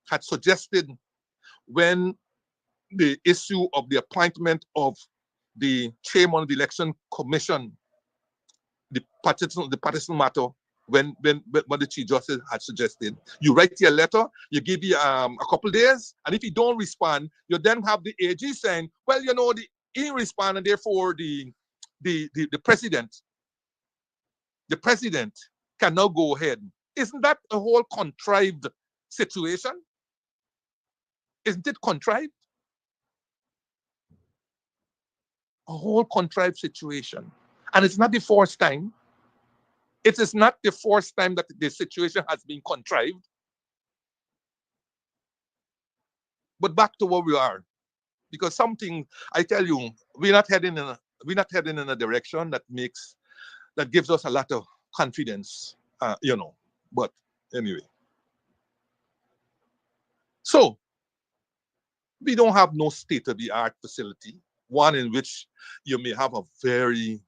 had suggested when the issue of the appointment of the chairman of the election commission, the partisan matter, when the Chief Justice had suggested. You write your letter, you give you a couple days, and if you don't respond, you then have the AG saying, well, you know, he respond, and therefore the president can now go ahead. Isn't that a whole contrived situation? Isn't it contrived? A whole contrived situation. And it's not the first time. It is not the first time that the situation has been contrived. But back to where we are. Because something, I tell you, we're not heading in a direction that gives us a lot of confidence, you know. But anyway. So we don't have no state-of-the-art facility, one in which you may have a very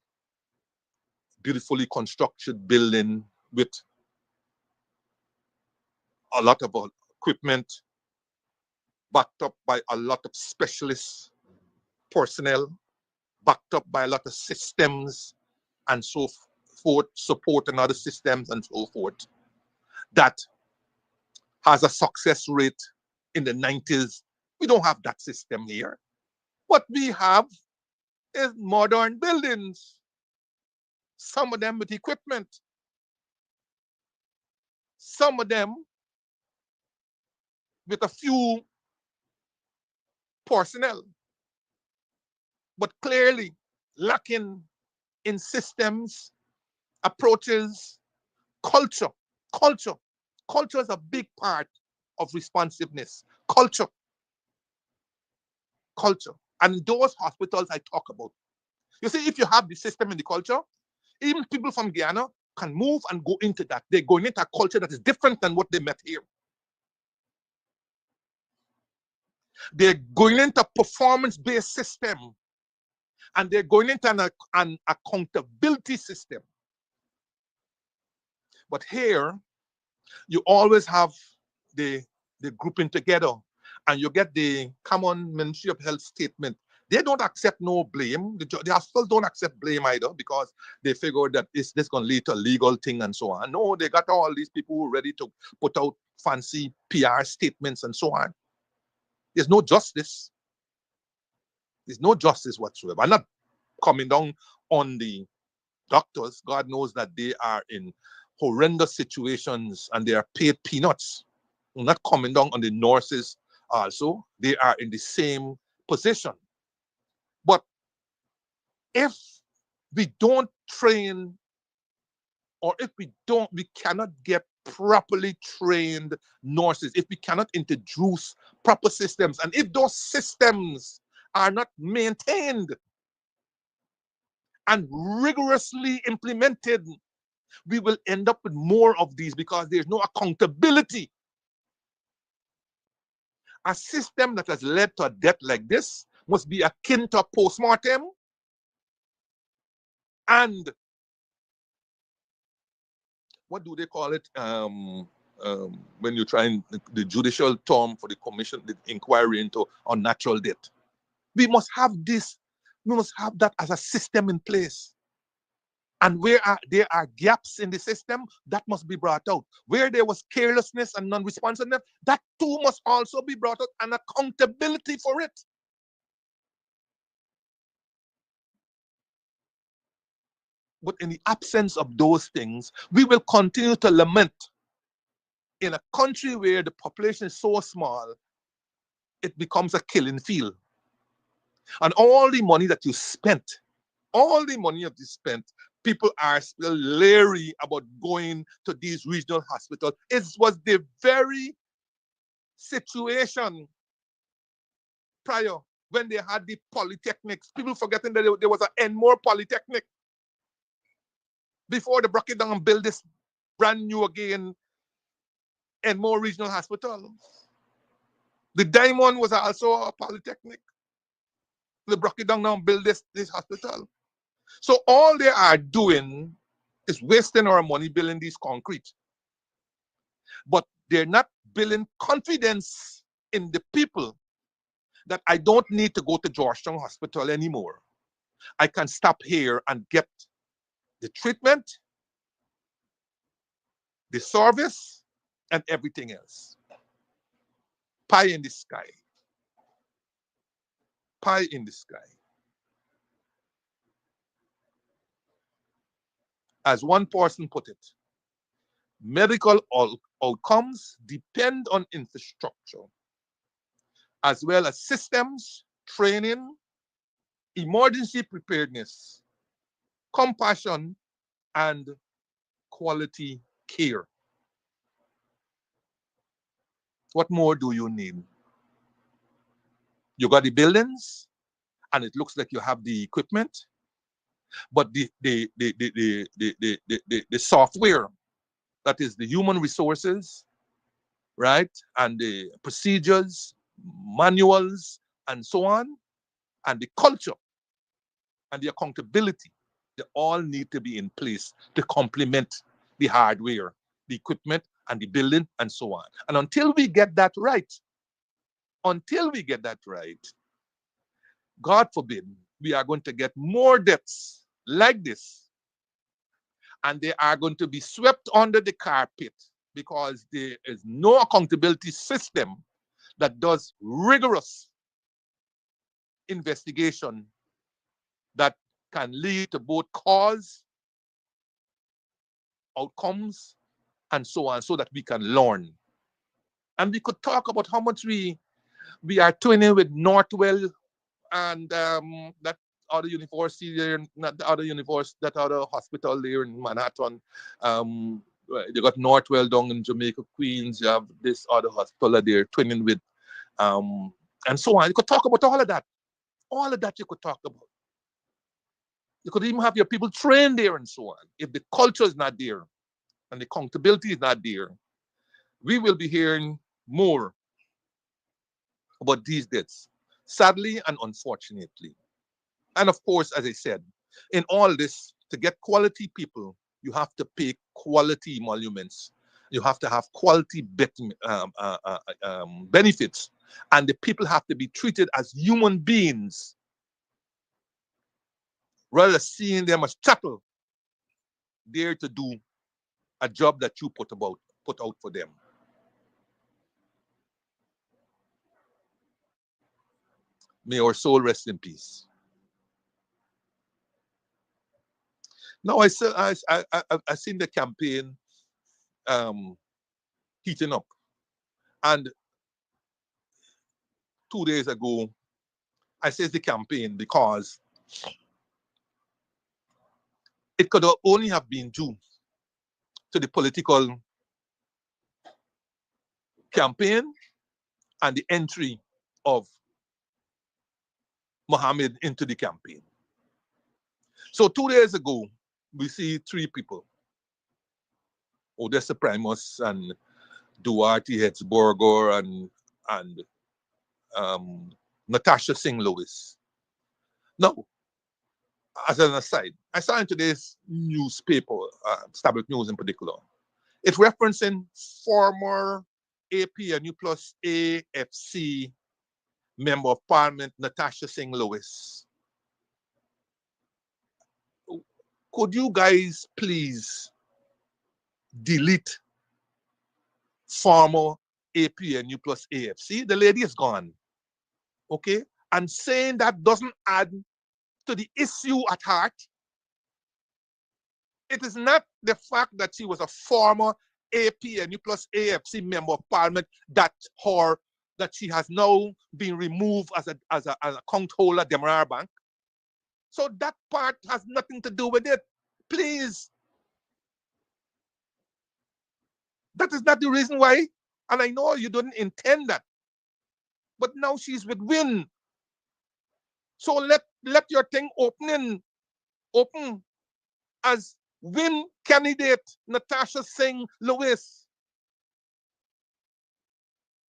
beautifully constructed building with a lot of equipment, backed up by a lot of specialist personnel, backed up by a lot of systems and so forth, support and other systems and so forth, that has a success rate in the 90s. We don't have that system here. What we have is modern buildings, some of them with equipment, some of them with a few personnel, but clearly lacking in systems, approaches, culture. Culture is a big part of responsiveness. Culture. And those hospitals I talk about. You see, if you have the system and the culture, even people from Guyana can move and go into that. They're going into a culture that is different than what they met here. They're going into a performance-based system, and they're going into an accountability system. But here, you always have the grouping together, and you get the common Ministry of Health statement. They don't accept no blame. The hospitals don't accept blame either, because they figure that this going to lead to a legal thing and so on. No, they got all these people who are ready to put out fancy PR statements and so on. There's no justice. There's no justice whatsoever. I'm not coming down on the doctors. God knows that they are in horrendous situations and they are paid peanuts. I'm not coming down on the nurses also. They are in the same position. But if we don't train, or if we cannot get properly trained nurses, if we cannot introduce proper systems, and if those systems are not maintained and rigorously implemented, we will end up with more of these, because there's no accountability. A system that has led to a death like this must be akin to a post-mortem, and what do they call it when you're trying the judicial term for the commission, the inquiry into unnatural death. We must have this. We must have that as a system in place. And where there are gaps in the system, that must be brought out. Where there was carelessness and non-responsiveness, that too must also be brought out, and accountability for it. But in the absence of those things, we will continue to lament. In a country where the population is so small, it becomes a killing field. And all the money that you spent, people are still leery about going to these regional hospitals. It was the very situation prior when they had the polytechnics. People forgetting that there was an Enmore Polytechnic before they broke it down and build this brand new again Enmore Regional Hospital. The Diamond was also a polytechnic. They broke it down now and build this hospital. So all they are doing is wasting our money building these concrete. But they're not building confidence in the people that I don't need to go to Georgetown Hospital anymore. I can stop here and get the treatment, the service, and everything else. Pie in the sky. Pie in the sky. As one person put it, medical outcomes depend on infrastructure, as well as systems, training, emergency preparedness, compassion, and quality care. What more do you need? You got the buildings, and it looks like you have the equipment, but the software, that is the human resources, right, and the procedures, manuals, and so on, and the culture and the accountability, they all need to be in place to complement the hardware, the equipment, and the building, and so on. And until we get that right, God forbid, we are going to get more deaths like this, and they are going to be swept under the carpet because there is no accountability system that does rigorous investigation that can lead to both cause, outcomes, and so on, so that we can learn. And we could talk about how much we are twinning with Northwell and that other university there, not the other university, that other hospital there in Manhattan. They got Northwell down in Jamaica, Queens. You have this other hospital that they're twinning with, and so on. You could talk about all of that. All of that you could talk about. You could even have your people trained there and so on. If the culture is not there and the accountability is not there, we will be hearing more about these deaths, sadly and unfortunately. And of course, as I said, in all this, to get quality people, you have to pay quality emoluments. You have to have quality benefits. And the people have to be treated as human beings, rather than seeing them as chattel, there to do a job that you put out for them. May our soul rest in peace. Now I seen the campaign heating up, and 2 days ago I said the campaign because it could only have been due to the political campaign and the entry of Mohammed into the campaign. So 2 days ago, we see 3 people, Odessa Primus and Duarte Hetzberger and Natasha Singh Lewis. Now, as an aside, I saw in today's newspaper, Stabrook News in particular, it's referencing former APNU plus AFC Member of Parliament Natasha Singh Lewis. Could you guys please delete former APNU plus AFC? The lady is gone. Okay? And saying that doesn't add to the issue at heart. It is not the fact that she was a former APNU plus AFC member of parliament that she has now been removed as a account holder at Demerara Bank. So that part has nothing to do with it. Please. That is not the reason why. And I know you didn't intend that. But now she's with Win. So let your thing open as Win candidate Natasha Singh Lewis.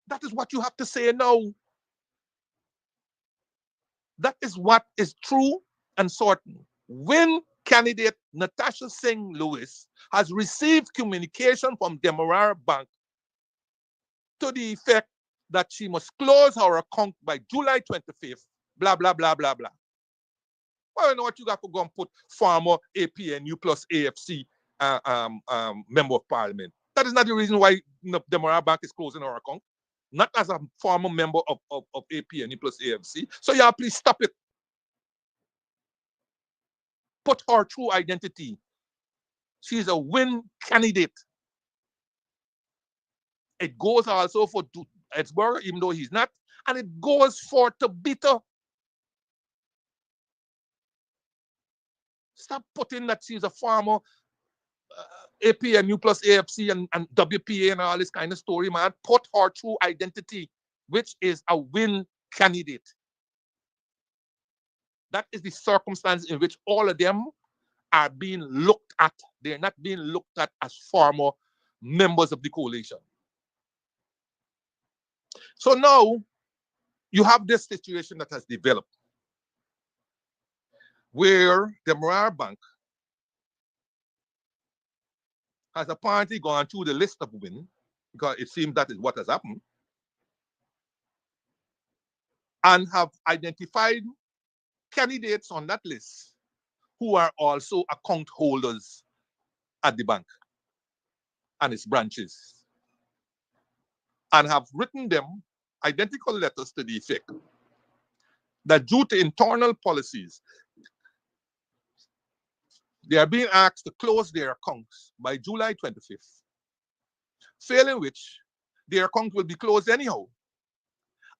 That is what you have to say now. That is what is true and certain. Win candidate Natasha Singh Lewis has received communication from Demerara Bank to the effect that she must close her account by July 25th, blah, blah, blah, blah, blah. Well, you know what, you got to go and put former APNU plus AFC member of parliament. That is not the reason why Demerara Bank is closing her account. Not as a former member of APNU plus AFC. So yeah, please stop it. Put her true identity. She's a Win candidate. It goes also for Edsborough, even though he's not, and it goes for Tabitha. Stop putting that she's a former APNU plus AFC and WPA and all this kind of story, man. Put her true identity, which is a Win candidate. That is the circumstance in which all of them are being looked at. They're not being looked at as former members of the coalition. So now you have this situation that has developed where the Demerara Bank has apparently gone through the list of Win, because it seems that is what has happened, and have identified candidates on that list who are also account holders at the bank and its branches, and have written them identical letters to the effect that due to internal policies, they are being asked to close their accounts by July 25th, failing which their account will be closed anyhow,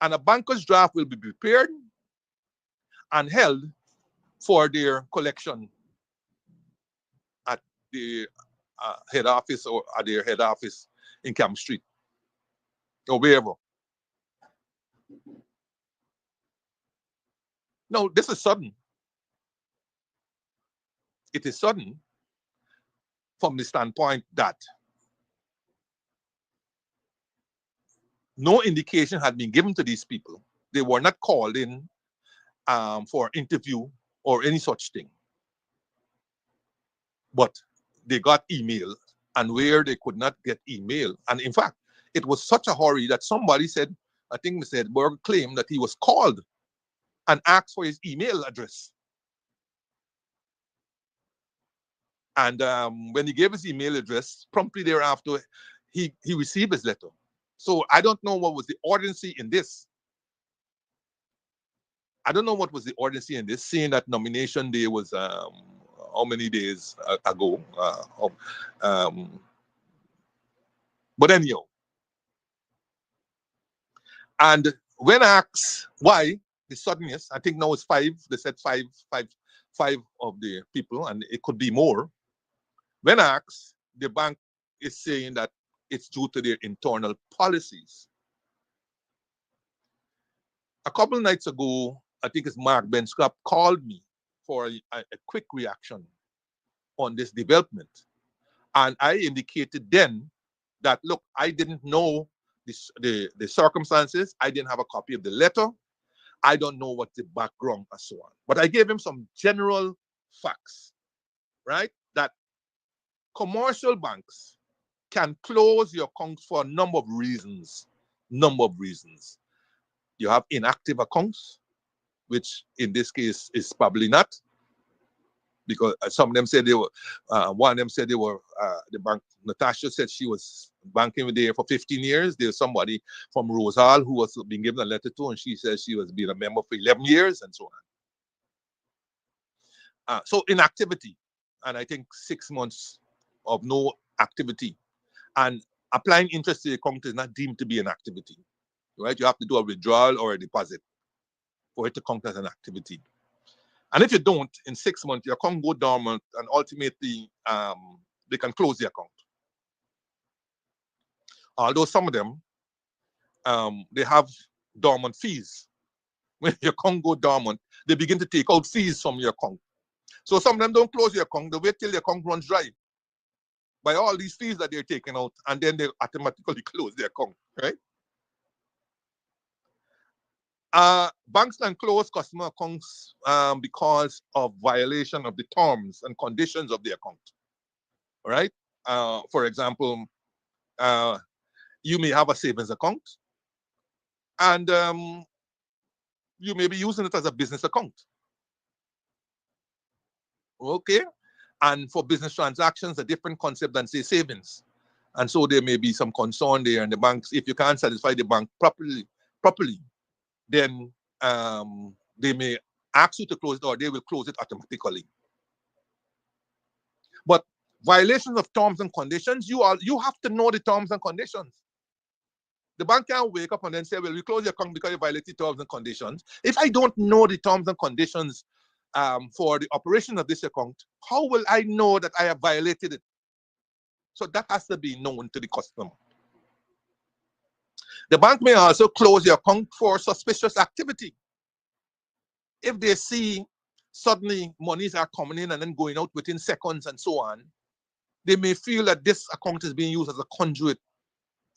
and a banker's draft will be prepared and held for their collection at the head office or at their head office in Camp Street or wherever. No, this is sudden. It is sudden from the standpoint that no indication had been given to these people. They were not called in for interview or any such thing. But they got email, and where they could not get email. And in fact, it was such a hurry that somebody said, I think Mr. Edberg claimed that he was called and asked for his email address. And when he gave his email address, promptly thereafter, he received his letter. So I don't know what was the urgency in this. I don't know what was the urgency in this, seeing that nomination day was how many days ago. But anyhow, and when asked why the suddenness, I think now it's 5. They said five of the people, and it could be more. When asked, the bank is saying that it's due to their internal policies. A couple of nights ago, I think it's Mark Benscrap called me for a quick reaction on this development. And I indicated then that, look, I didn't know the circumstances. I didn't have a copy of the letter. I don't know what the background and so on. But I gave him some general facts, right? That commercial banks can close your accounts for a number of reasons. You have inactive accounts, which in this case is probably not, because some of them said they were, one of them said they were, the bank, Natasha said she was banking there for 15 years. There's somebody from Rose Hall who was being given a letter to, and she says she was being a member for 11 years and so on. So inactivity. and I think 6 months of no activity. And applying interest to the account is not deemed to be an activity, right? You have to do a withdrawal or a deposit for it to count as an activity. And if you don't, in 6 months, your account go dormant, and ultimately they can close the account. Although some of them, they have dormant fees. When your account go dormant, they begin to take out fees from your account. So some of them don't close your account, they wait till your account runs dry by all these fees that they're taking out, and then they automatically close their account, right? Banks can close customer accounts because of violation of the terms and conditions of the account, right? For example, you may have a savings account, and you may be using it as a business account. Okay? And for business transactions, a different concept than, say, savings. And so there may be some concern there, and the banks, if you can't satisfy the bank properly, then they may ask you to close it, or they will close it automatically. But violations of terms and conditions, you have to know the terms and conditions. The bank can't wake up and then say, well, we close your account because you violated terms and conditions. If I don't know the terms and conditions for the operation of this account, how will I know that I have violated it? So that has to be known to the customer. The bank may also close your account for suspicious activity. If they see suddenly monies are coming in and then going out within seconds and so on, they may feel that this account is being used as a conduit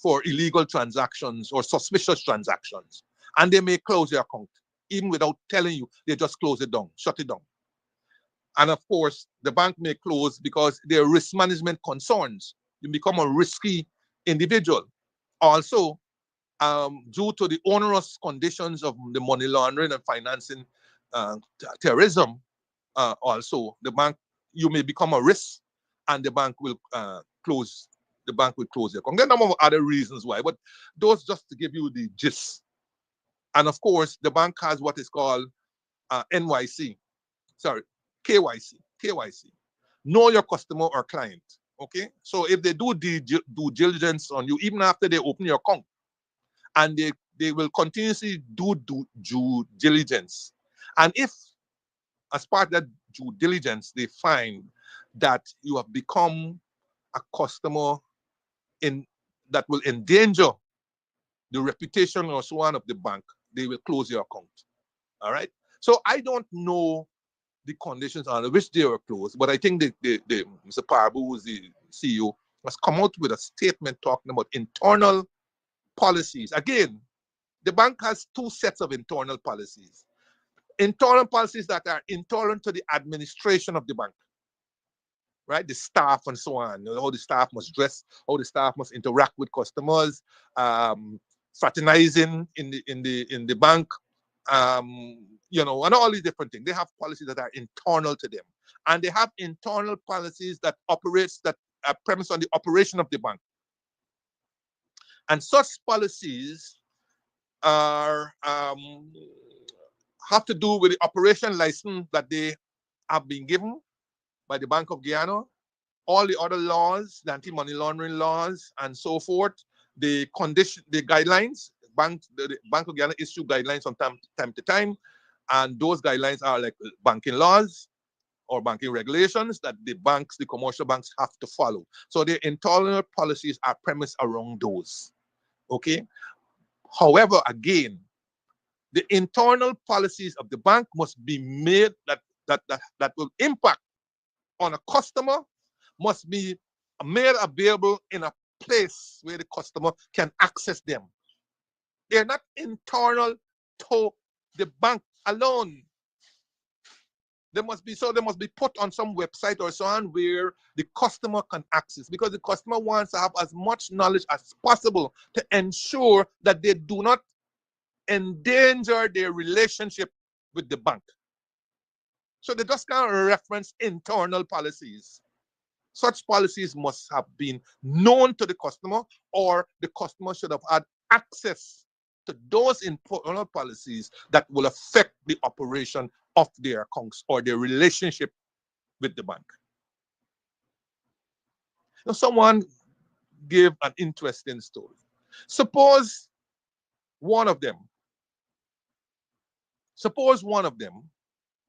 for illegal transactions or suspicious transactions. And they may close your account, even without telling you. They just close it down, shut it down. And of course, the bank may close because there are risk management concerns. You become a risky individual. Also, due to the onerous conditions of the money laundering and financing terrorism, also, the bank, you may become a risk, and the bank will close. The bank will close your account. There are a number of other reasons why, but those just to give you the gist. And of course, the bank has what is called KYC. Know your customer or client. Okay, so if they do due diligence on you, even after they open your account, and they will continuously do due diligence, and if as part of that due diligence they find that you have become a customer that will endanger the reputation or so on of the bank, they will close your account. All right. So I don't know the conditions under which they were closed, but I think Mr. Parbu, who's the CEO, has come out with a statement talking about internal policies. Again, the bank has two sets of internal policies. Internal policies that are internal to the administration of the bank, right? The staff and so on. You know, how the staff must dress, how the staff must interact with customers, fraternizing in the bank, you know, and all these different things. They have policies that are internal to them, and they have internal policies that are premised on the operation of the bank. And such policies are have to do with the operation license that they have been given by the Bank of Guyana, all the other laws, the anti-money laundering laws, and so forth, the guidelines. The Bank of Guyana issue guidelines from time to time, and those guidelines are like banking laws or banking regulations that the commercial banks have to follow. So their internal policies are premised around those. Okay. However, again, the internal policies of the bank must be made that will impact on a customer, must be made available in a place where the customer can access them. They're not internal to the bank alone. They must be put on some website or so on where the customer can access, because the customer wants to have as much knowledge as possible to ensure that they do not endanger their relationship with the bank. So they just can't reference internal policies. Such policies must have been known to the customer, or the customer should have had access to those internal policies that will affect the operation of their accounts or their relationship with the bank. Now, someone gave an interesting story. Suppose one of them,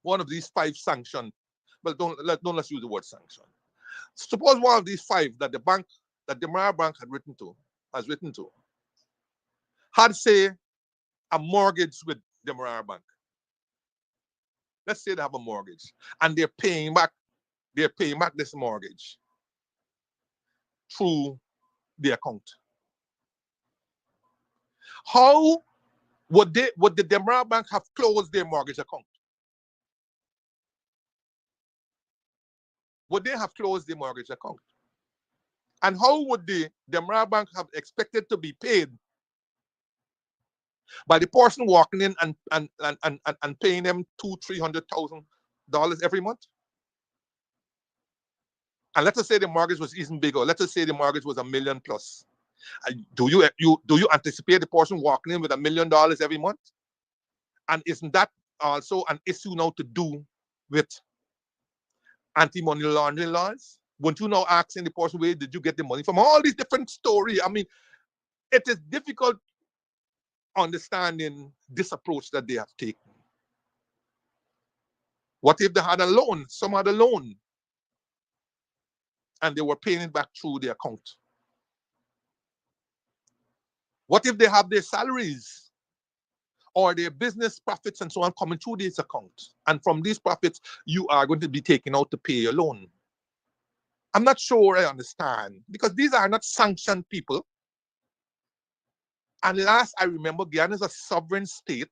one of these 5 sanctioned, well, let's use the word sanction. Suppose one of these 5 that the Demerara Bank has written to, had, say, a mortgage with Demerara Bank. Let's say they have a mortgage and they're paying back this mortgage through the account. How would the Demerara Bank have closed their mortgage account? Would they have closed the mortgage account? And how would the Demerara Bank have expected to be paid by the person walking in and paying them $200,000-$300,000 every month? And let us say the mortgage was even bigger. Let us say the mortgage was $1 million plus. Do you anticipate the person walking in with $1 million every month? And isn't that also an issue now to do with anti-money laundering laws? Wouldn't you now asking the person, where did you get the money from? All these different stories. I mean, it is difficult understanding this approach that they have taken. What if they had a loan, some other loan, and they were paying it back through the account? What if they have their salaries or their business profits and so on coming through this account? And from these profits, you are going to be taken out to pay your loan. I'm not sure I understand, because these are not sanctioned people. And last I remember, Guyana is a sovereign state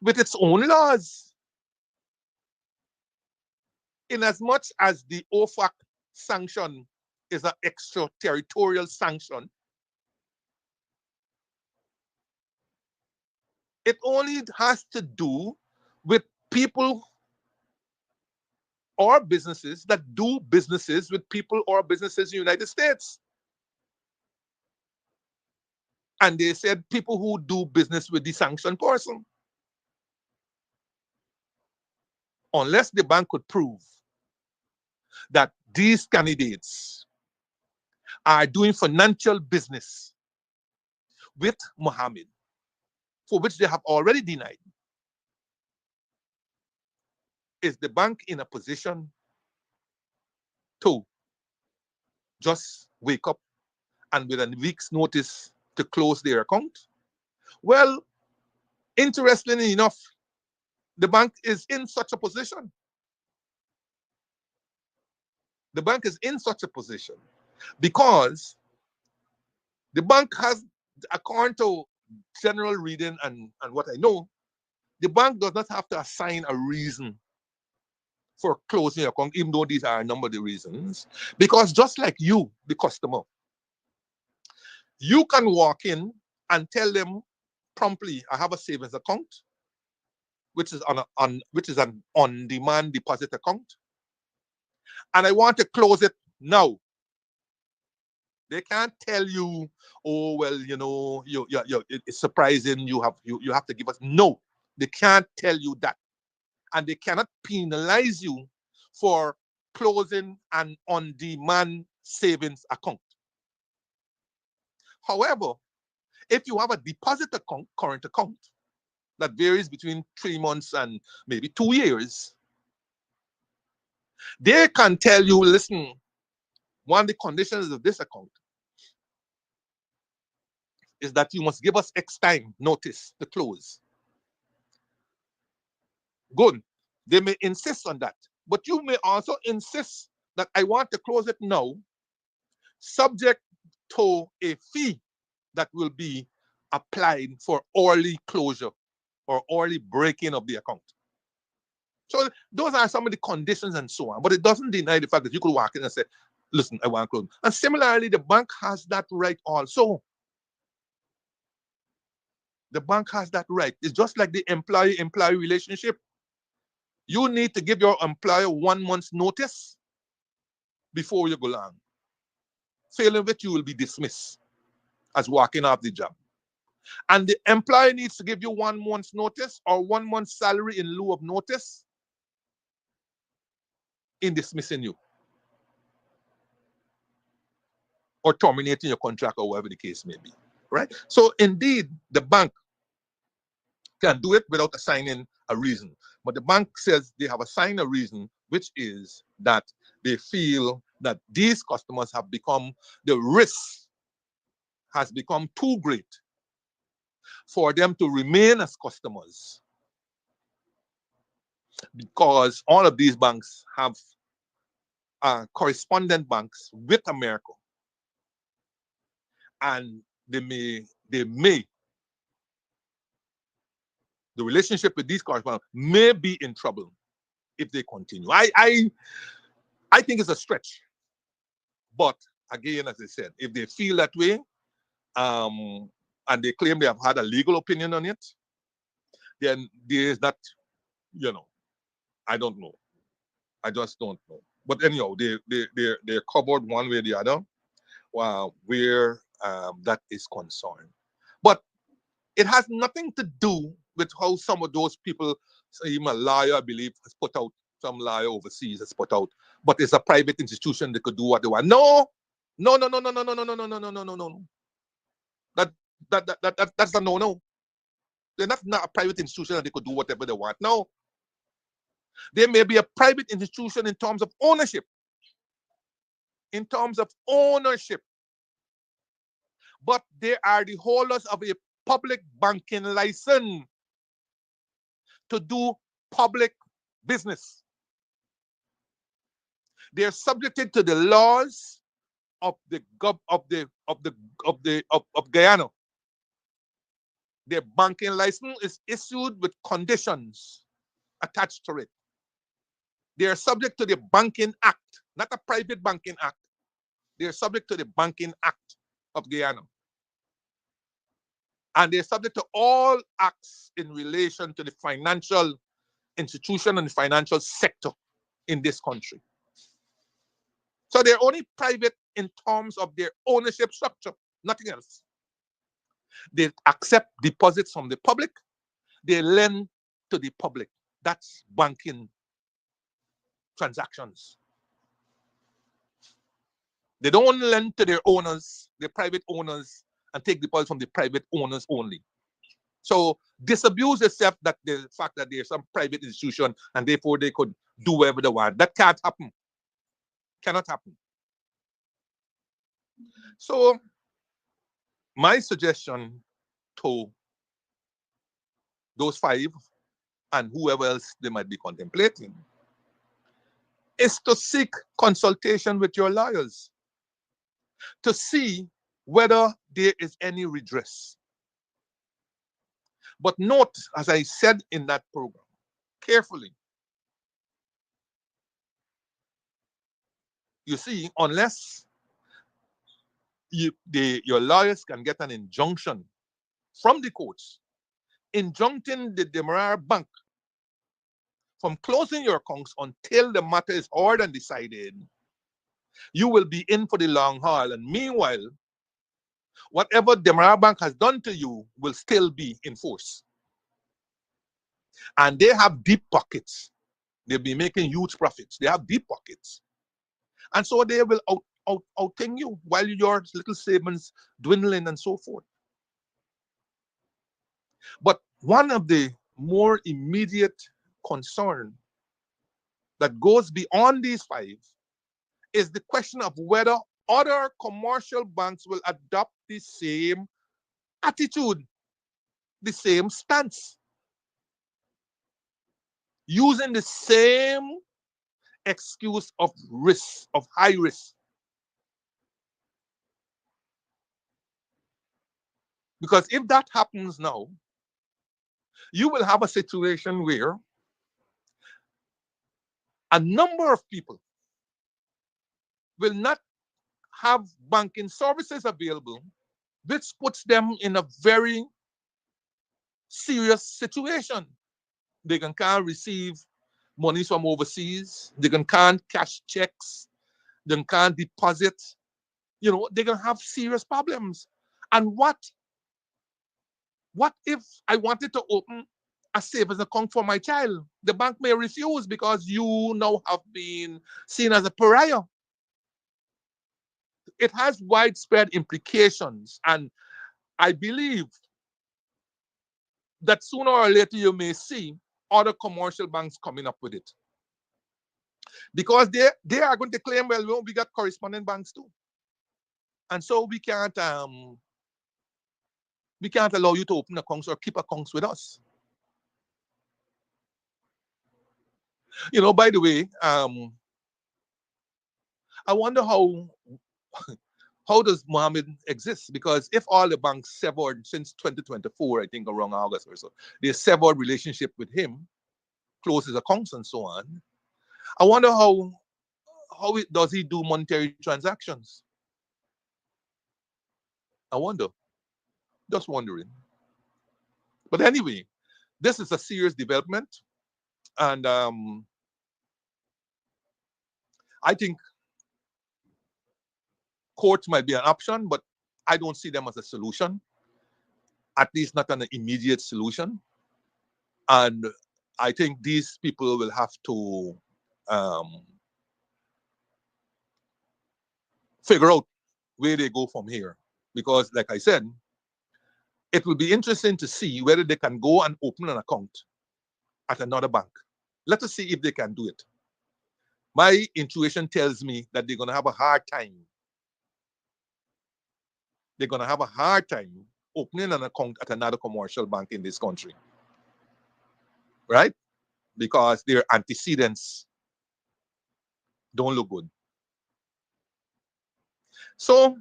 with its own laws. In as much as the OFAC sanction is an extraterritorial sanction, it only has to do with people or businesses that do businesses with people or businesses in the United States. And they said people who do business with the sanctioned person. Unless the bank could prove that these candidates are doing financial business with Mohammed, for which they have already denied, is the bank in a position to just wake up and with a week's notice to close their account? Well, interestingly enough, the bank is in such a position. The bank is in such a position because the bank has, according to general reading and what I know, the bank does not have to assign a reason for closing your account, even though these are a number of the reasons. Because just like you, the customer, you can walk in and tell them promptly, I have a savings account, which is an on-demand deposit account, and I want to close it now. They can't tell you, oh well, you know, it's surprising you have to give us. No, they can't tell you that, and they cannot penalize you for closing an on-demand savings account. However, if you have a deposit account, current account, that varies between 3 months and maybe 2 years, they can tell you, listen, one of the conditions of this account is that you must give us X time notice to close. Good. They may insist on that. But you may also insist that I want to close it now, subject to a fee that will be applied for early closure or early breaking of the account. So those are some of the conditions and so on. But it doesn't deny the fact that you could walk in and say, listen, I want to close. And similarly, the bank has that right also. The bank has that right. It's just like the employee-employee relationship. You need to give your employer 1 month's notice before you go along. Failing which, you will be dismissed as walking off the job. And the employer needs to give you 1 month's notice or 1 month's salary in lieu of notice in dismissing you. or terminating your contract or whatever the case may be, right? So indeed, the bank can do it without assigning a reason. But the bank says they have assigned a reason, which is that they feel that these customers have become, the risk has become too great for them to remain as customers, because all of these banks have correspondent banks with America, and the relationship with these correspondents may be in trouble if they continue. I think it's a stretch, but again, as I said, if they feel that way, and they claim they have had a legal opinion on it, then there is that, I don't know. I just don't know. But anyhow, they're covered one way or the other, where that is concerned. But it has nothing to do with how some of those people, even a lawyer, I believe, has put out, some lawyer overseas has put out, but it's a private institution, they could do what they want. No. That's a no. They're not a private institution and they could do whatever they want. No. They may be a private institution in terms of ownership. But they are the holders of a public banking license to do public business. They are subjected to the laws of Guyana. Their banking license is issued with conditions attached to it. They are subject to the Banking Act, not a private banking act. They are subject to the Banking Act of Guyana. And they're subject to all acts in relation to the financial institution and the financial sector in this country. So they're only private in terms of their ownership structure, nothing else. They accept deposits from the public. They lend to the public. That's banking transactions. They don't lend to their owners, their private owners, and take deposits from the private owners only. So disabuse yourself that the fact that there's some private institution and therefore they could do whatever they want. That can't happen. Cannot happen. So my suggestion to those 5 and whoever else they might be contemplating is to seek consultation with your lawyers to see whether there is any redress. But note, as I said in that program, carefully, you see, unless your lawyers can get an injunction from the courts, injuncting the Demerara Bank from closing your accounts until the matter is heard and decided, you will be in for the long haul. And meanwhile, whatever Demerara Bank has done to you will still be in force. And they have deep pockets. They'll be making huge profits. They have deep pockets. And so they will outthink you while your little savings dwindling and so forth. But one of the more immediate concern that goes beyond these 5 is the question of whether other commercial banks will adopt the same attitude, the same stance, using the same excuse of risk, of high risk. Because if that happens now, you will have a situation where a number of people will not have banking services available, which puts them in a very serious situation. They can't receive money from overseas. They can't cash checks. They can't deposit. They're going to have serious problems. And what if I wanted to open a savings account for my child? The bank may refuse because you now have been seen as a pariah. it has widespread implications, and I believe that sooner or later you may see other commercial banks coming up with it, because they are going to claim, well, we got correspondent banks too, and so we can't allow you to open accounts or keep accounts with us. You know, by the way, I wonder how does Mohammed exist? Because if all the banks severed since 2024, I think around August or so, they severed relationship with him, closed his accounts and so on. I wonder how does he do monetary transactions? I wonder. Just wondering. But anyway, this is a serious development, and I think courts might be an option, but I don't see them as a solution, at least not an immediate solution. And I think these people will have to figure out where they go from here. Because, like I said, it will be interesting to see whether they can go and open an account at another bank. Let us see if they can do it. My intuition tells me that they're going to have a hard time. They're going to have a hard time opening an account at another commercial bank in this country. Right? Because their antecedents don't look good. So,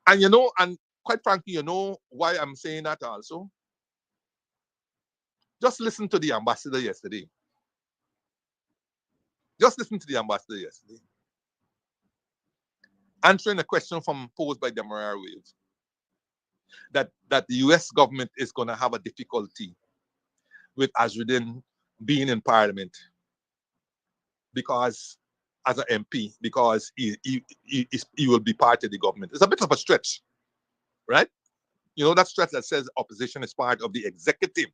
and you know, and quite frankly, you know why I'm saying that also? Just listen to the ambassador yesterday. Just listen to the ambassador yesterday. Answering a question posed by Demerara Wave, that the US government is going to have a difficulty with Azruddin being in parliament because, as an MP, because he will be part of the government. It's a bit of a stretch, right? You know, that stretch that says opposition is part of the executive,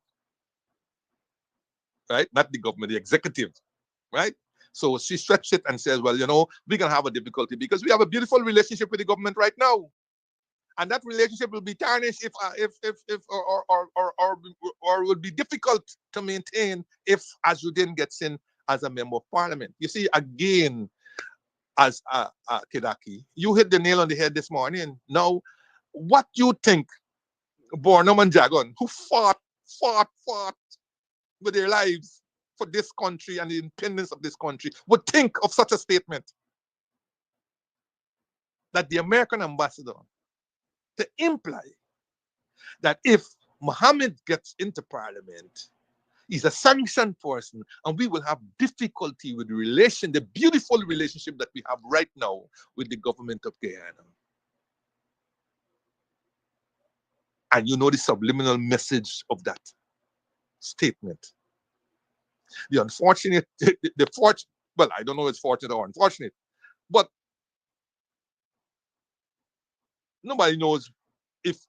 right? Not the government, the executive, right? So she stretched it and says, well, you know, we're going to have a difficulty because we have a beautiful relationship with the government right now. And that relationship will be tarnished or will be difficult to maintain if Azruddin gets in as a member of parliament. You see, again, as Kidaki, you hit the nail on the head this morning. Now, what you think Bornum and Jagon, who fought with their lives for this country and the independence of this country, would think of such a statement? That the American ambassador to imply that if Mohammed gets into parliament, he's a sanctioned person, and we will have difficulty with the beautiful relationship that we have right now with the government of Guyana. And you know the subliminal message of that statement. The unfortunate, well, I don't know if it's fortunate or unfortunate, but nobody knows if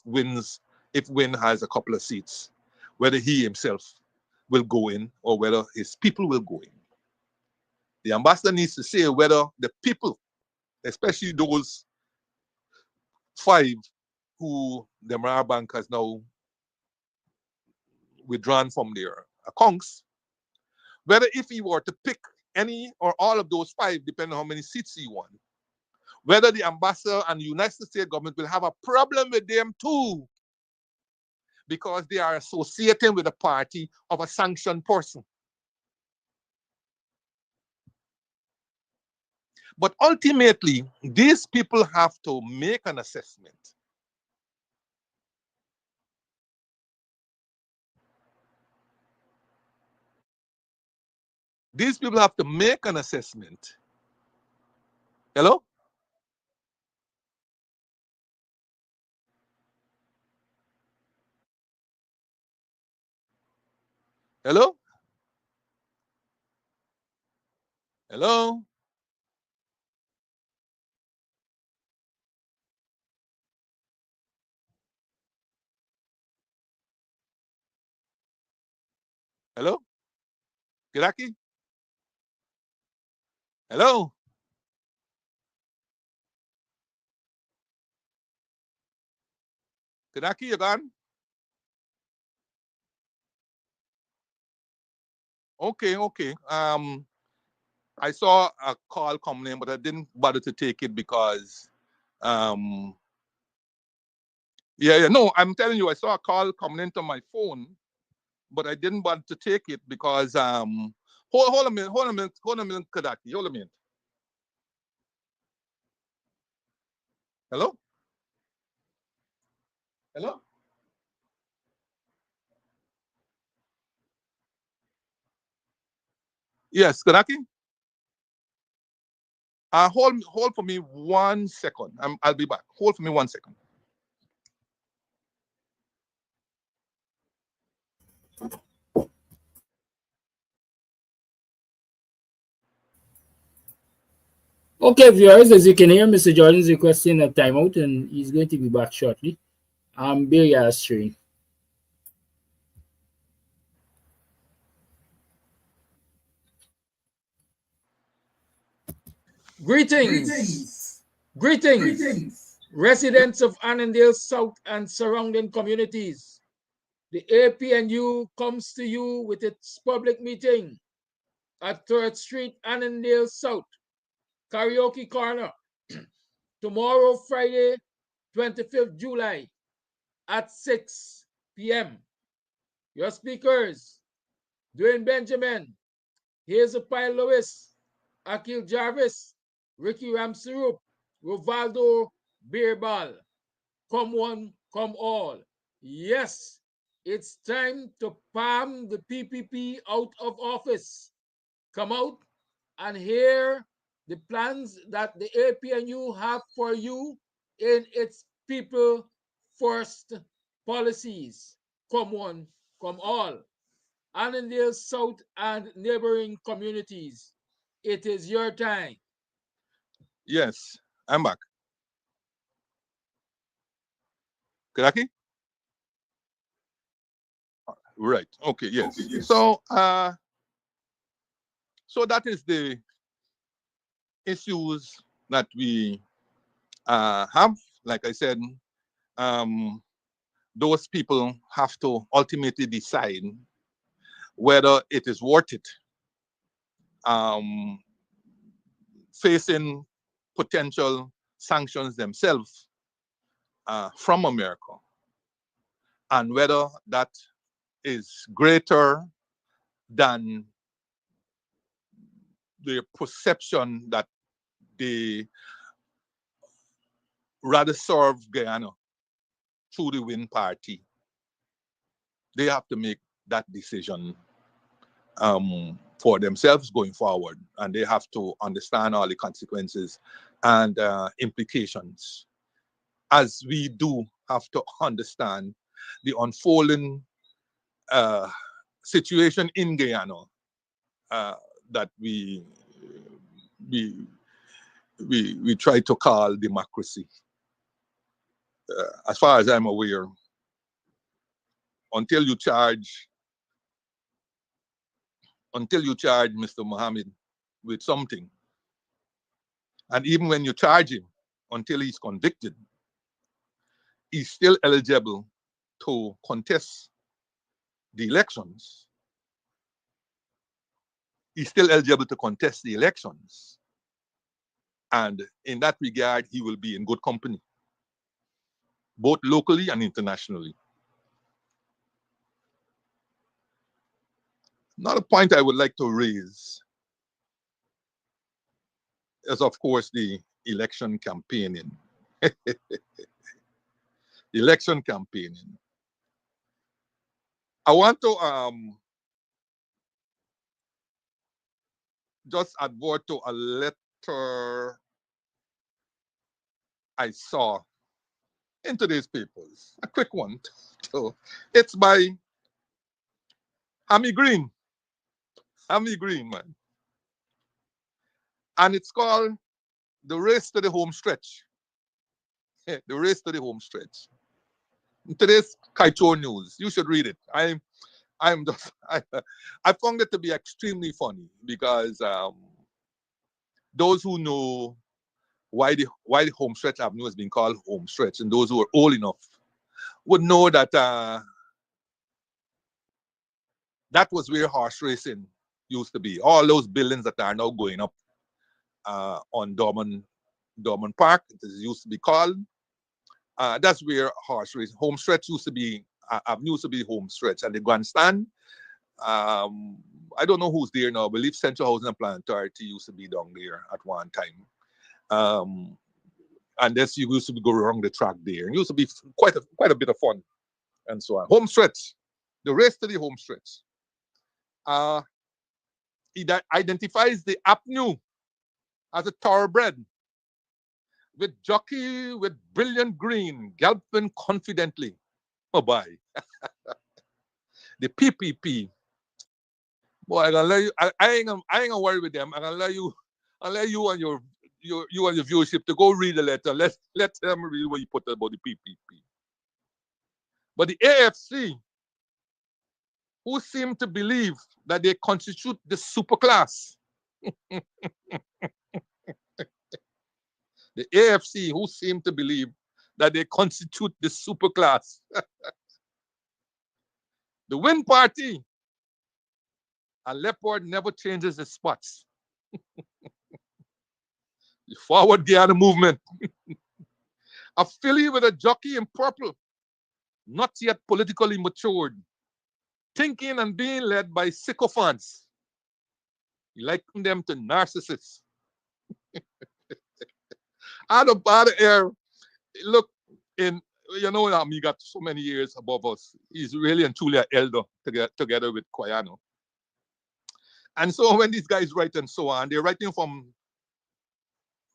Win has a couple of seats, whether he himself will go in or whether his people will go in. The ambassador needs to say whether the people, especially those 5 who the Mara Bank has now withdrawn from their accounts, whether if he were to pick any or all of those 5, depending on how many seats he won, whether the ambassador and the United States government will have a problem with them too, because they are associating with a party of a sanctioned person. But ultimately, these people have to make an assessment. These people have to make an assessment. Hello? Hello? Hello? Hello? Kiraki? Hello? Kadaki, you gone? Okay, okay. I saw a call coming in, but I didn't bother to take it because, yeah. No, I'm telling you, I saw a call coming into my phone, but I didn't bother to take it because, hold a minute, Kadaki, hold a minute. Hello? Hello? Yes, Kadaki? Hold for me 1 second. I'll be back. Hold for me 1 second. Okay, viewers, as you can hear, Mr. Jordan is requesting a timeout and he's going to be back shortly. I'm Barry Astray. Greetings, residents of Annandale South and surrounding communities. The APNU comes to you with its public meeting at 3rd Street, Annandale South, Karaoke Corner, tomorrow, Friday, 25th July, at 6 p.m. Your speakers, Dwayne Benjamin, Hazel Pyle Lewis, Akil Jarvis, Ricky Ramsarup, Rovaldo Beerbal. Come one, come all. Yes, it's time to palm the PPP out of office. Come out and hear the plans that the APNU have for you in its people first policies. Come one, come all. Annandale South and neighboring communities. It is your time. Yes, I'm back. Kadaki? Right. Okay, yes. So so that is the issues that we have. Like I said, those people have to ultimately decide whether it is worth it facing potential sanctions themselves from America, and whether that is greater than the perception that they rather serve Guyana through the Win Party. They have to make that decision for themselves going forward, and they have to understand all the consequences and implications, as we do have to understand the unfolding situation in Guyana that we try to call democracy. As far as I'm aware, until you charge Mr. Mohammed with something, and even when you charge him, until he's convicted, he's still eligible to contest the elections. He's still eligible to contest the elections. And in that regard, he will be in good company, both locally and internationally. Another point I would like to raise is, of course, the election campaigning. Election campaigning. I want to just advert to a letter I saw in today's papers. A quick one. It's by Hammy Green. Hammy Green, man. And it's called The Race to the Home Stretch. The Race to the Home Stretch. In today's Kaito News. You should read it. I found it to be extremely funny because those who know why the home stretch avenue has been called home stretch, and those who are old enough would know that that was where horse racing used to be. All those buildings that are now going up on Dorman Park, it used to be called. That's where horse racing, home stretch used to be. Avenue used to be home stretch, and the grandstand. I don't know who's there now. I believe Central Housing and Plan Authority used to be down there at one time. And this you used to go around the track there. It used to be quite a bit of fun, and so on. Home stretch, the race to the home stretch. It identifies the avenue as a thoroughbred with jockey with brilliant green, galloping confidently. Oh boy. The PPP. Boy, I gonna let you. I ain't gonna worry with them. I'm gonna let you and your viewership to go read the letter. Let them read what you put about the PPP. But the AFC, who seem to believe that they constitute the superclass. The AFC, who seem to believe that they constitute the superclass. The Win Party, a leopard never changes its spots. The Forward Guyana movement. A filly with a jockey in purple, not yet politically matured, thinking and being led by sycophants. You liken them to narcissists. Out of air, look, he got so many years above us. He's really and truly an elder together with Quayano. And so when these guys write and so on, they're writing from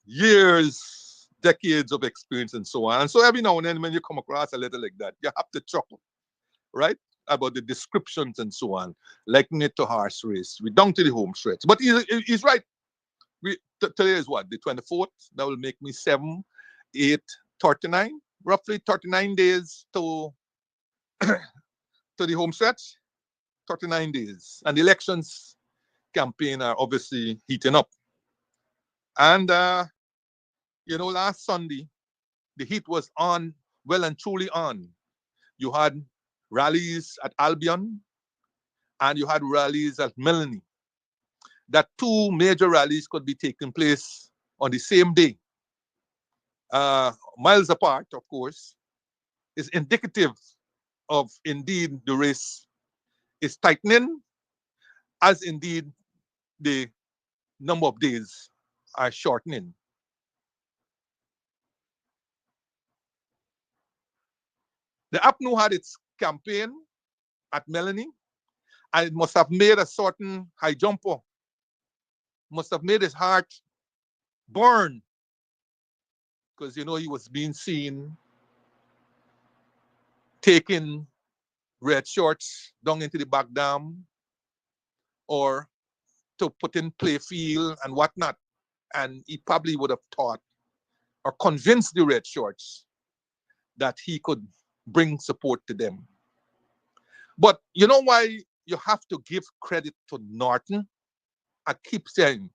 years, decades of experience and so on. And so every now and then when you come across a letter like that, you have to chuckle, right? About the descriptions and so on, liking it to horse race. We're down to the home stretch. But he's right. Today is what? The 24th? That will make me 7, 8, 39. Roughly 39 days to the home stretch. 39 days. And the elections campaign are obviously heating up. And, last Sunday, the heat was on, well and truly on. You had rallies at Albion and you had rallies at Melanie. That 2 major rallies could be taking place on the same day. Miles apart, of course, is indicative of indeed the race is tightening, as indeed the number of days are shortening. The APNU had its campaign at Melanie, and it must have made a certain high jumper, must have made his heart burn, because he was being seen taking red shorts down into the back dam or to put in play field and whatnot. And he probably would have thought or convinced the red shorts that he could bring support to them. But you know why you have to give credit to Norton? I keep saying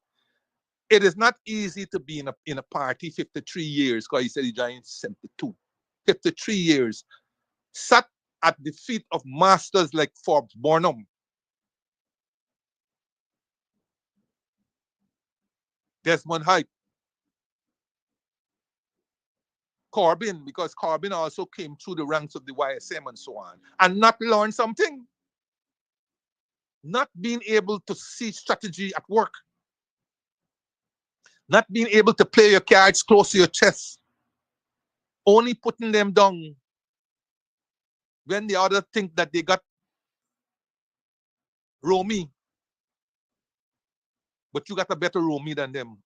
it is not easy to be in a party 53 years, because he said he joined 72. 53 years. Sat at the feet of masters like Forbes Burnham, Desmond Hyde, Corbyn, because Corbyn also came through the ranks of the YSM and so on, and not learn something. Not being able to see strategy at work. Not being able to play your cards close to your chest. Only putting them down when the other think that they got Romy. But you got a better Romy than them.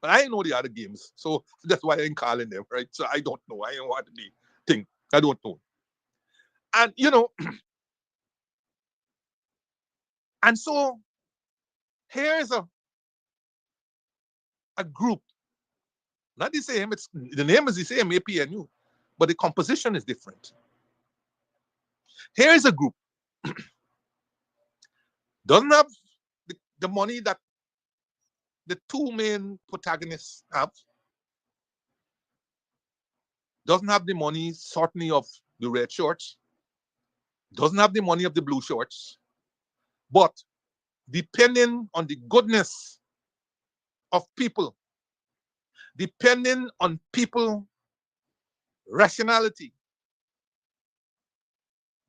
But I know the other games, so that's why I ain't calling them, right? So I don't know. I ain't want to be think. I don't know. And and so here's a group, not the same. It's the name is the same, APNU, but the composition is different. Here's a group doesn't have the money that the two main protagonists have. Doesn't have the money, certainly, of the red shorts. Doesn't have the money of the blue shorts. But depending on the goodness of people, depending on people rationality,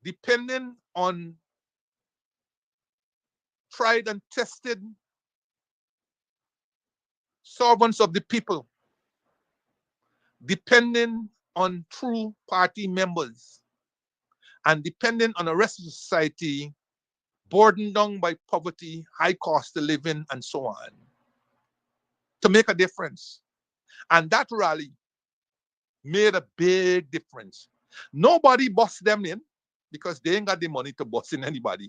depending on tried and tested servants of the people, depending on true party members, and depending on the rest of society burdened down by poverty, high cost of living, and so on, to make a difference. And that rally made a big difference. Nobody bust them in because they ain't got the money to bust in anybody.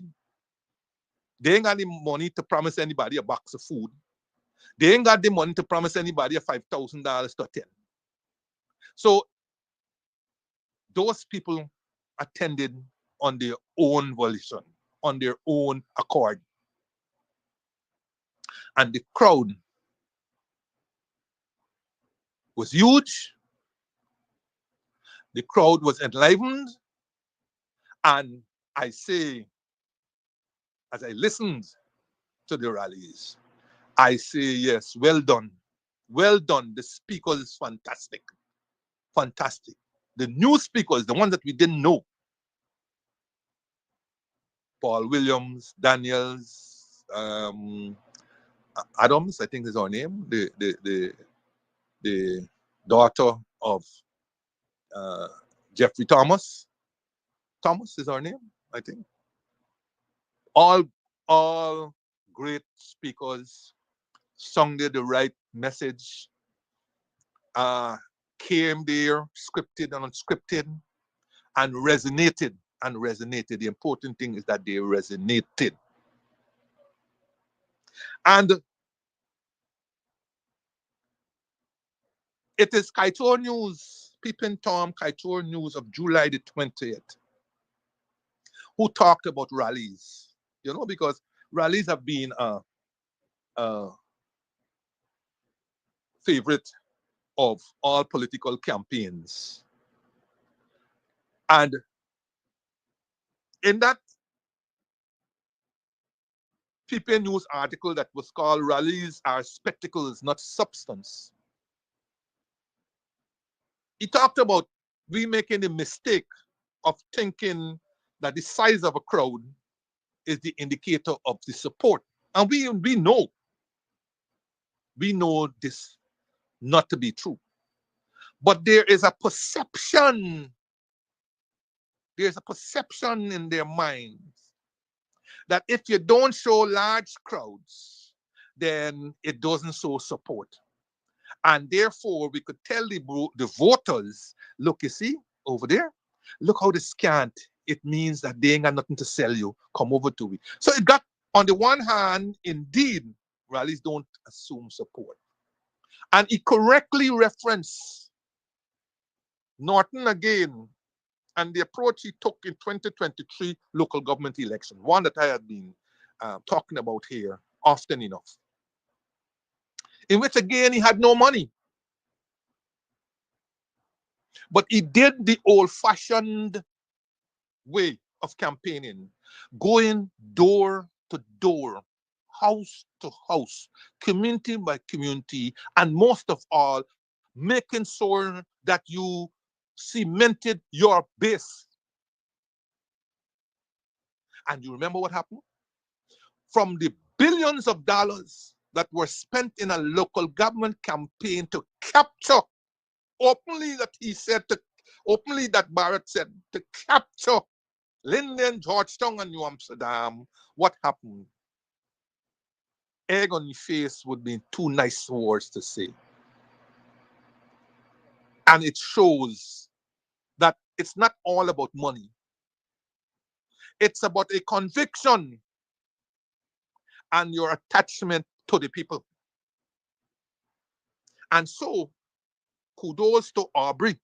They ain't got the money to promise anybody a box of food. They ain't got the money to promise anybody a $5,000 to attend. So those people attended on their own volition, on their own accord. And the crowd was huge. The crowd was enlivened. And I say, as I listened to the rallies, I say, yes, well done. Well done. The speakers is fantastic. Fantastic. The new speakers, the ones that we didn't know, Paul Williams, Daniels, Adams, I think is her name, the daughter of Jeffrey Thomas. Thomas is her name, I think. All great speakers, sounded the right message, came there, scripted and unscripted, and resonated. The important thing is that they resonated. And it is Kaitour News, Peeping Tom Kaitour News of July the 20th, who talked about rallies. You know, because rallies have been a favorite of all political campaigns. And in that Peeping News article that was called Rallies Are Spectacles, Not Substance, he talked about we making the mistake of thinking that the size of a crowd is the indicator of the support. And we know this not to be true. But there is a perception, there's a perception in their minds that if you don't show large crowds, then it doesn't show support. And therefore, we could tell the voters, look, you see, over there, look how they scant. It means that they ain't got nothing to sell you. Come over to it. So it got, on the one hand, indeed, rallies don't assume support. And he correctly referenced Norton again and the approach he took in 2023 local government election, one that I had been talking about here often enough, in which again he had no money. But he did the old-fashioned way of campaigning, going door to door, house to house, community by community, and most of all, making sure that you cemented your base. And you remember what happened? From the billions of dollars that were spent in a local government campaign to capture, openly that he said, openly that Barrett said, to capture Linden, Georgetown, and New Amsterdam, what happened? Egg on your face would be too nice words to say. And it shows that it's not all about money. It's about a conviction and your attachment to the people. And so, kudos to Aubrey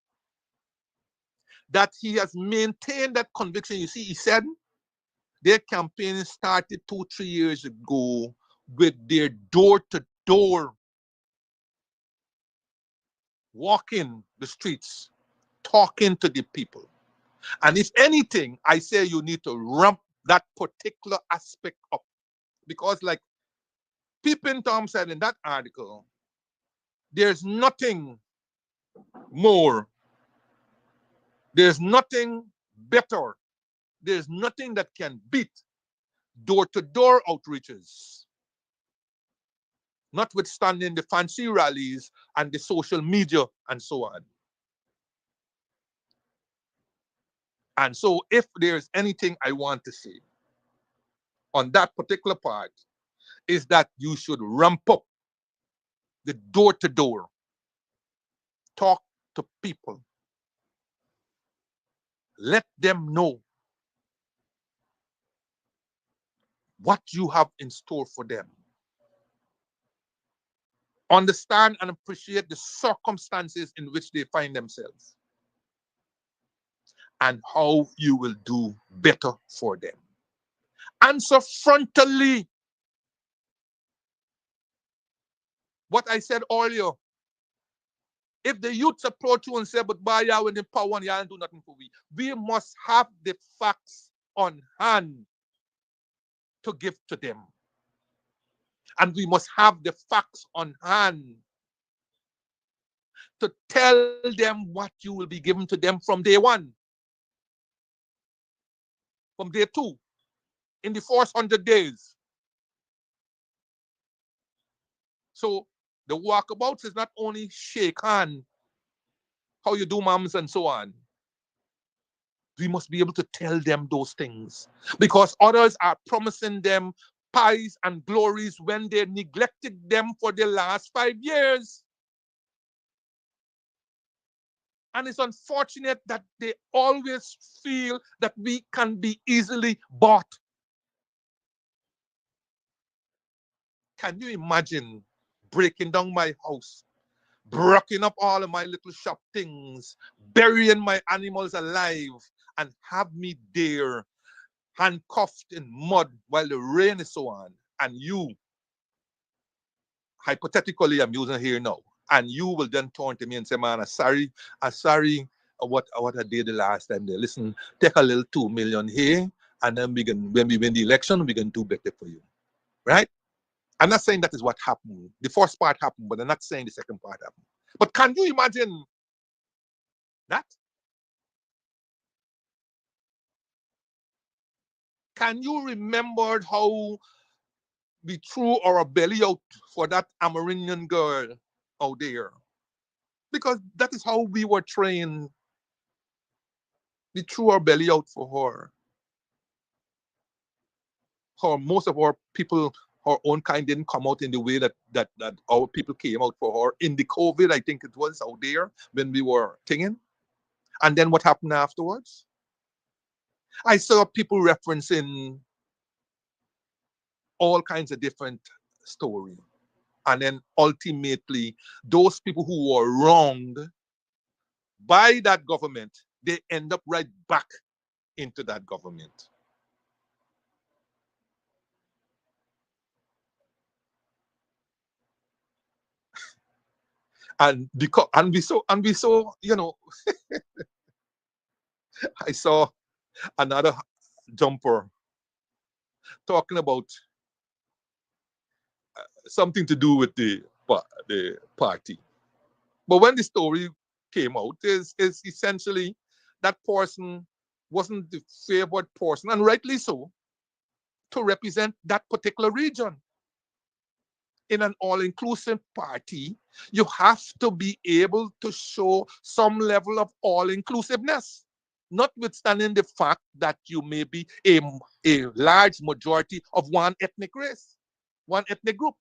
that he has maintained that conviction. You see, he said their campaign started 2-3 years ago with their door to door, walking the streets, talking to the people. And if anything, I say you need to ramp that particular aspect up. Because like Pippin Tom said in that article, there's nothing more, there's nothing better, there's nothing that can beat door-to-door outreaches, notwithstanding the fancy rallies and the social media and so on. And so if there's anything I want to say on that particular part, is that you should ramp up the door-to-door, talk to people, let them know what you have in store for them. Understand and appreciate the circumstances in which they find themselves and how you will do better for them. Answer frontally what I said earlier. If the youths approach you and say, but by you in the power and you don't do nothing for we must have the facts on hand to give to them. And we must have the facts on hand to tell them what you will be given to them from day one, from day two, in the first 100 days. So the walkabouts is not only shake hand, how you do, moms, and so on. We must be able to tell them those things because others are promising them pies and glories when they neglected them for the last 5 years. And it's unfortunate that they always feel that we can be easily bought. Can you imagine breaking down my house, breaking up all of my little shop things, burying my animals alive, and have me there handcuffed in mud while the rain is so on, and you, hypothetically, I'm using here now, and you will then turn to me and say, man, I'm sorry what I did the last time there. Listen, take a little 2 million here, and then we can, when we win the election, we can do better for you. Right? I'm not saying that is what happened. The first part happened, but I'm not saying the second part happened. But can you imagine that? Can you remember how we threw our belly out for that Amerindian girl out there? Because that is how we were trained. We threw our belly out for her. How most of our people, our own kind, didn't come out in the way that our people came out for her. In the COVID, I think it was out there when we were singing. And then what happened afterwards? I saw people referencing all kinds of different stories. And then ultimately, those people who were wronged by that government, they end up right back into that government. And because we saw, you know, I saw another jumper talking about something to do with the party. But when the story came out, is essentially that person wasn't the favored person, and rightly so, to represent that particular region. In an all-inclusive party, you have to be able to show some level of all-inclusiveness, notwithstanding the fact that you may be a large majority of one ethnic race, one ethnic group.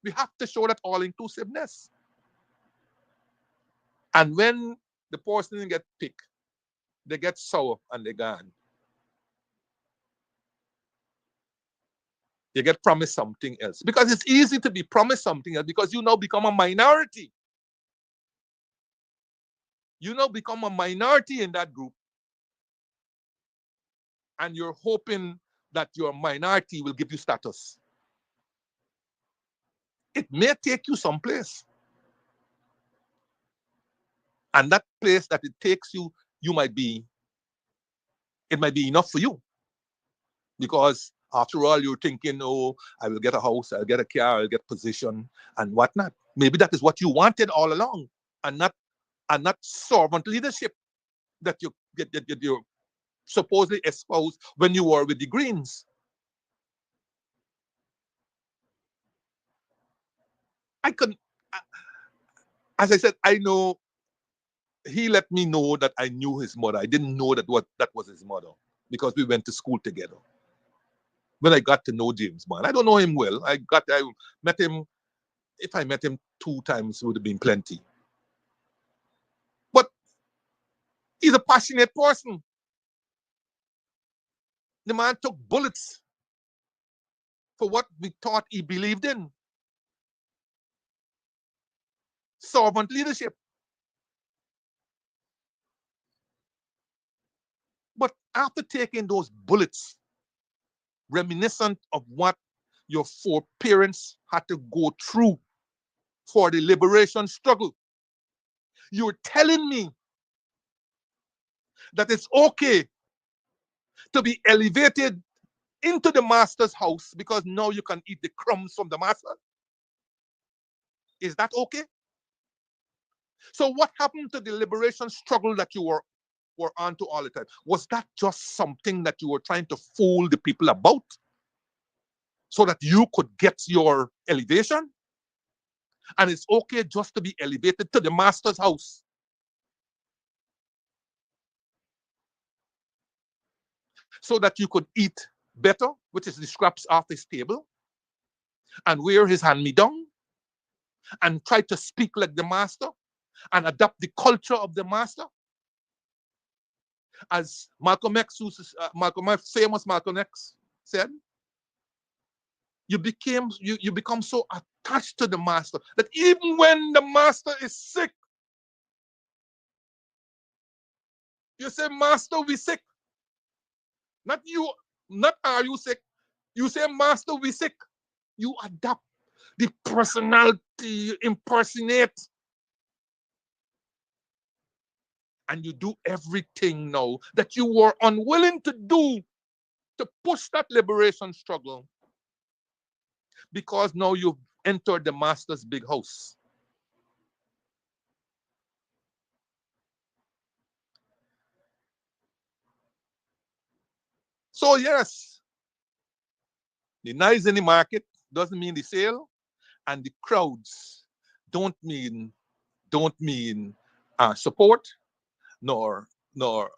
We have to show that all-inclusiveness. And when the person get picked, they get sour and they're gone. You get promised something else. Because it's easy to be promised something else because you now become a minority. You now become a minority in that group. And you're hoping that your minority will give you status. it may take you someplace. And that place that it takes you, it might be enough for you. Because after all, you're thinking, oh, I will get a house, I'll get a car, I'll get position and whatnot. Maybe that is what you wanted all along, and not servant leadership that you're supposedly espoused when you were with the Greens. As I said, I know he let me know that I knew his mother. I didn't know that was his mother because we went to school together. When I got to know James, man, I don't know him well. I met him. If I met him 2 times, it would have been plenty. But he's a passionate person. The man took bullets for what we thought he believed in. Servant leadership. But after taking those bullets, reminiscent of what your foreparents had to go through for the liberation struggle, you're telling me that it's okay to be elevated into the master's house because now you can eat the crumbs from the master? Is that okay? So what happened to the liberation struggle that you were on to all the time? Was that just something that you were trying to fool the people about so that you could get your elevation? And it's okay just to be elevated to the master's house. So that you could eat better, which is the scraps off his table, and wear his hand-me-down, and try to speak like the master, and adopt the culture of the master. As Malcolm X, famous Malcolm X said, you become so attached to the master that even when the master is sick, you say, Master, we sick. Not you, not are you sick. You say, Master, we sick. You adapt the personality, you impersonate. And you do everything now that you were unwilling to do to push that liberation struggle, because now you've entered the master's big house. So yes, the noise in the market doesn't mean the sale, and the crowds don't mean support nor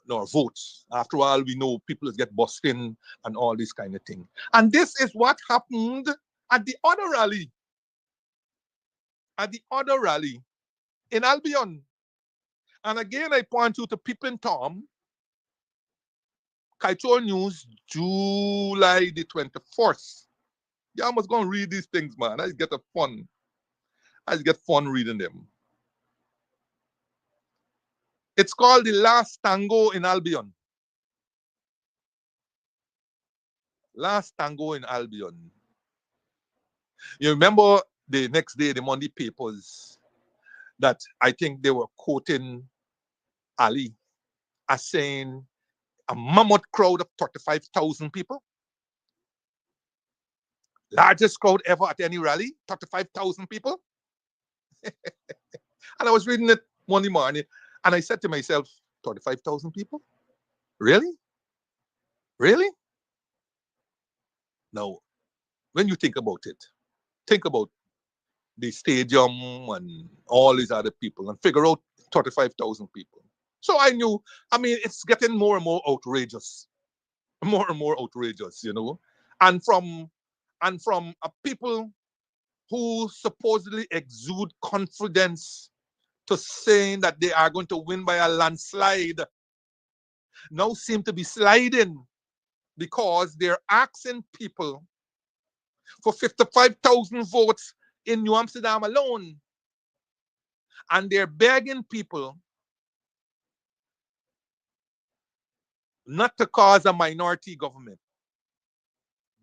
votes. After all, we know people get busting and all this kind of thing. And this is what happened at the other rally. At the other rally in Albion. And again, I point you to Pippin Tom, Kaito News, July the 21st. Yeah, I must go and read these things, man. I get fun reading them. It's called The Last Tango in Albion. Last Tango in Albion. You remember the next day, the Monday papers, that I think they were quoting Ali as saying a mammoth crowd of 35,000 people. Largest crowd ever at any rally, 35,000 people. And I was reading it Monday morning, and I said to myself, 35,000 people? Really? Really? Now, when you think about it, think about the stadium and all these other people and figure out 35,000 people. So I knew, it's getting more and more outrageous. More and more outrageous, And from people who supposedly exude confidence to saying that they are going to win by a landslide now seem to be sliding, because they're asking people for 55,000 votes in New Amsterdam alone. And they're begging people not to cause a minority government.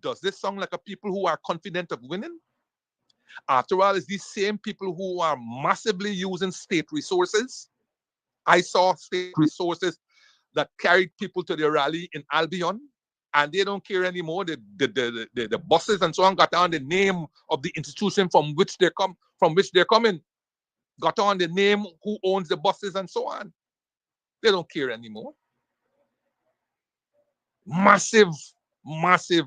Does this sound like a people who are confident of winning? After all, it's these same people who are massively using state resources. I saw state resources that carried people to the rally in Albion, and they don't care anymore. The buses and so on got on the name of the institution from which they're coming, got on the name who owns the buses and so on. They don't care anymore. Massive, massive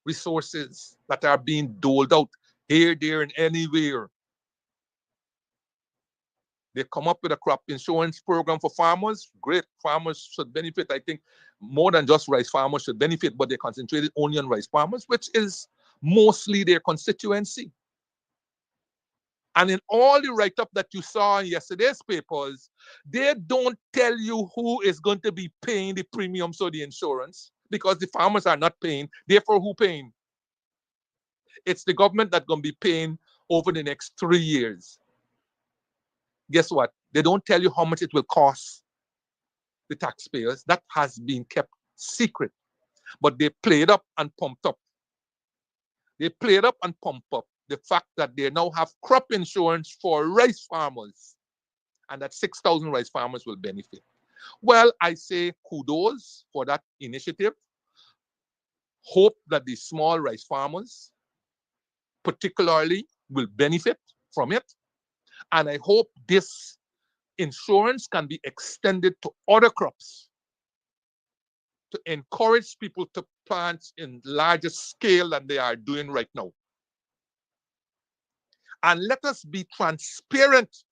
resources that are being doled out here, there, and anywhere. They come up with a crop insurance program for farmers. Great. Farmers should benefit. I think more than just rice farmers should benefit, but they concentrated only on rice farmers, which is mostly their constituency. And in all the write-up that you saw in yesterday's papers, they don't tell you who is going to be paying the premiums or the insurance, because the farmers are not paying. Therefore, who paying? It's the government that's going to be paying over the next 3 years. Guess what? They don't tell you how much it will cost the taxpayers. That has been kept secret. But they played up and pumped up. They played up and pumped up the fact that they now have crop insurance for rice farmers, and that 6,000 rice farmers will benefit. Well, I say kudos for that initiative. Hope that the small rice farmers particularly will benefit from it. And I hope this insurance can be extended to other crops to encourage people to plant in larger scale than they are doing right now. And let us be transparent.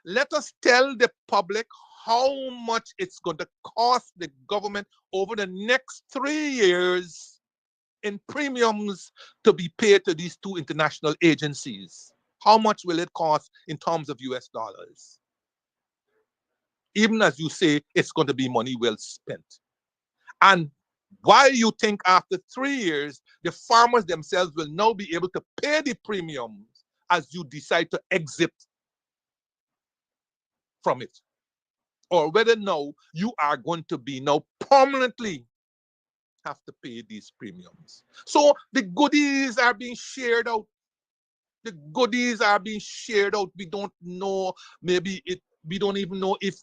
Let us tell the public how much it's going to cost the government over the next 3 years in premiums to be paid to these two international agencies. How much will it cost in terms of US dollars? Even as you say, it's going to be money well spent. And why you think after 3 years, the farmers themselves will now be able to pay the premiums as you decide to exit from it? Or whether now you are going to be now permanently have to pay these premiums. So the goodies are being shared out. The goodies are being shared out. We don't know, we don't even know if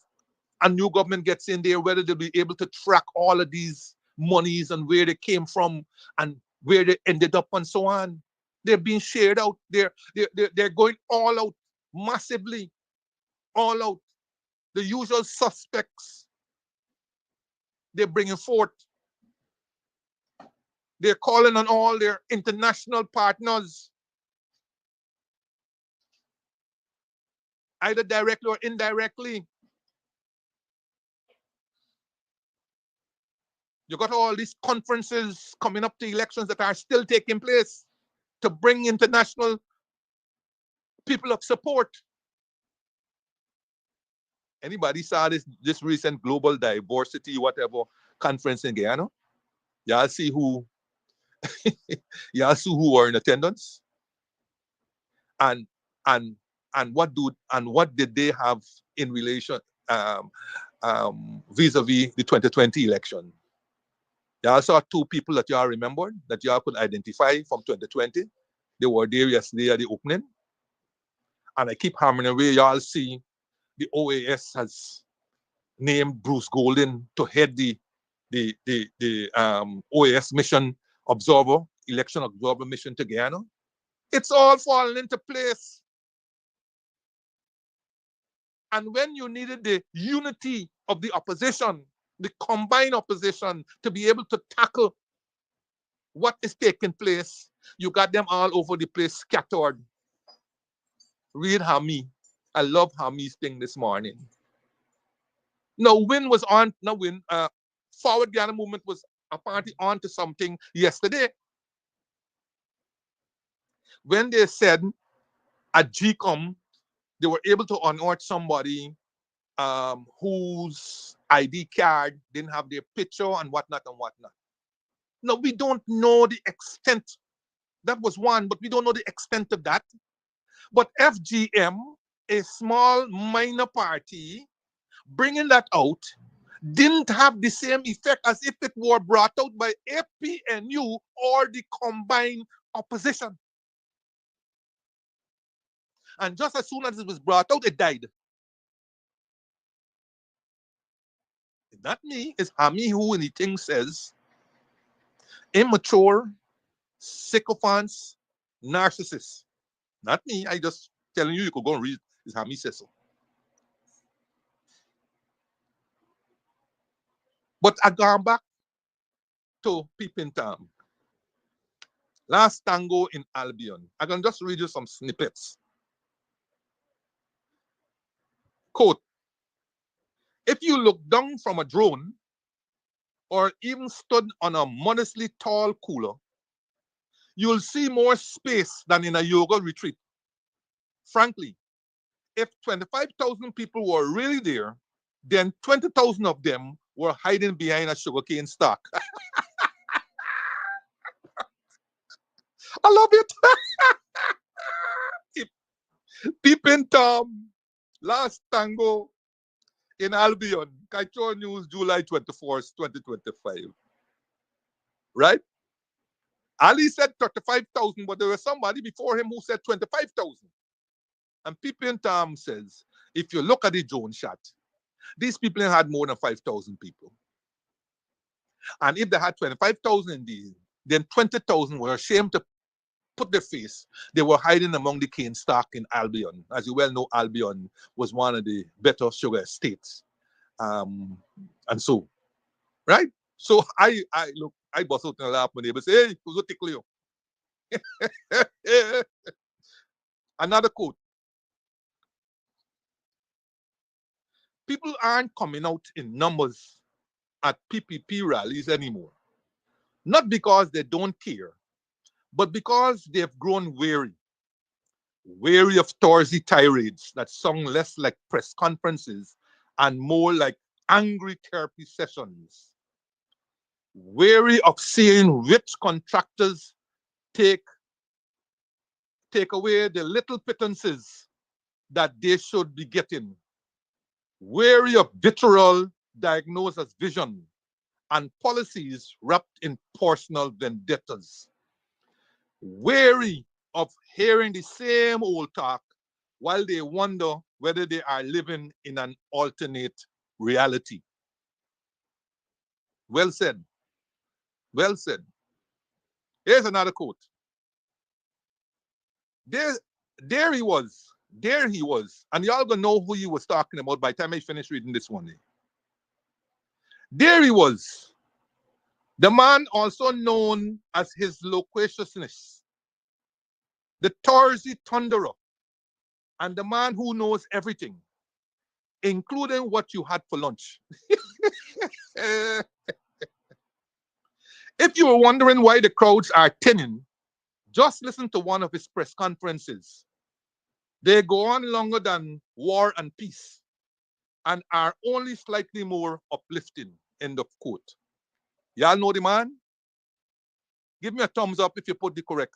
a new government gets in there, whether they'll be able to track all of these monies and where they came from and where they ended up and so on. They're being shared out. They're going all out, massively, all out. The usual suspects they're bringing forth. They're calling on all their international partners, either directly or indirectly. You got all these conferences coming up to elections that are still taking place to bring international people of support. Anybody saw this recent global diversity, whatever, conference in Guyana? Y'all see who y'all see who are in attendance? And what did they have in relation vis-a-vis the 2020 election? Y'all saw two people that y'all remembered, that y'all could identify from 2020. They were there yesterday at the opening. And I keep hammering away, y'all see the OAS has named Bruce Golden to head the OAS mission observer, election observer mission to Guyana. It's all falling into place. And when you needed the unity of the opposition, the combined opposition, to be able to tackle what is taking place, you got them all over the place, scattered. Read Hami. I love Hami's thing this morning. Now, Forward Guyana Movement was apparently on to something yesterday when they said at GCOM they were able to unearth somebody whose ID card didn't have their picture and whatnot and whatnot. Now, we don't know the extent. That was one, but we don't know the extent of that. But FGM, a small minor party, bringing that out didn't have the same effect as if it were brought out by APNU or the combined opposition. And just as soon as it was brought out, it died. It's not me, it's Hami who anything says immature, sycophants, narcissists. Not me, I just telling you, you could go and read. It's Hami says so. But I gone back to Peeping Tom. Last tango in Albion. I can just read you some snippets. Quote, if you look down from a drone or even stood on a modestly tall cooler, you'll see more space than in a yoga retreat. Frankly, if 25,000 people were really there, then 20,000 of them were hiding behind a sugarcane stalk. I love it. Peeping Tom, last tango in Albion, Kaichor News, July 24th, 2025. Right? Ali said 35,000, but there was somebody before him who said 25,000. And Peeping Tom says, if you look at the drone shot, these people had more than 5,000 people. And if they had 25,000 indeed, then 20,000 were ashamed to put their face. They were hiding among the cane stock in Albion. As you well know, Albion was one of the better sugar estates. And so, right? So I bust out in a laugh when they say, hey, who's tickle you? Another quote. People aren't coming out in numbers at PPP rallies anymore. Not because they don't care, but because they've grown weary. Weary of Torsy tirades that sound less like press conferences and more like angry therapy sessions. Weary of seeing rich contractors take away the little pittances that they should be getting. Weary of vitriol diagnosed as vision and policies wrapped in personal vendettas. Weary of hearing the same old talk while they wonder whether they are living in an alternate reality. Well said. Well said. Here's another quote. There he was. There he was. And y'all gonna know who he was talking about by the time I finish reading this one. There he was. The man also known as his loquaciousness. The Torsy Thunderer. And the man who knows everything, including what you had for lunch. If you were wondering why the crowds are thinning, just listen to one of his press conferences. They go on longer than War and Peace and are only slightly more uplifting. End of quote. Y'all know the man? Give me a thumbs up if you put the correct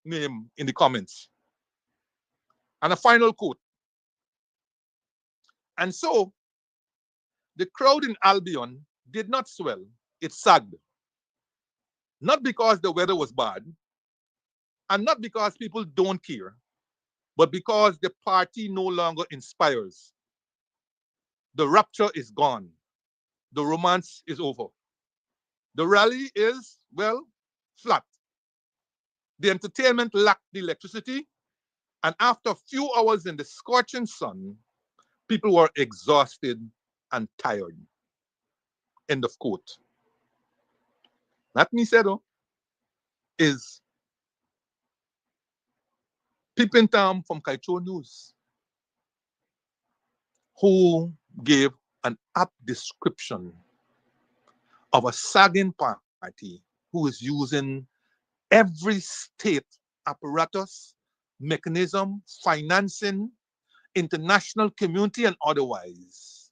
name in the comments. And a final quote. And so, the crowd in Albion did not swell, it sagged. Not because the weather was bad, and not because people don't care, but because the party no longer inspires. The rapture is gone. The romance is over. The rally is, well, flat. The entertainment lacked the electricity, and after a few hours in the scorching sun, people were exhausted and tired. End of quote. Not me said, oh, is Peeping Tom from Kaicho News, who gave an apt description of a sagging party who is using every state apparatus, mechanism, financing, international community, and otherwise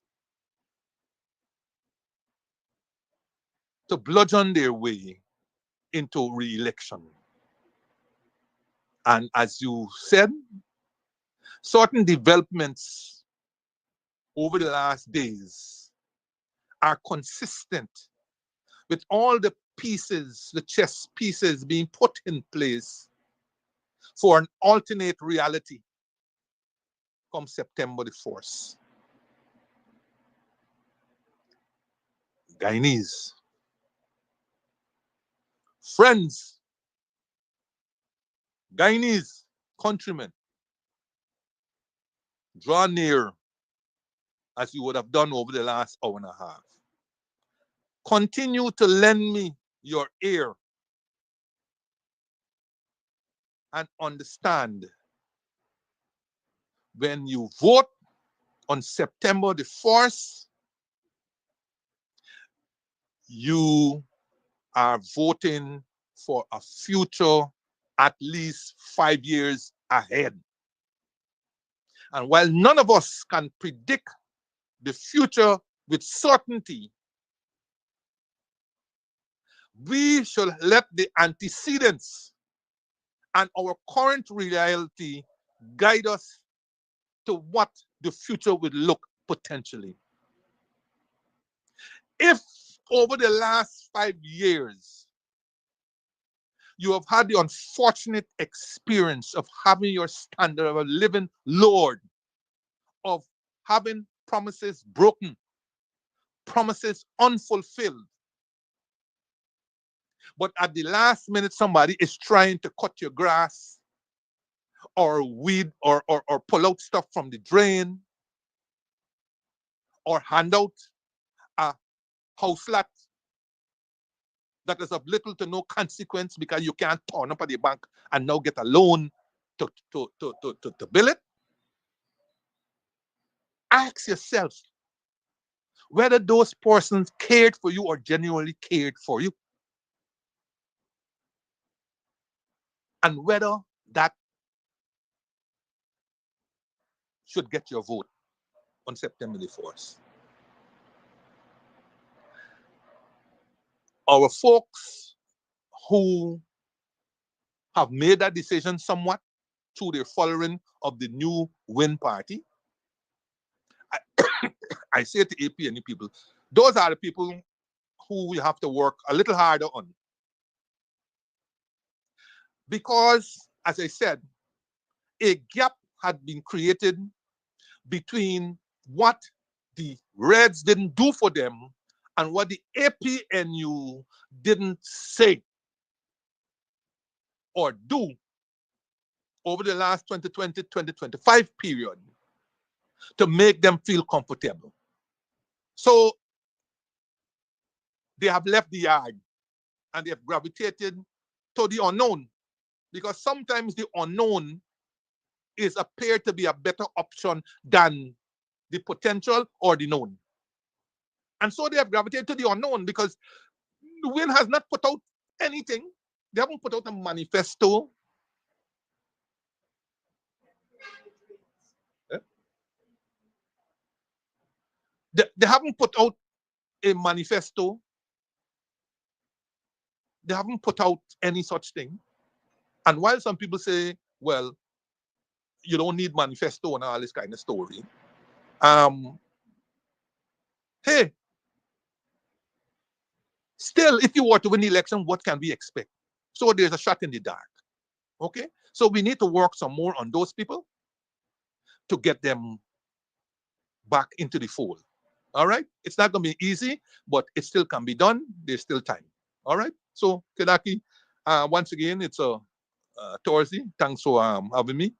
to bludgeon their way into re-election. And as you said, certain developments over the last days are consistent with all the pieces, the chess pieces being put in place for an alternate reality come September the 1st. Guyanese, friends, Guyanese countrymen, draw near as you would have done over the last hour and a half. Continue to lend me your ear and understand when you vote on September the 1st, you are voting for a future at least 5 years ahead. And while none of us can predict the future with certainty, we should let the antecedents and our current reality guide us to what the future would look potentially. If over the last 5 years, you have had the unfortunate experience of having your standard of living lowered, of having promises broken, promises unfulfilled, but at the last minute somebody is trying to cut your grass or weed or pull out stuff from the drain or hand out a house lot that is of little to no consequence because you can't turn up at the bank and now get a loan to build it. Ask yourself whether those persons cared for you or genuinely cared for you, and whether that should get your vote on September the 4th. Our folks who have made that decision somewhat through their following of the new Win Party, I say to APNU people, those are the people who we have to work a little harder on. Because, as I said, a gap had been created between what the Reds didn't do for them and what the APNU didn't say or do over the last 2020-2025 period to make them feel comfortable. So they have left the yard and they have gravitated to the unknown, because sometimes the unknown is appeared to be a better option than the potential or the known. And so they have gravitated to the unknown because the Win has not put out anything. They haven't put out a manifesto. They haven't put out a manifesto. They haven't put out any such thing. And while some people say, well, you don't need manifesto and all this kind of story, hey, still, if you were to win the election, what can we expect? So there's a shot in the dark. Okay? So we need to work some more on those people to get them back into the fold. All right? It's not going to be easy, but it still can be done. There's still time. All right? So, Kedaki, once again, it's a Thursday. Thanks for having me.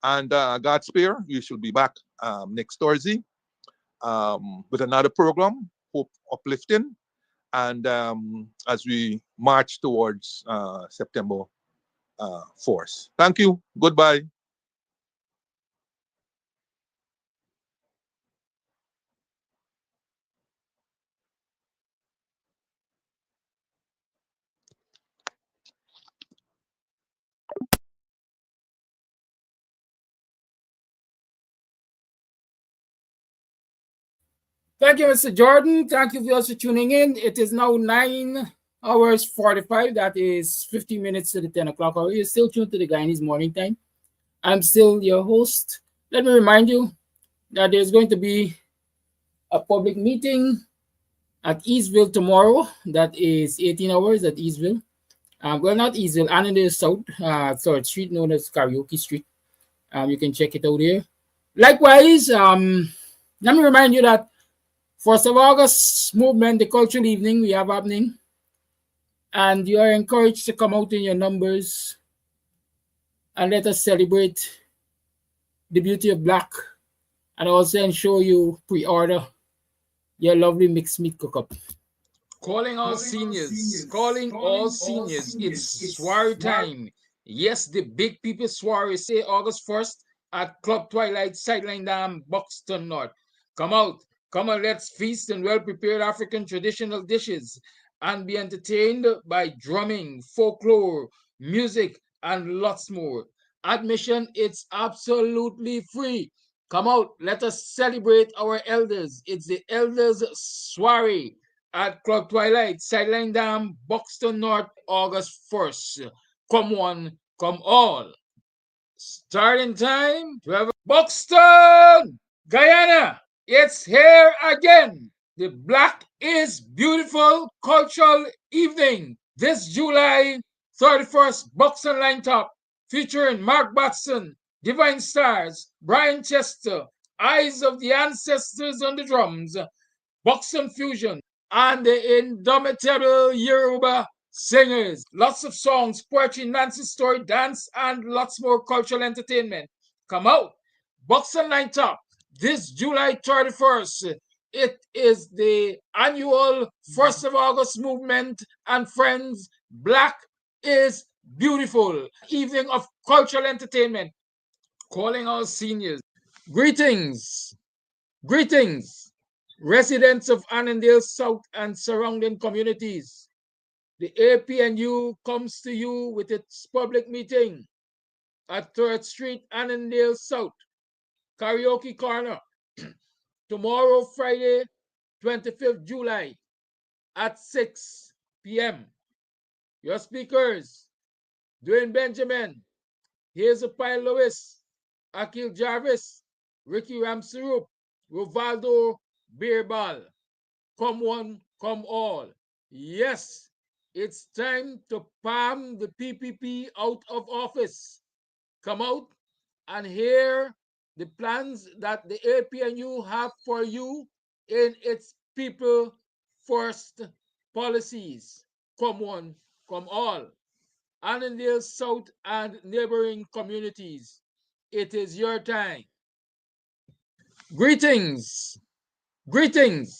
And God spare, we should be back next Thursday with another program, Hope Uplifting, and as we march towards September 4th. Thank you. Goodbye. Thank you, Mr. Jordan. Thank you viewers for tuning in. It is now 9 hours 45. That is 50 minutes to the 10 o'clock hour. You're still tuned to the Guyanese Morning Time. I'm still your host. Let me remind you that there's going to be a public meeting at Eastville tomorrow. That is 18 hours at Eastville. Well, not Eastville, and in the South, Street known as Karaoke Street. You can check it out here. Likewise, let me remind you that 1st of August movement, the cultural evening we have happening, and you are encouraged to come out in your numbers and let us celebrate the beauty of black, and also ensure you pre-order your lovely mixed meat cook-up. Calling all seniors, calling all seniors. It's soiree time. Yes, the big people soiree say August 1st at Club Twilight, Sideline Dam, Buxton North. Come out, come on, let's feast and well-prepared African traditional dishes and be entertained by drumming, folklore, music, and lots more. Admission, it's absolutely free. Come out, let us celebrate our elders. It's the elders soiree at Club Twilight, Sideline Dam, Buxton North, August 1st. Come one, come all. Starting time, 12. Buxton, Guyana, it's here again. The Black is Beautiful Cultural Evening this July 31st, Buxton Line Top, featuring Mark Batson, Divine Stars, Brian Chester, Eyes of the Ancestors on the drums, Buxton Fusion, and the indomitable Yoruba singers. Lots of songs, poetry, Nancy story, dance, and lots more cultural entertainment. Come out. Buxton Line Top this July 31st. It is the annual 1st of August movement and friends. Black is beautiful. Evening of cultural entertainment. Calling all seniors. Greetings. Greetings, residents of Annandale South and surrounding communities. The APNU comes to you with its public meeting at 3rd Street, Annandale South, Karaoke Corner, tomorrow, Friday, 25th July at 6 p.m. Your speakers, Dwayne Benjamin, Hazel Pyle Lewis, Akil Jarvis, Ricky Ramsarup, Rovaldo Beerball. Come one, come all. Yes, it's time to palm the PPP out of office. Come out and hear the plans that the APNU have for you in its people first policies. Come one, come all. Annandale South and neighboring communities. It is your time. Greetings, greetings.